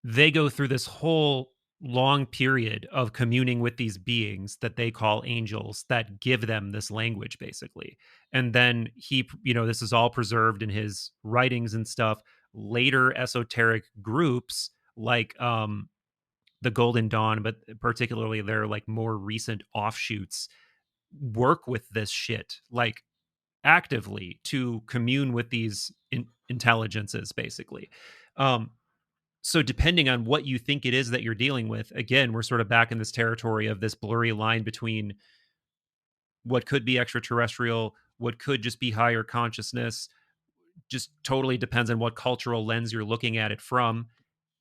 They go through this whole long period of communing with these beings that they call angels that give them this language, basically. And then he, this is all preserved in his writings and stuff. Later esoteric groups like the Golden Dawn, but particularly their like more recent offshoots, work with this shit like actively to commune with these intelligences, basically. So depending on what you think it is that you're dealing with, again, we're sort of back in this territory of this blurry line between what could be extraterrestrial, what could just be higher consciousness. Just totally depends on what cultural lens you're looking at it from.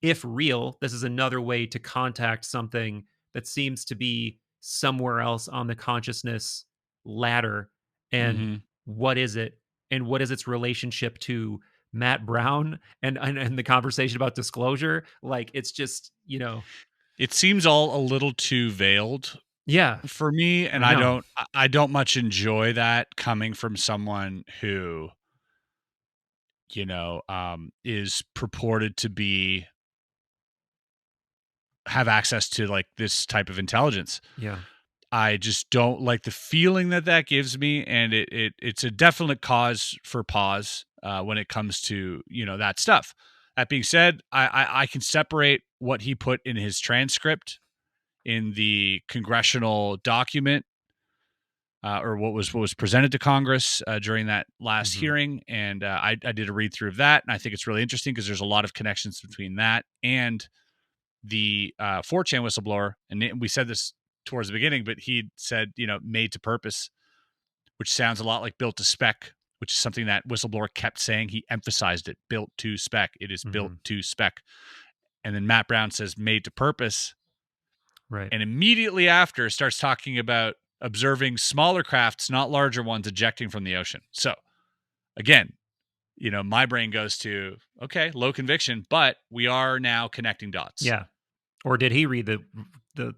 If real, this is another way to contact something that seems to be somewhere else on the consciousness ladder. And what is it? And what is its relationship to Matt Brown and the conversation about disclosure? Like, it's just, it seems all a little too veiled. Yeah. For me, and I don't much enjoy that coming from someone who, is purported to have access to like this type of intelligence. Yeah. I just don't like the feeling that gives me, and it's a definite cause for pause when it comes to that stuff. That being said, I can separate what he put in his transcript in the congressional document, or what was presented to Congress during that last hearing, and I did a read through of that, and I think it's really interesting because there's a lot of connections between that and the 4chan whistleblower, and we said this towards the beginning, but he said, made to purpose, which sounds a lot like built to spec, which is something that whistleblower kept saying. He emphasized it, built to spec. It is built to spec. And then Matt Brown says made to purpose. Right. And immediately after starts talking about observing smaller crafts, not larger ones, ejecting from the ocean. So again, my brain goes to, okay, low conviction, but we are now connecting dots. Yeah. Or did he read the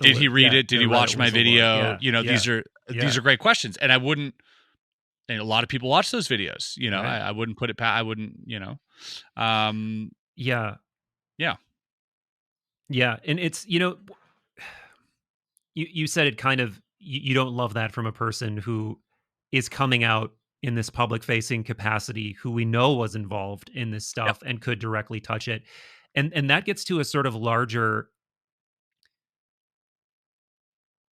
did he read it? Did he watch my video? These are great questions. And and a lot of people watch those videos, Right. I wouldn't put it past, I wouldn't, Yeah. Yeah. Yeah. And it's, you said it kind of, you don't love that from a person who is coming out in this public facing capacity, who we know was involved in this Yep. stuff and could directly touch it. And that gets to a sort of larger,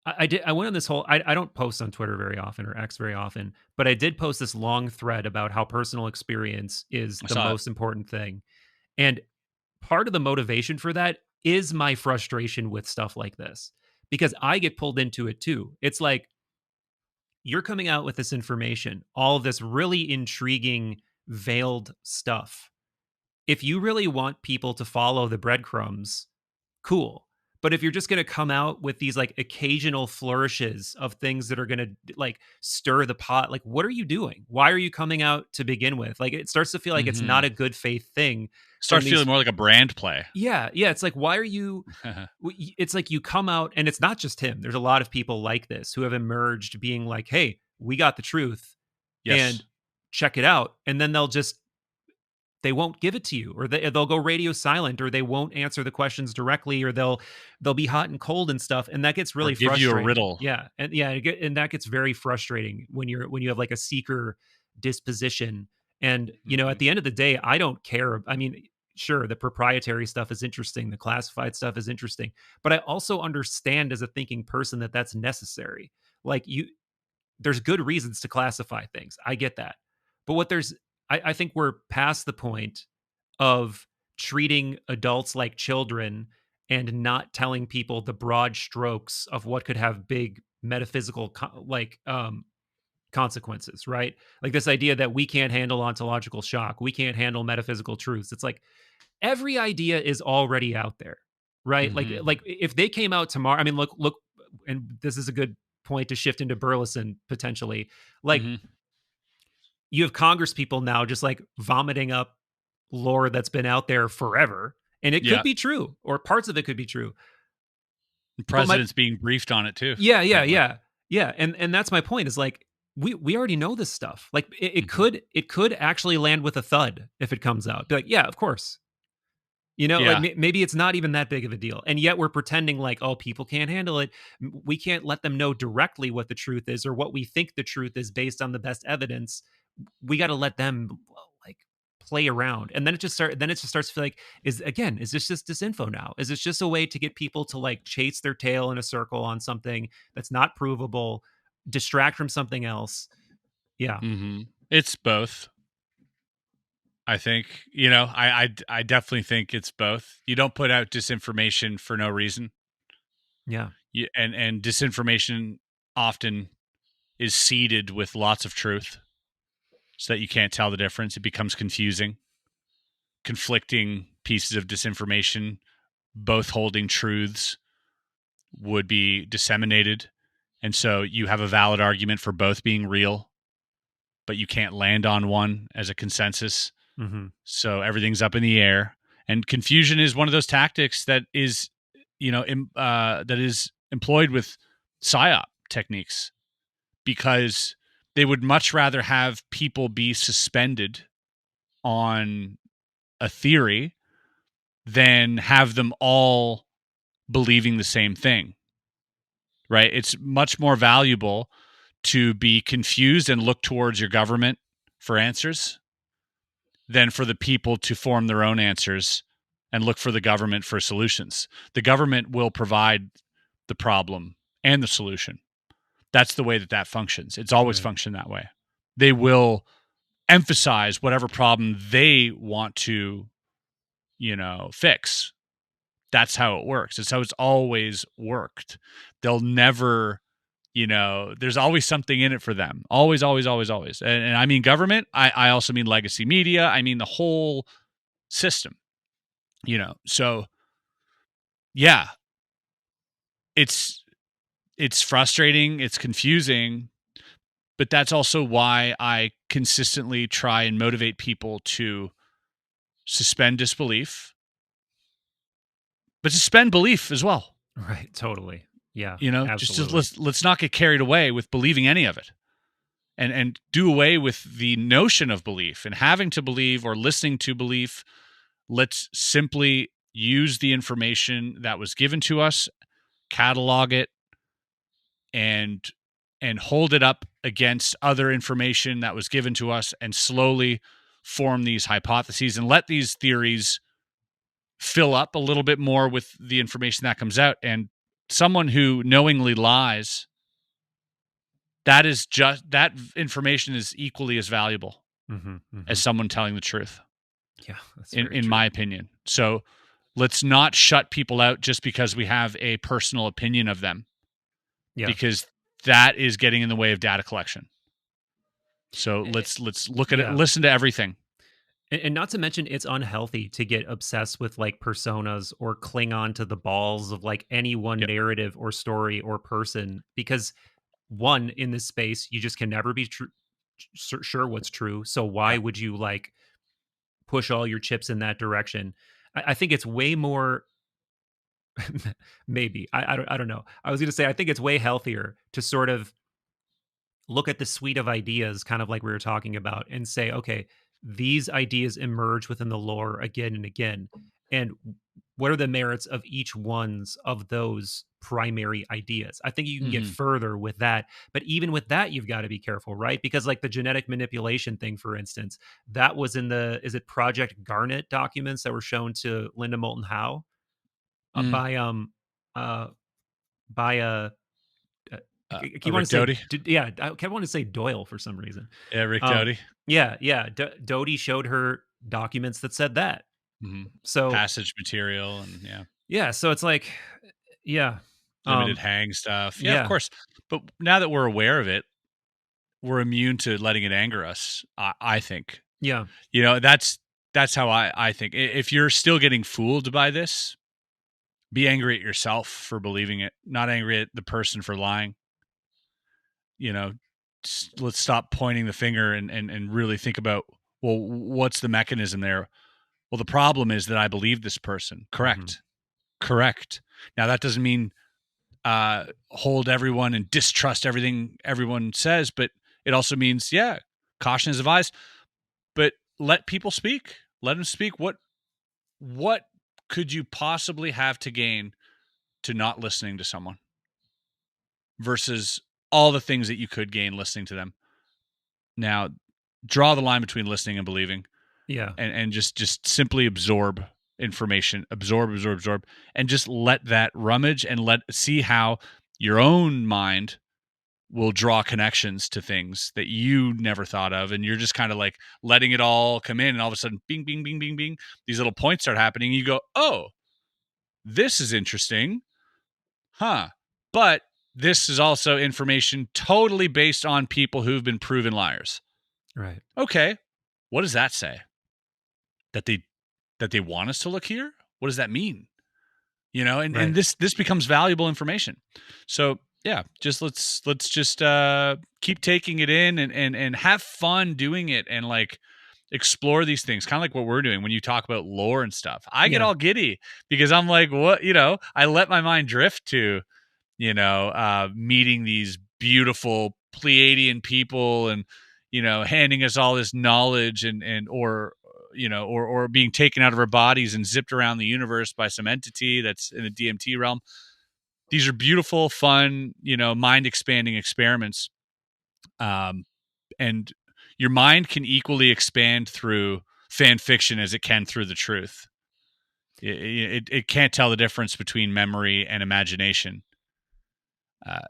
I went on this whole, I don't post on Twitter very often or X very often, but I did post this long thread about how personal experience is I the saw it. most important thing. And part of the motivation for that is my frustration with stuff like this, because I get pulled into it too. It's like, you're coming out with this information, all of this really intriguing, veiled stuff. If you really want people to follow the breadcrumbs, cool. But if you're just going to come out with these like occasional flourishes of things that are going to like stir the pot, like what are you doing? Why are you coming out to begin with? Like it starts to feel like it's not a good faith thing. Starts feeling more like a brand play. Yeah. It's like, why are you, it's like you come out, and it's not just him. There's a lot of people like this who have emerged being like, hey, we got the truth. Yes. And check it out. And then they won't give it to you, or they'll go radio silent, or they won't answer the questions directly, or they'll be hot and cold and stuff, and that gets really give frustrating. You a riddle. And that gets very frustrating when you have like a seeker disposition. And at the end of the day, I don't care. I mean, sure, the proprietary stuff is interesting, the classified stuff is interesting, but I also understand as a thinking person that that's necessary. Like there's good reasons to classify things. I get that. But I think we're past the point of treating adults like children and not telling people the broad strokes of what could have big metaphysical consequences, right? Like this idea that we can't handle ontological shock, we can't handle metaphysical truths. It's like every idea is already out there, right? Like if they came out tomorrow, I mean, look, and this is a good point to shift into Burleson potentially. Like you have Congress people now just like vomiting up lore that's been out there forever, and it could be true, or parts of it could be true. The president's being briefed on it too. Yeah. And that's my point, is like we already know this stuff. Like it could actually land with a thud if it comes out. Be like, yeah, of course. Like maybe it's not even that big of a deal. And yet we're pretending like, oh, people can't handle it. We can't let them know directly what the truth is, or what we think the truth is based on the best evidence. We got to let them like play around. And then it just starts to feel like, is this just disinfo now? Is this just a way to get people to like chase their tail in a circle on something that's not provable, distract from something else? Yeah. It's both. I think, I definitely think it's both. You don't put out disinformation for no reason. Yeah. And disinformation often is seeded with lots of truth so that you can't tell the difference. It becomes confusing. Conflicting pieces of disinformation, both holding truths, would be disseminated. And so you have a valid argument for both being real, but you can't land on one as a consensus. So everything's up in the air, and confusion is one of those tactics that is, that is employed with psyop techniques, because they would much rather have people be suspended on a theory than have them all believing the same thing. Right? It's much more valuable to be confused and look towards your government for answers than for the people to form their own answers and look for the government for solutions. The government will provide the problem and the solution. That's the way that functions. It's always functioned that way. They will emphasize whatever problem they want to, fix. That's how it works. It's how it's always worked. They'll never, there's always something in it for them. Always, always, always, always. And I mean government. I also mean legacy media. I mean the whole system, So, yeah, it's frustrating. It's confusing. But that's also why I consistently try and motivate people to suspend disbelief, but suspend belief as well. Right. Totally. Yeah. Just Absolutely. let's not get carried away with believing any of it, and do away with the notion of belief and having to believe or listening to belief. Let's simply use the information that was given to us, catalog it, and hold it up against other information that was given to us, and slowly form these hypotheses and let these theories fill up a little bit more with the information that comes out. And someone who knowingly lies, that information is equally as valuable as someone telling the truth. Yeah, that's in my opinion. So let's not shut people out just because we have a personal opinion of them, because that is getting in the way of data collection. So let's look at it, listen to everything. And not to mention, it's unhealthy to get obsessed with like personas or cling on to the balls of like any one narrative or story or person, because one, in this space, you just can never be sure what's true. So why would you like push all your chips in that direction? I think it's way more. Maybe I don't know. I was going to say I think it's way healthier to sort of look at the suite of ideas, kind of like we were talking about, and say, okay, these ideas emerge within the lore again and again, and what are the merits of each one's of those primary ideas? I think you can get further with that, but even with that, you've got to be careful, right? Because like the genetic manipulation thing, for instance, that was in the Project Garnet documents that were shown to Linda Moulton Howe by uh by you want Rick to say, Doty? yeah, I kind of want to say Doyle for some reason. Yeah, Rick Doty. Yeah. Doty showed her documents that said that. So passage material, and so it's like, limited hang stuff. Yeah, of course. But now that we're aware of it, we're immune to letting it anger us. I think. Yeah. That's how I think. If you're still getting fooled by this, be angry at yourself for believing it, not angry at the person for lying. Let's stop pointing the finger and really think about, well, what's the mechanism there? Well, the problem is that I believe this person. Correct. Now, that doesn't mean hold everyone and distrust everything everyone says, but it also means, caution is advised, but let people speak. Let them speak. What could you possibly have to gain to not listening to someone versus all the things that you could gain listening to them? Now, draw the line between listening and believing. Yeah. And just simply absorb information, absorb, and just let that rummage and see how your own mind will draw connections to things that you never thought of. And you're just kind of like letting it all come in, and all of a sudden, bing, bing, bing, bing, bing, these little points start happening. You go, oh, this is interesting. Huh. But this is also information totally based on people who've been proven liars. Right. Okay. What does that say? That they want us to look here? What does that mean? And this becomes valuable information. So let's just keep taking it in and have fun doing it, and like explore these things, kind of like what we're doing when you talk about lore and stuff. I get all giddy because I'm like, what, I let my mind drift to, meeting these beautiful Pleiadian people and, handing us all this knowledge or being taken out of our bodies and zipped around the universe by some entity that's in the DMT realm. These are beautiful, fun, mind expanding experiments. And your mind can equally expand through fan fiction as it can through the truth. It can't tell the difference between memory and imagination.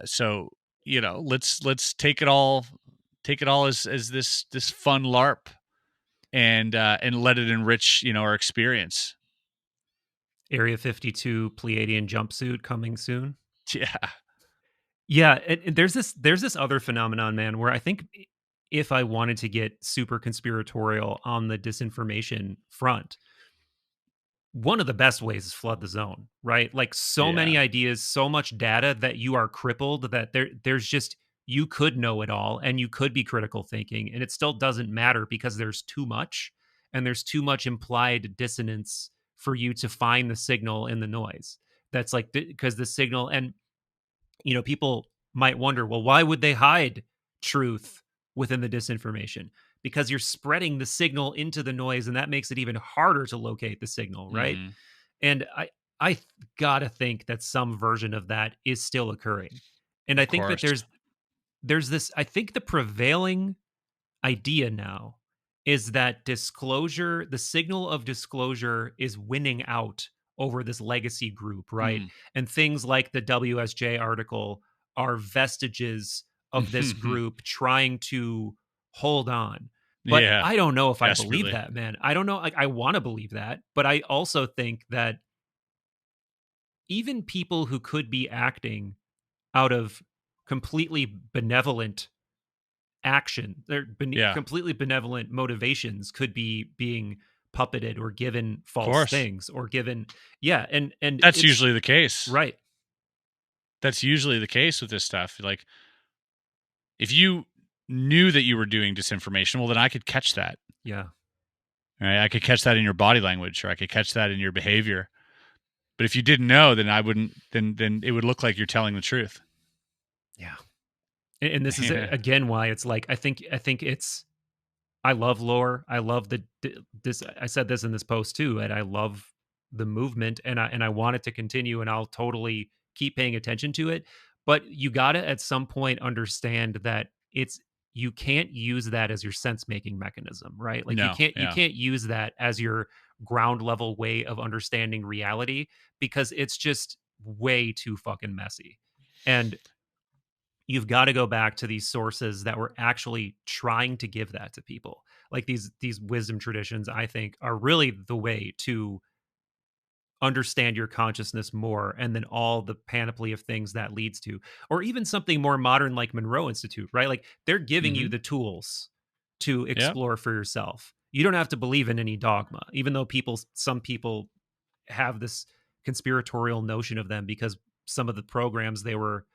So let's take it all as this fun LARP, and let it enrich our experience. Area 52 Pleiadian jumpsuit coming soon. Yeah. And there's this other phenomenon, man, where I think if I wanted to get super conspiratorial on the disinformation front, one of the best ways is flood the zone, right? Like so many ideas, so much data that you are crippled that there's just you could know it all and you could be critical thinking, and it still doesn't matter because there's too much, and there's too much implied dissonance for you to find the signal in the noise. That's like because the signal, and people might wonder, well, why would they hide truth within the disinformation? Because you're spreading the signal into the noise, and that makes it even harder to locate the signal, right? Hmm. And I gotta think that some version of that is still occurring. And I Of think that course. there's this, I think the prevailing idea now is that disclosure, the signal of disclosure is winning out over this legacy group, right? Mm. And things like the WSJ article are vestiges of this group trying to hold on. But Yeah, I don't know if I believe desperately. that, man. I don't know. Like, I want to believe that, but I also think that even people who could be acting out of completely benevolent action, their Yeah, of completely benevolent motivations could be being puppeted or given false course. things or given, yeah, and That's it's usually the case. right. That's usually the case with this stuff. Like, if you knew that you were doing disinformation, well, then I could catch that. Yeah. Right? I could catch that in your body language, or I could catch that in your behavior. But if you didn't know, then I wouldn't. Then it would look like you're telling the truth. Yeah. And this is Yeah. again why it's like I think it's, I love lore. I love this. I said this in this post too, and I love the movement, and I want it to continue, and I'll totally keep paying attention to it. But you gotta at some point understand that you can't use that as your sense making mechanism, right? Like No. you Yeah. can't use that as your ground level way of understanding reality because it's just way too fucking messy. And you've got to go back to these sources that were actually trying to give that to people. Like these wisdom traditions, I think, are really the way to understand your consciousness more, and then all the panoply of things that leads to. Or even something more modern like Monroe Institute, right? Like they're giving you Mm-hmm. the tools to Yeah. explore for yourself. You don't have to believe in any dogma, even though some people have this conspiratorial notion of them because some of the programs they were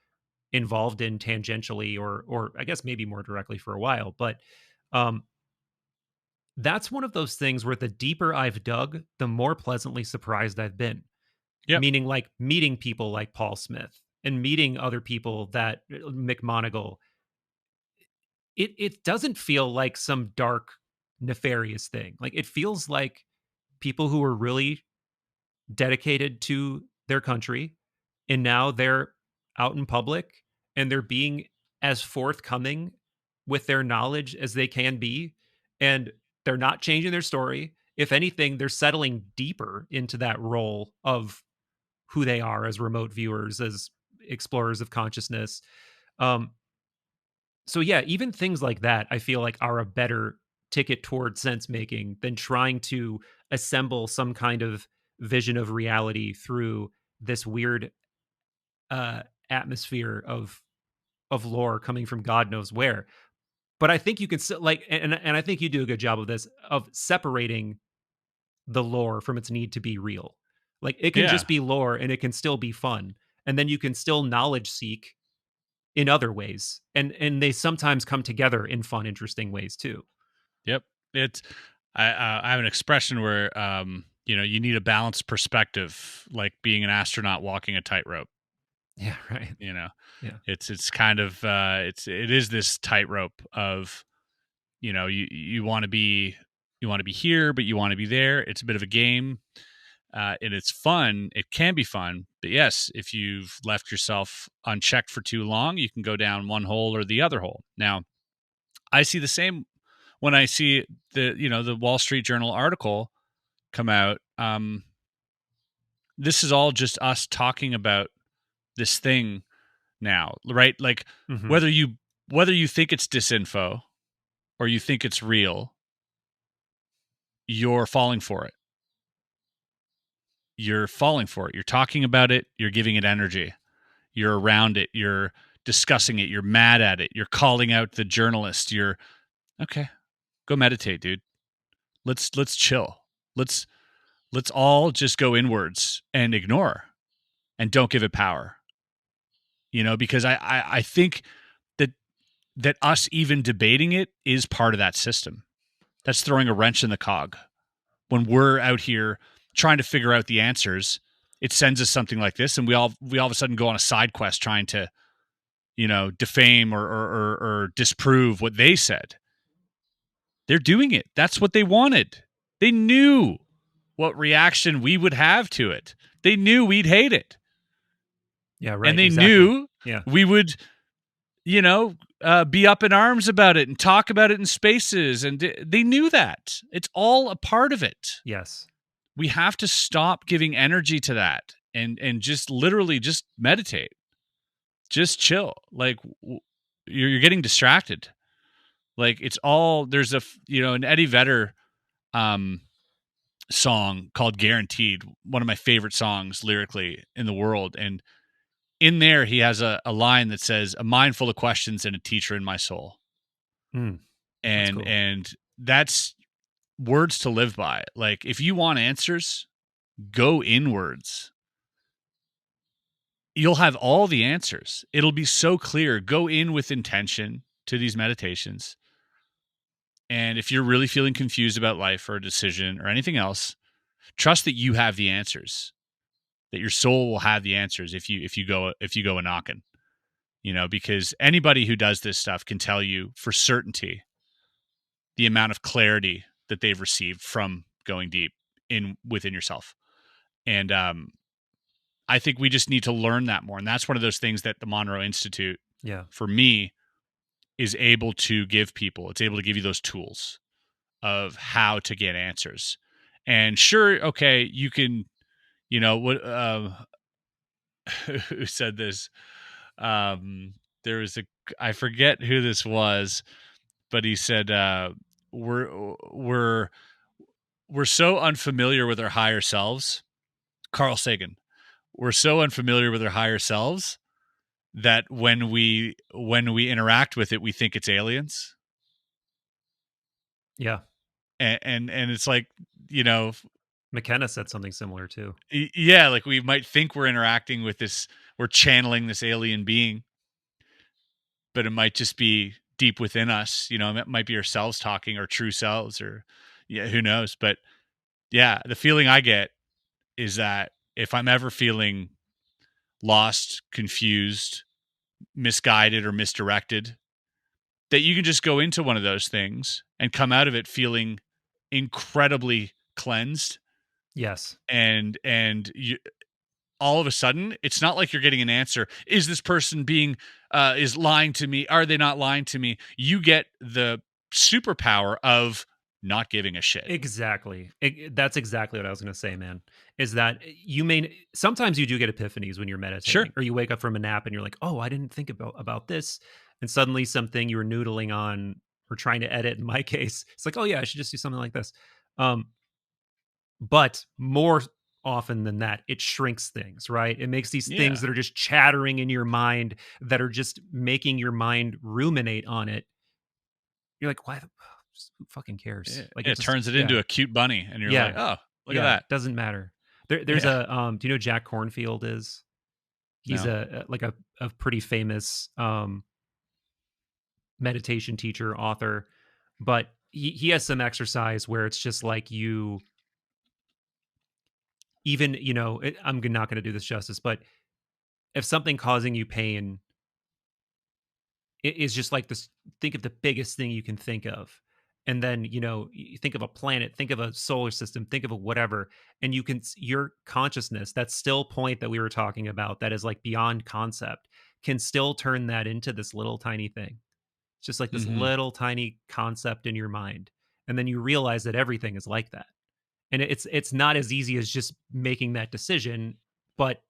involved in tangentially, or I guess maybe more directly for a while. But um that's one of those things where the deeper I've dug, the more pleasantly surprised I've been. Yep. Meaning like meeting people like Paul Smith and meeting other people that McMonigal, it doesn't feel like some dark nefarious thing. Like it feels like people who are really dedicated to their country, and now they're out in public and they're being as forthcoming with their knowledge as they can be, and they're not changing their story. If anything, they're settling deeper into that role of who they are as remote viewers, as explorers of consciousness. um so yeah, even things like that I feel like are a better ticket toward sense making than trying to assemble some kind of vision of reality through this weird uh atmosphere of lore coming from god knows where. But I think you can like, and I think you do a good job of this, of separating the lore from its need to be real. Like it can Yeah. just be lore and it can still be fun, and then you can still knowledge seek in other ways, and they sometimes come together in fun interesting ways too. Yep. It's I have an expression where you need a balanced perspective, like being an astronaut walking a tightrope. Yeah, right. You know, Yeah. it's kind of it is this tightrope of you want to be here, but you want to be there. It's a bit of a game, and it's fun. It can be fun, but yes, if you've left yourself unchecked for too long, you can go down one hole or the other hole. Now, I see the same when I see the Wall Street Journal article come out. This is all just us talking about this thing now, right? Like Hmm. whether you whether you think it's disinfo or you think it's real, you're falling for it. You're falling for it. You're talking about it. You're giving it energy. You're around it. You're discussing it. You're mad at it. You're calling out the journalist. You're okay. Go meditate, dude. Let's chill. Let's let's all just go inwards and ignore and don't give it power. Because I think that that us even debating it is part of that system. That's throwing a wrench in the cog. When we're out here trying to figure out the answers, it sends us something like this, and we all of a sudden go on a side quest trying to, defame or disprove what they said. They're doing it. That's what they wanted. They knew what reaction we would have to it. They knew we'd hate it. Yeah, right. And they exactly. knew Yeah. we would, be up in arms about it and talk about it in spaces. And they knew that. It's all a part of it. Yes. We have to stop giving energy to that and just literally just meditate. Just chill. Like, you're getting distracted. Like, it's all, there's an Eddie Vedder song called Guaranteed, one of my favorite songs lyrically in the world. And in there, he has a line that says, "A mind full of questions and a teacher in my soul." That's cool. And that's words to live by. Like, if you want answers, go inwards. You'll have all the answers. It'll be so clear. Go in with intention to these meditations. And if you're really feeling confused about life or a decision or anything else, trust that you have the answers. That your soul will have the answers if you go a knocking. Because anybody who does this stuff can tell you for certainty the amount of clarity that they've received from going deep within yourself. And I think we just need to learn that more. And that's one of those things that the Monroe Institute, for me, is able to give people. It's able to give you those tools of how to get answers. And sure, okay, you can, what, who said this? There was I forget who this was, but he said, we're so unfamiliar with our higher selves. Carl Sagan. We're so unfamiliar with our higher selves that when we interact with it, we think it's aliens. Yeah. And it's like, McKenna said something similar too. Yeah, like we might think we're interacting with this, we're channeling this alien being, but it might just be deep within us. It might be ourselves talking, our true selves, or who knows. But yeah, the feeling I get is that if I'm ever feeling lost, confused, misguided, or misdirected, that you can just go into one of those things and come out of it feeling incredibly cleansed. Yes. And you, all of a sudden, it's not like you're getting an answer. Is this person is lying to me? Are they not lying to me? You get the superpower of not giving a shit. Exactly. That's exactly what I was going to say, man. Is that sometimes you do get epiphanies when you're meditating, sure, or you wake up from a nap and you're like, oh, I didn't think about this. And suddenly something you were noodling on or trying to edit, in my case, it's like, oh yeah, I should just do something like this. But more often than that, it shrinks things, right? It makes these things that are just chattering in your mind, that are just making your mind ruminate on it. You're like, why? Who fucking cares? Like, it turns it into a cute bunny, and you're like, oh, look at that. Doesn't matter. There's do you know who Jack Cornfield is? He's a pretty famous meditation teacher, author, but he has some exercise where it's just like you, even, I'm not going to do this justice, but if something causing you pain is just like this, think of the biggest thing you can think of. And then, you think of a planet, think of a solar system, think of a whatever, and your consciousness, that still point that we were talking about, that is like beyond concept, can still turn that into this little tiny thing. It's just like this little tiny concept in your mind. And then you realize that everything is like that. And it's not as easy as just making that decision, but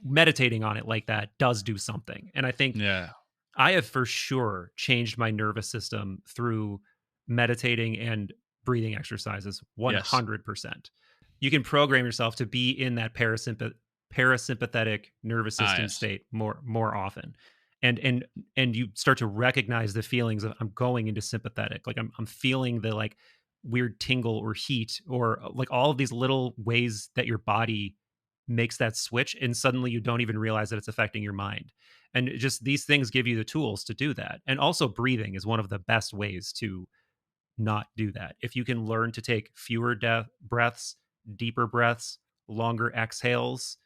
meditating on it like that does do something. And I think I have for sure changed my nervous system through meditating and breathing exercises. 100%. You can program yourself to be in that parasympathetic nervous system state more often. And you start to recognize the feelings of, I'm going into sympathetic. Like I'm feeling the like weird tingle or heat, or like all of these little ways that your body makes that switch, and suddenly you don't even realize that it's affecting your mind. And just these things give you the tools to do that. And also breathing is one of the best ways to not do that. If you can learn to take fewer breaths, deeper breaths, longer exhales,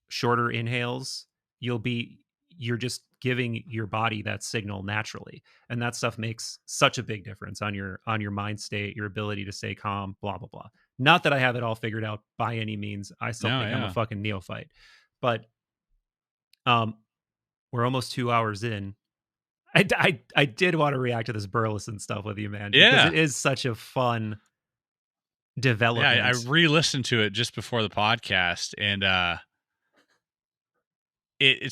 shorter inhales, you're just giving your body that signal naturally. And that stuff makes such a big difference on your mind state, your ability to stay calm, blah blah blah. Not that I have it all figured out by any means. I still No, think I'm a yeah. fucking neophyte. But um we're almost 2 hours in. I did want to react to this Burleson stuff with you, man, because Yeah. it is such a fun Yeah, I development. re-listened to it just before the podcast, and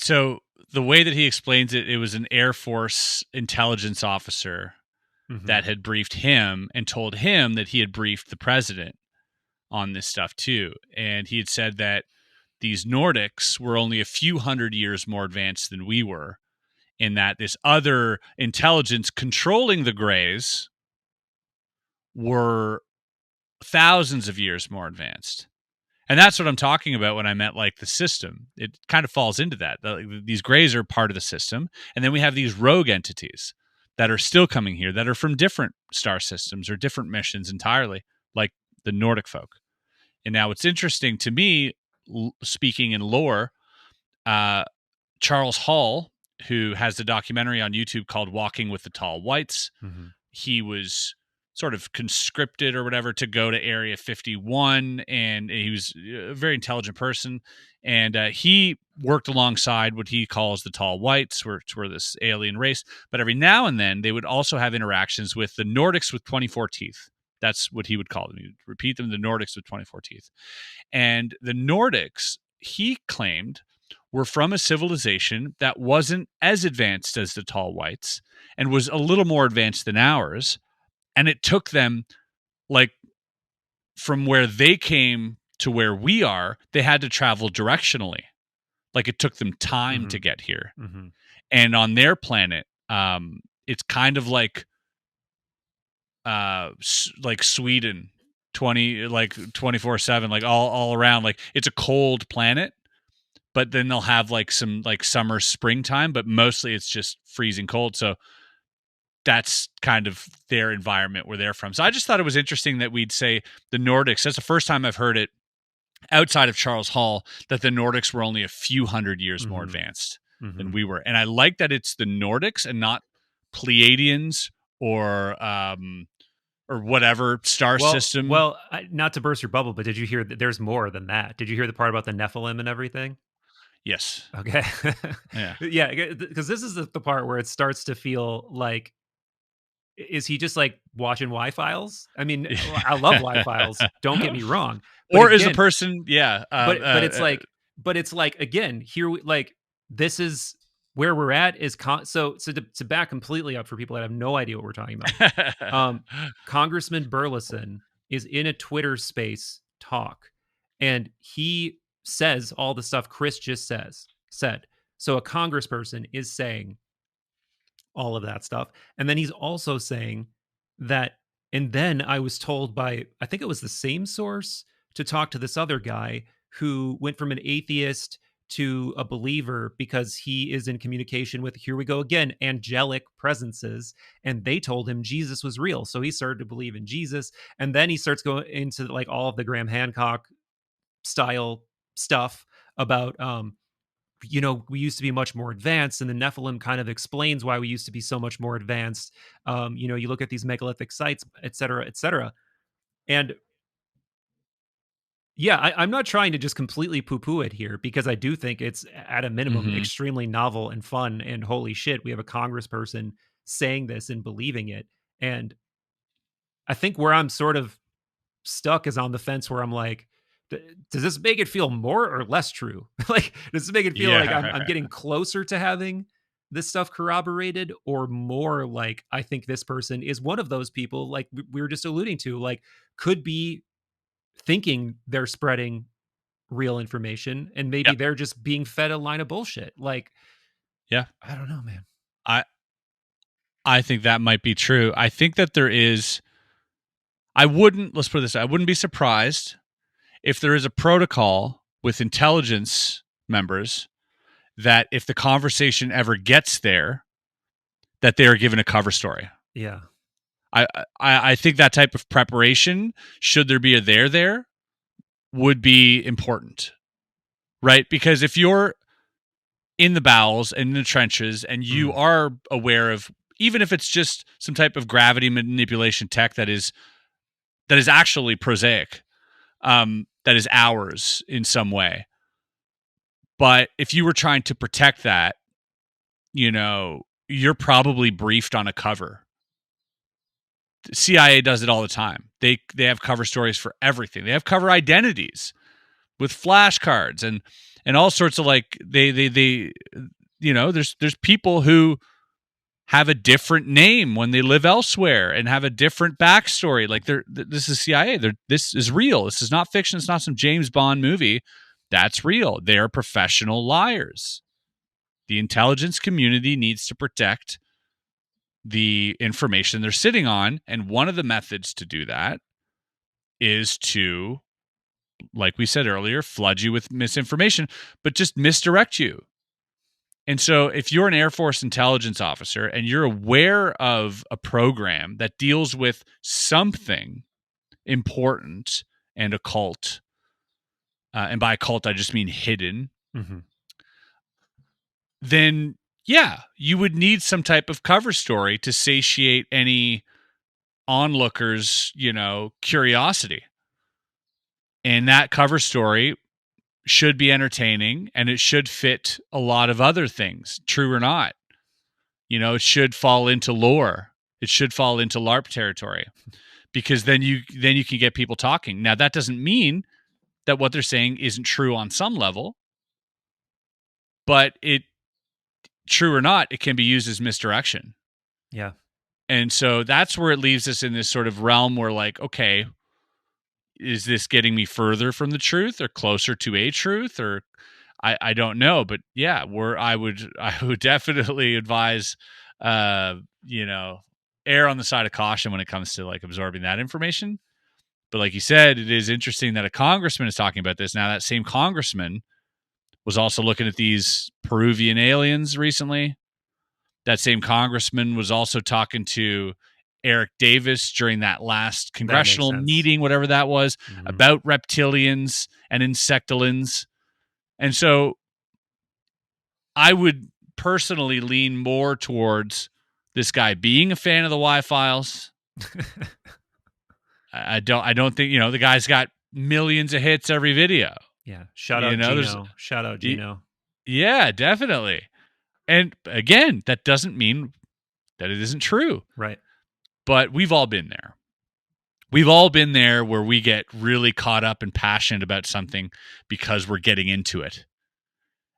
so the way that he explains it, it was an Air Force intelligence officer that had briefed him and told him that he had briefed the president on this stuff too. And he had said that these Nordics were only a few hundred years more advanced than we were, in that this other intelligence controlling the Greys were thousands of years more advanced. And that's what I'm talking about when I meant like the system. It kind of falls into that. These Greys are part of the system. And then we have these rogue entities that are still coming here that are from different star systems or different missions entirely, like the Nordic folk. And now it's interesting to me, speaking in lore, Charles Hall, who has the documentary on YouTube called Walking with the Tall Whites, he was sort of conscripted or whatever to go to Area 51, and he was a very intelligent person, and he worked alongside what he calls the Tall Whites, which were this alien race, but every now and then they would also have interactions with the Nordics with 24 teeth. That's what he would call them. He would repeat them, the Nordics with 24 teeth. And the Nordics, he claimed, were from a civilization that wasn't as advanced as the Tall Whites and was a little more advanced than ours. And it took them, like, from where they came to where we are, they had to travel directionally. Like, it took them time to get here. And on their planet, it's kind of like Sweden, 24/7, like all around. Like, it's a cold planet, but then they'll have like some like summer, springtime, but mostly it's just freezing cold. So that's kind of their environment where they're from. So I just thought it was interesting that we'd say the Nordics. That's the first time I've heard it outside of Charles Hall, that the Nordics were only a few hundred years more advanced than we were. And I like that it's the Nordics and not Pleiadians or whatever star system. Well, not to burst your bubble, but did you hear that there's more than that? Did you hear the part about the Nephilim and everything? Yes. Okay. Yeah. Yeah, because this is the part where it starts to feel like, is he just like watching Y-Files? I mean, I love Y-Files. Don't get me wrong. Or again, is a person, yeah. But it's like again, here this is where we're at. Is so to back completely up for people that have no idea what we're talking about. Congressman Burleson is in a Twitter space talk, and he says all the stuff Chris just said. So a congressperson is saying all of that stuff. And then he's also saying that, and then I was told by, I think it was the same source, to talk to this other guy who went from an atheist to a believer because he is in communication with, here we go again, angelic presences. And they told him Jesus was real. So he started to believe in Jesus. And then he starts going into like all of the Graham Hancock style stuff about, we used to be much more advanced, and the Nephilim kind of explains why we used to be so much more advanced. You look at these megalithic sites, et cetera, et cetera. And yeah, I'm not trying to just completely poo-poo it here, because I do think it's at a minimum extremely novel and fun, and holy shit, we have a congressperson saying this and believing it. And I think where I'm sort of stuck is on the fence where I'm like, does this make it feel more or less true? Like, does this make it feel like I'm getting closer to having this stuff corroborated, or more like I think this person is one of those people, like we were just alluding to, like could be thinking they're spreading real information, and maybe they're just being fed a line of bullshit. Like, yeah, I don't know, man. I think that might be true. I think that there is. Let's put it this way, I wouldn't be surprised if there is a protocol with intelligence members that if the conversation ever gets there, that they are given a cover story. Yeah. I think that type of preparation, should there be a there, would be important, right? Because if you're in the bowels and in the trenches and you are aware of, even if it's just some type of gravity manipulation tech that is actually prosaic, that is ours in some way. But if you were trying to protect that, you're probably briefed on a cover. The CIA does it all the time. They have cover stories for everything. They have cover identities with flashcards and all sorts of, like, there's people who have a different name when they live elsewhere and have a different backstory. Like, this is CIA. This is real. This is not fiction. It's not some James Bond movie. That's real. They are professional liars. The intelligence community needs to protect the information they're sitting on, and one of the methods to do that is to, like we said earlier, flood you with misinformation, but just misdirect you. And so if you're an Air Force intelligence officer and you're aware of a program that deals with something important and occult, and by occult I just mean hidden, then yeah, you would need some type of cover story to satiate any onlookers, curiosity. And that cover story should be entertaining, and it should fit a lot of other things, true or not. It should fall into lore. It should fall into LARP territory, because then you can get people talking. Now, that doesn't mean that what they're saying isn't true on some level, but true or not, it can be used as misdirection. Yeah. And so that's where it leaves us in this sort of realm where, like, okay, is this getting me further from the truth or closer to a truth? Or I don't know, but yeah, I would definitely advise, err on the side of caution when it comes to, like, absorbing that information. But like you said, it is interesting that a congressman is talking about this. Now, that same congressman was also looking at these Peruvian aliens recently. That same congressman was also talking to Eric Davis during that last congressional meeting, whatever that was, about reptilians and insectilians. And so I would personally lean more towards this guy being a fan of the Y-Files. I don't think, the guy's got millions of hits every video. Yeah. Shout out Gino. Shout out Gino. Yeah, definitely. And again, that doesn't mean that it isn't true. Right. But we've all been there. We've all been there where we get really caught up and passionate about something because we're getting into it.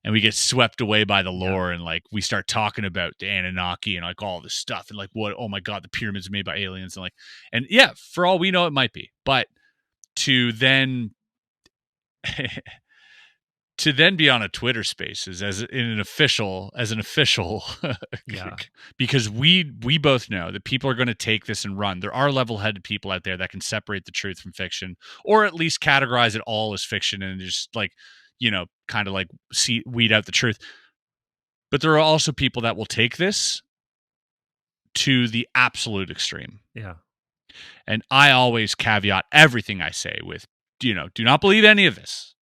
And we get swept away by the lore, and, like, we start talking about the Anunnaki and, like, all this stuff, and, like, what, oh my God, the pyramids are made by aliens, and yeah, for all we know, it might be. But to then be on a Twitter Spaces as an official, Yeah. because we both know that people are going to take this and run. There are level-headed people out there that can separate the truth from fiction, or at least categorize it all as fiction and just, like, kind of like weed out the truth. But there are also people that will take this to the absolute extreme. Yeah. And I always caveat everything I say with, do not believe any of this.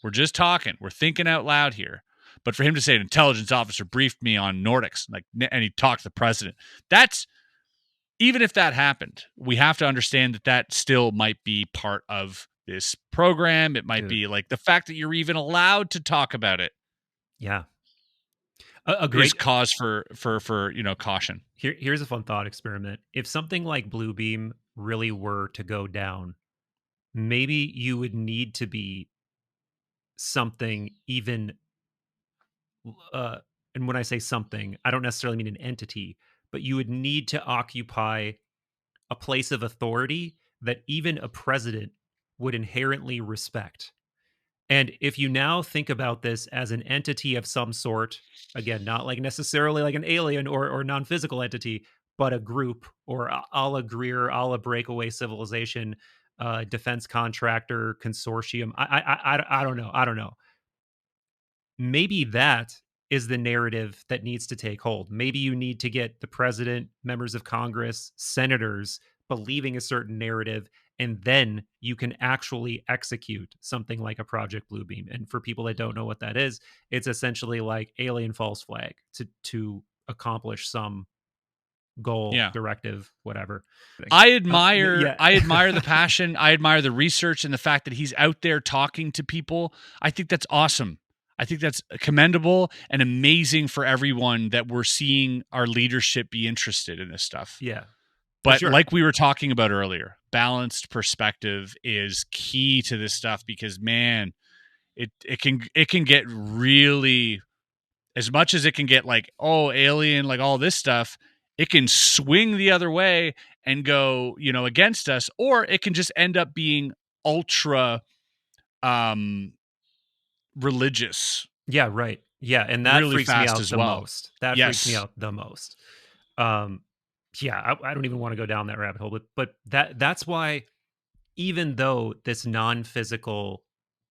We're just talking. We're thinking out loud here. But for him to say an intelligence officer briefed me on Nordics, and he talked to the president, that's, even if that happened, we have to understand that still might be part of this program. It might be, like, the fact that you're even allowed to talk about it. Yeah. A great cause for caution. Here's a fun thought experiment. If something like Bluebeam really were to go down, maybe you would need to be something even, and when I say something, I don't necessarily mean an entity, but you would need to occupy a place of authority that even a president would inherently respect. And if you now think about this as an entity of some sort, again, not like necessarily like an alien or non-physical entity, but a group, or a la Greer, a la Breakaway Civilization, defense contractor consortium. I don't know. Maybe that is the narrative that needs to take hold. Maybe you need to get the president, members of Congress, senators believing a certain narrative, and then you can actually execute something like a Project Bluebeam. And for people that don't know what that is, it's essentially like alien false flag to accomplish some goal, Yeah. directive, whatever. I admire Yeah. I admire the passion. I admire the research and the fact that he's out there talking to people. I think that's awesome. I think that's commendable and amazing for everyone that we're seeing our leadership be interested in this stuff. Yeah. But sure. like we were talking about earlier, balanced perspective is key to this stuff because man, it can get really, as much as it can get like, oh, alien, like all this stuff, it can swing the other way and go, against us, or it can just end up being ultra religious. Yeah, right. Yeah, and that Really freaks me fast out as the well. most. That freaks me Yes. out the most. Um, yeah, I don't even want to go down that rabbit hole, but that's why, even though this non-physical,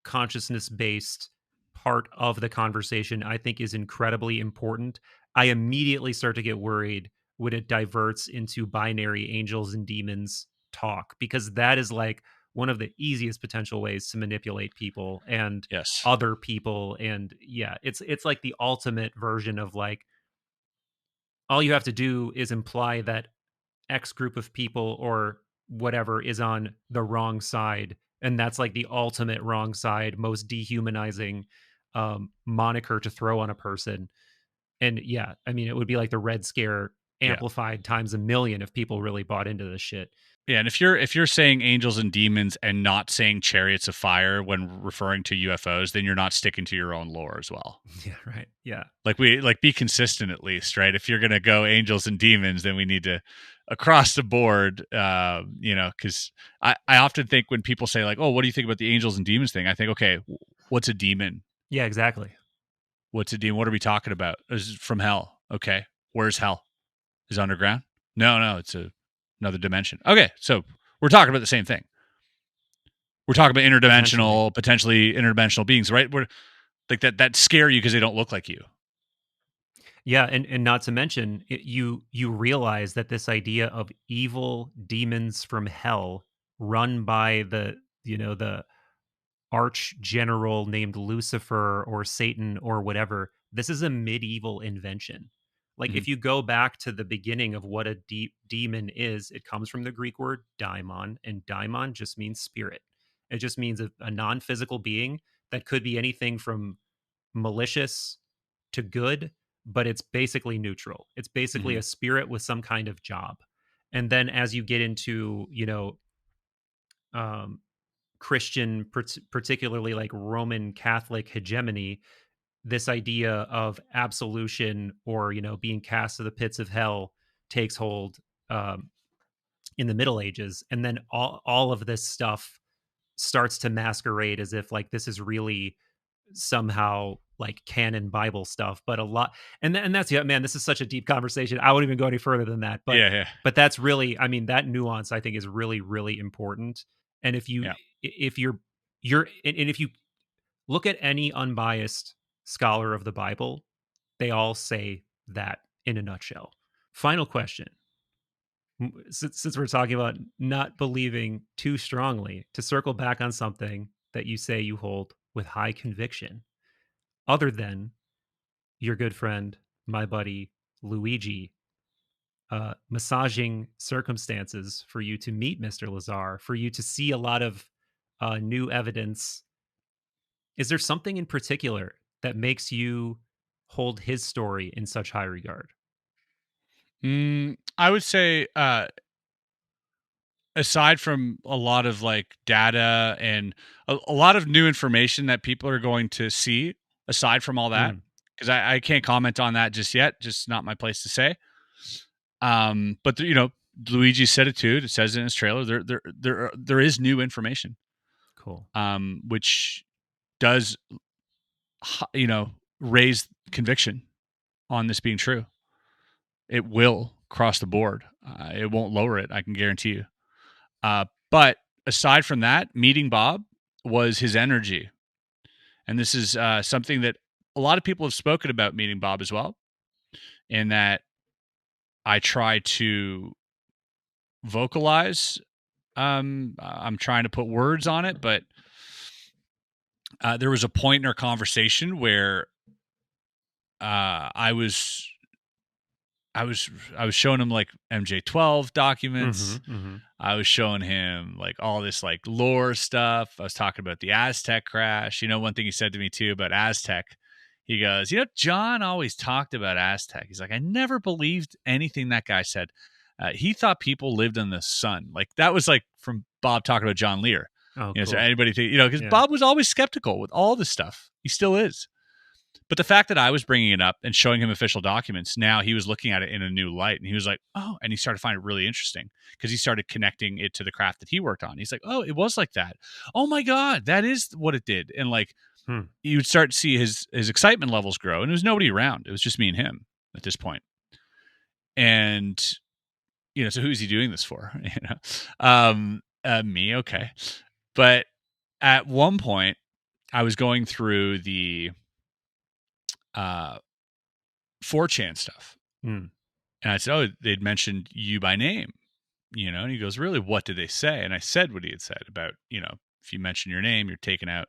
consciousness-based part of the conversation I think is incredibly important, I immediately start to get worried when it diverts into binary angels and demons talk, because that is like one of the easiest potential ways to manipulate people and Yes. other people. And yeah, it's like the ultimate version of like, all you have to do is imply that X group of people or whatever is on the wrong side, and that's like the ultimate wrong side, most dehumanizing moniker to throw on a person. And yeah, I mean, it would be like the Red Scare Yeah. amplified times a million if people really bought into this shit. Yeah, and if you're saying angels and demons and not saying chariots of fire when referring to UFOs, then you're not sticking to your own lore as well. Yeah, right. Yeah. Like be consistent at least, right? If you're gonna go angels and demons, then we need to across the board, because I often think when people say like, oh, what do you think about the angels and demons thing? I think, okay, what's a demon? Yeah, exactly. What's a demon? What are we talking about? Is it from hell? Okay, where's hell? Is it underground? No, it's another dimension. Okay, so we're talking about the same thing. We're talking about interdimensional, potentially interdimensional beings, right? We're like that scare you because they don't look like you. Yeah, and not to mention you realize that this idea of evil demons from hell run by the arch general named Lucifer or Satan or whatever, this is a medieval invention. Like, Mhm. if you go back to the beginning of what a deep demon is, it comes from the Greek word daimon, and daimon just means spirit. It just means a non-physical being that could be anything from malicious to good, but it's basically neutral. It's basically Mhm. a spirit with some kind of job. And then as you get into, um, Christian, particularly like Roman Catholic hegemony, this idea of absolution or, being cast to the pits of hell takes hold um, in the Middle Ages. And then all of this stuff starts to masquerade as if like this is really somehow like canon Bible stuff, but a lot, and that's, yeah, man, this is such a deep conversation. I won't even go any further than that, but Yeah, yeah, that's really, I mean, that nuance I think is really, really important. And yeah. if you're and if you look at any unbiased scholar of the Bible, they all say that in a nutshell. Final question. Since we're talking about not believing too strongly, to circle back on something that you say you hold with high conviction, other than your good friend, my buddy Luigi, massaging circumstances for you to meet Mr. Lazar, for you to see a lot of new evidence. Is there something in particular that makes you hold his story in such high regard? I would say, aside from a lot of like data and a lot of new information that people are going to see, aside from all that, Mm, because I can't comment on that just yet, just not my place to say. But Luigi said it too. It says it in his trailer. There is new information, cool. which does, raise conviction on this being true. It will cross the board. It won't lower it. I can guarantee you. But aside from that, meeting Bob was his energy, and this is something that a lot of people have spoken about meeting Bob as well, in that I try to vocalize. I'm trying to put words on it, but there was a point in our conversation where I was showing him like MJ12 documents. Mm-hmm, mm-hmm. I was showing him like all this like lore stuff. I was talking about the Aztec crash. One thing he said to me too about Aztec, he goes, John always talked about Aztec. He's like, I never believed anything that guy said. He thought people lived in the sun. Like that was like from Bob talking about John Lear. Oh, So cool. anybody think, because Bob was always skeptical with all this stuff. He still is. But the fact that I was bringing it up and showing him official documents, now he was looking at it in a new light, and he was like, oh, and he started to find it really interesting because he started connecting it to the craft that he worked on. He's like, oh, it was like that. Oh my God, that is what it did. And like, you would start to see his excitement levels grow, and there was nobody around. It was just me and him at this point. And, so who's he doing this for? Me. Okay. But at one point I was going through the 4chan stuff. And I said, oh, they'd mentioned you by name, and he goes, really, what did they say? And I said what he had said about, if you mention your name, you're taken out.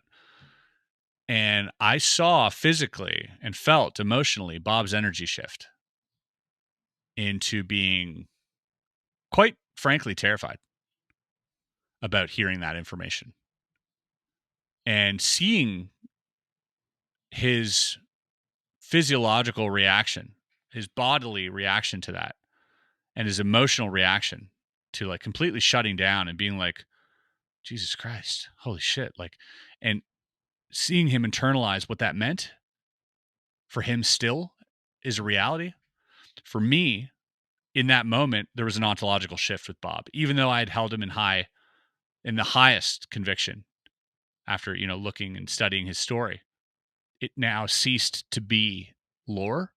And I saw physically and felt emotionally Bob's energy shift into being quite frankly terrified about hearing that information and seeing his physiological reaction, his bodily reaction to that, and his emotional reaction to like completely shutting down and being like, Jesus Christ, holy shit. Like, and seeing him internalize what that meant for him still is a reality. For me, in that moment, there was an ontological shift with Bob, even though I had held him in the highest conviction after, looking and studying his story. It now ceased to be lore.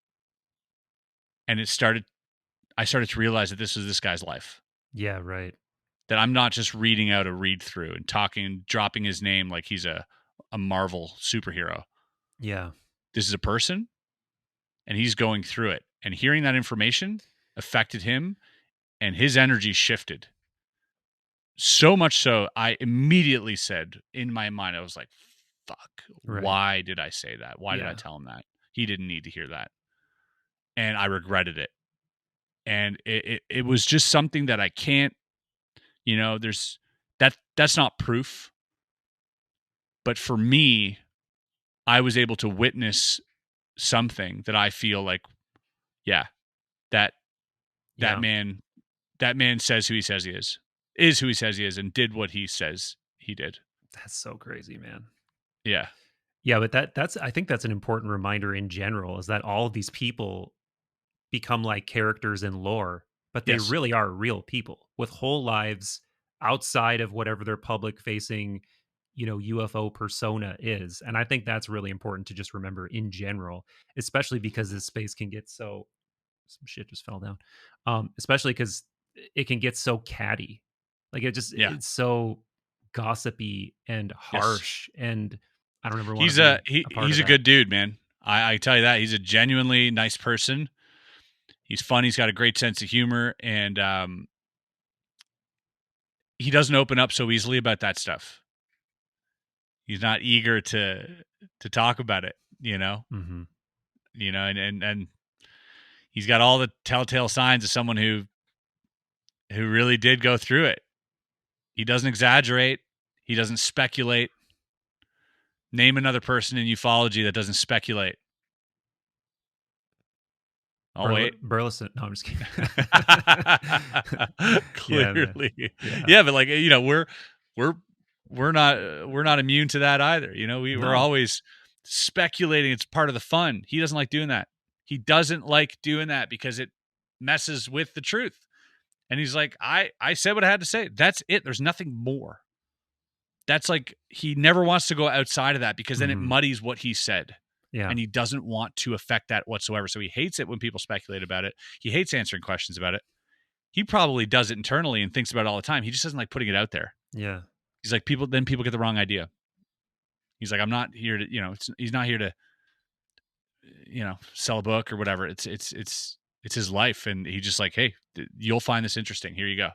And I started to realize that this was this guy's life. Yeah, right. That I'm not just reading out a read through and talking, dropping his name like he's a Marvel superhero. Yeah. This is a person, and he's going through it. And hearing that information affected him, and his energy shifted. So much so, I immediately said in my mind, I was like, fuck, right. Why did I say that? Why did I tell him that? He didn't need to hear that. And I regretted it. And it was just something that I can't, that's not proof. But for me, I was able to witness something that I feel like, that man says who he says he is who he says he is, and did what he says he did. That's so crazy, man. Yeah. Yeah, but I think that's an important reminder in general, is that all of these people become like characters in lore, but they really are real people with whole lives outside of whatever their public facing, UFO persona is. And I think that's really important to just remember in general, especially because this space can get some shit just fell down. Especially because it can get so catty. Like it's so gossipy and harsh. And I don't ever want to be he's a good dude, man. I tell you that. He's a genuinely nice person. He's funny. He's got a great sense of humor, and he doesn't open up so easily about that stuff. He's not eager to talk about it, Mm-hmm. And he's got all the telltale signs of someone who really did go through it. He doesn't exaggerate. He doesn't speculate. Name another person in ufology that doesn't speculate. Oh, wait. Burles. No, I'm just kidding. Clearly. Yeah, but like, we're not immune to that either. We're always speculating. It's part of the fun. He doesn't like doing that. He doesn't like doing that because it messes with the truth. And he's like, I said what I had to say. That's it. There's nothing more. That's like, he never wants to go outside of that because then it muddies what he said. Yeah. And he doesn't want to affect that whatsoever. So he hates it when people speculate about it. He hates answering questions about it. He probably does it internally and thinks about it all the time. He just doesn't like putting it out there. Yeah. He's like, people get the wrong idea. He's like, I'm not here to, he's not here to sell a book or whatever. It's his life, and he just like, hey, you'll find this interesting. Here you go.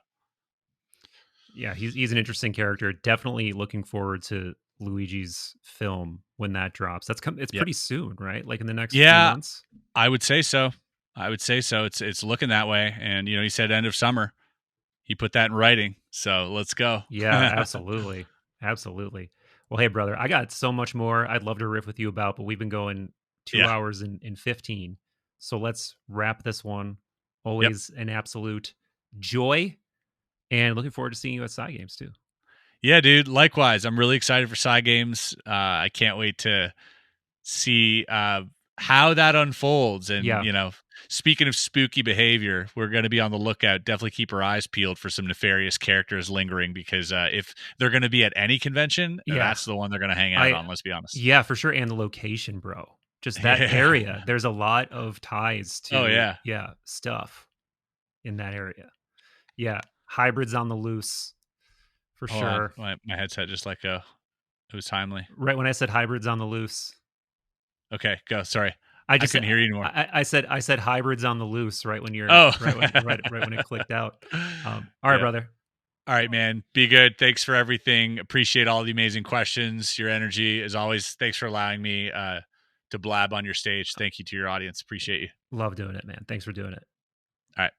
Yeah, he's an interesting character. Definitely looking forward to Luigi's film when that drops. It's Yep. pretty soon, right? Like in the next few Yeah, months. I would say so. It's looking that way, and he said end of summer. He put that in writing, so let's go. Yeah, absolutely. Absolutely. Well, hey, brother, I got so much more I'd love to riff with you about, but we've been going 2 Yeah. hours and 15. So let's wrap this one. Yep. Always an absolute joy. And looking forward to seeing you at Side Games too. Yeah, dude. Likewise, I'm really excited for side games. I can't wait to see how that unfolds. And Yeah. speaking of spooky behavior, we're going to be on the lookout. Definitely keep our eyes peeled for some nefarious characters lingering, because if they're going to be at any convention, Yeah. that's the one they're going to hang out on. Let's be honest. Yeah, for sure. And the location, bro. Just that area. There's a lot of ties to Oh yeah. stuff in that area. Yeah. Hybrids on the loose. For Hold on, sure. my headset just let go. It was timely. Right when I said hybrids on the loose. Okay, go. Sorry, I I just couldn't hear you anymore. I said hybrids on the loose right when you're Oh, right when it clicked out. All right, yeah. brother. All right, man. Be good. Thanks for everything. Appreciate all the amazing questions, your energy. As always, thanks for allowing me to blab on your stage. Thank you to your audience. Appreciate you. Love doing it, man. Thanks for doing it. All right.